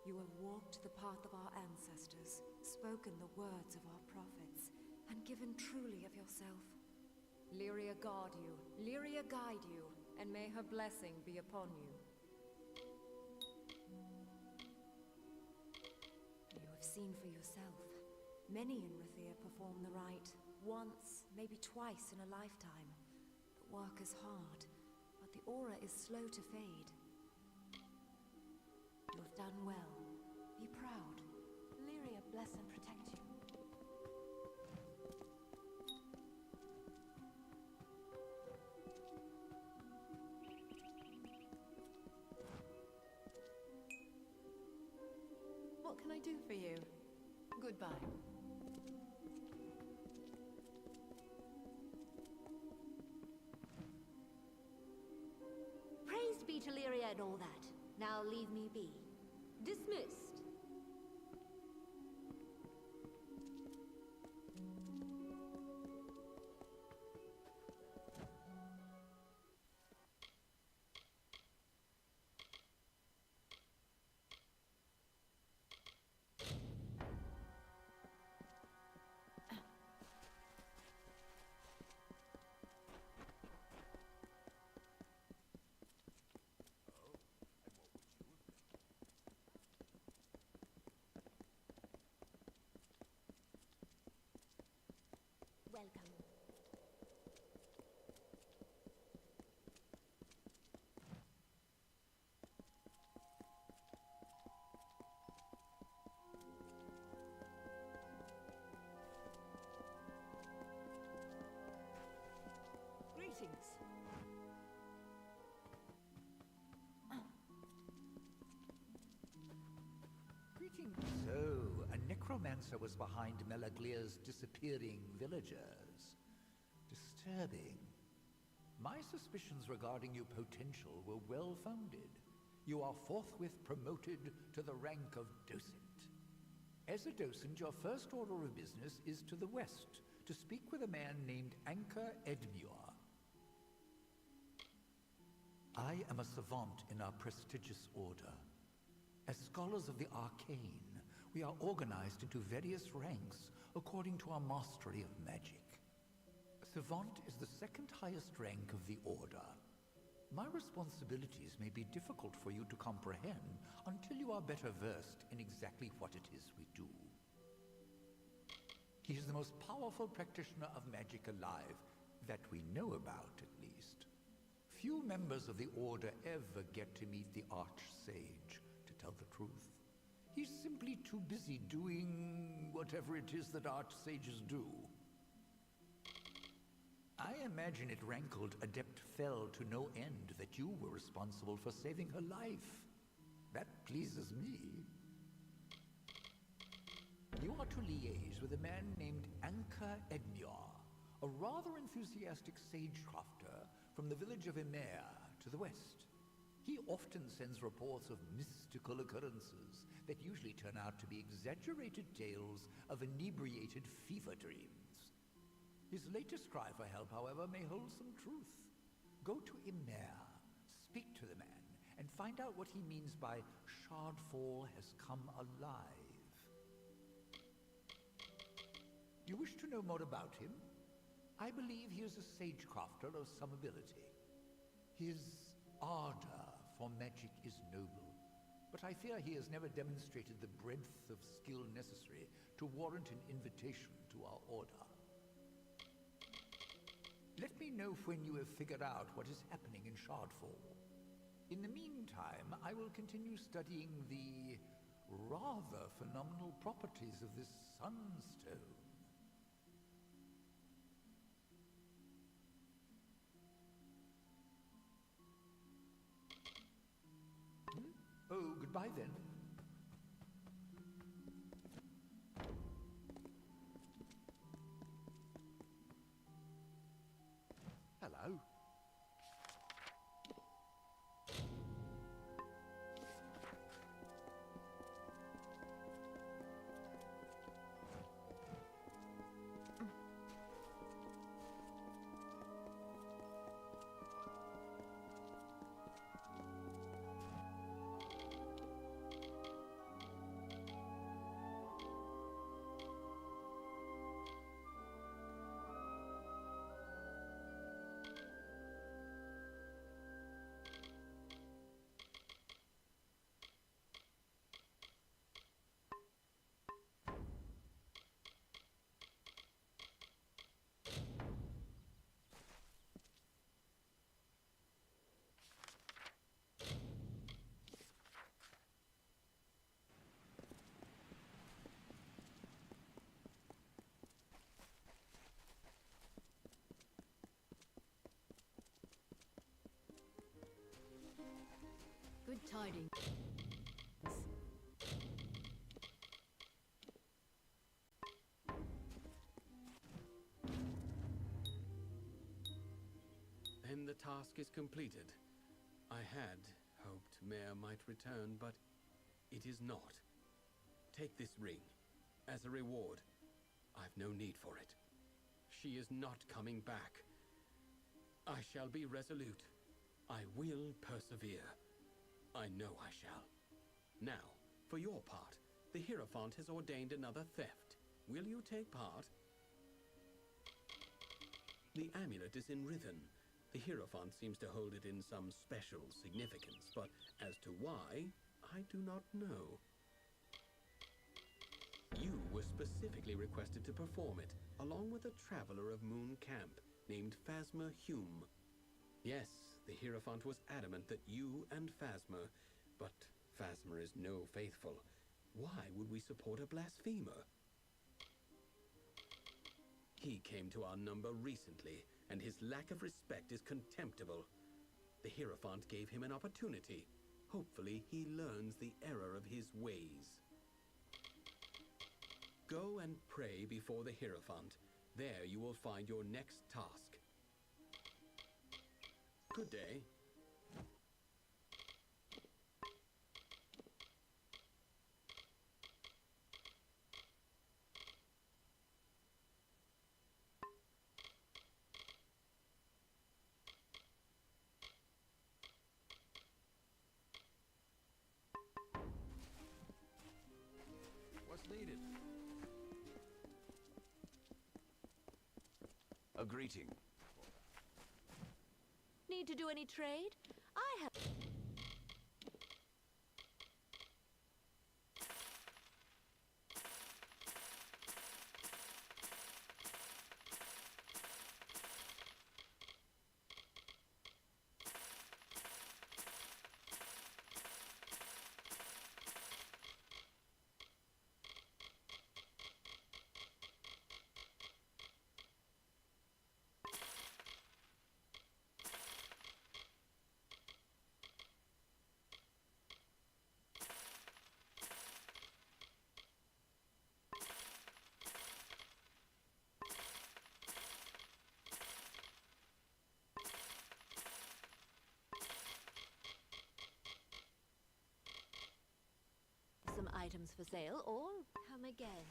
You have walked the path of our ancestors, spoken the words of our prophets, and given truly of yourself. Lyria guard you, Lyria guide you, and may her blessing be upon you. You have seen for yourself. Many in Rathir perform the rite, once, maybe twice in a lifetime. The work is hard, but the aura is slow to fade. You have done well. Be proud.
bless and protect you. What can I do for you? Goodbye.
Praised be to Lyria and all that. Now leave me be. Dismissed. Welcome.
Greetings.
Greetings. So, a necromancer was behind Melaglia's disappearing villagers. Disturbing. My suspicions regarding your potential were well-founded. You are forthwith promoted to the rank of docent. As a docent, your first order of business is to the west, to speak with a man named Anchor Edmure. I am a savant in our prestigious order. As scholars of the arcane, we are organized into various ranks according to our mastery of magic. Savant is the second highest rank of the order. My responsibilities may be difficult for you to comprehend until you are better versed in exactly what it is we do. He is the most powerful practitioner of magic alive, that we know about at least. Few members of the order ever get to meet the Archsage, to tell the truth. He's simply too busy doing whatever it is that Archsages do. I imagine it rankled Adept Fell to no end that you were responsible for saving her life. That pleases me. You are to liaise with a man named Anchor Edmure, a rather enthusiastic sagecrafter from the village of Emere to the west. He often sends reports of mystical occurrences that usually turn out to be exaggerated tales of inebriated fever dreams. His latest cry for help, however, may hold some truth. Go to Emere, speak to the man, and find out what he means by Shardfall has come alive. You wish to know more about him? I believe he is a sagecrafter of some ability. His ardor for magic is noble, but I fear he has never demonstrated the breadth of skill necessary to warrant an invitation to our order. Let me know when you have figured out what is happening in Shardfall. In the meantime, I will continue studying the rather phenomenal properties of this sunstone. Oh, goodbye then.
Hello.
good tidings.
Then the task is completed. I had hoped Mare might return, but it is not. Take this ring as a reward. I've no need for it. She is not coming back. I shall be resolute. I will persevere. I know I shall. Now, for your part, the Hierophant has ordained another theft. Will you take part? The amulet is in Ryzen. The Hierophant seems to hold it in some special significance, but as to why, I do not know. You were specifically requested to perform it, along with a traveler of Moon Camp named Phasma Hume. Yes, the Hierophant was adamant that you and Phasma, but Phasma is no faithful. Why would we support a blasphemer? He came to our number recently, and his lack of respect is contemptible. The Hierophant gave him an opportunity. Hopefully he learns the error of his ways. Go and pray before the Hierophant. There you will find your next task. Good day.
What's needed?
A greeting.
Need to do any trade? I have... some items for sale, or come again.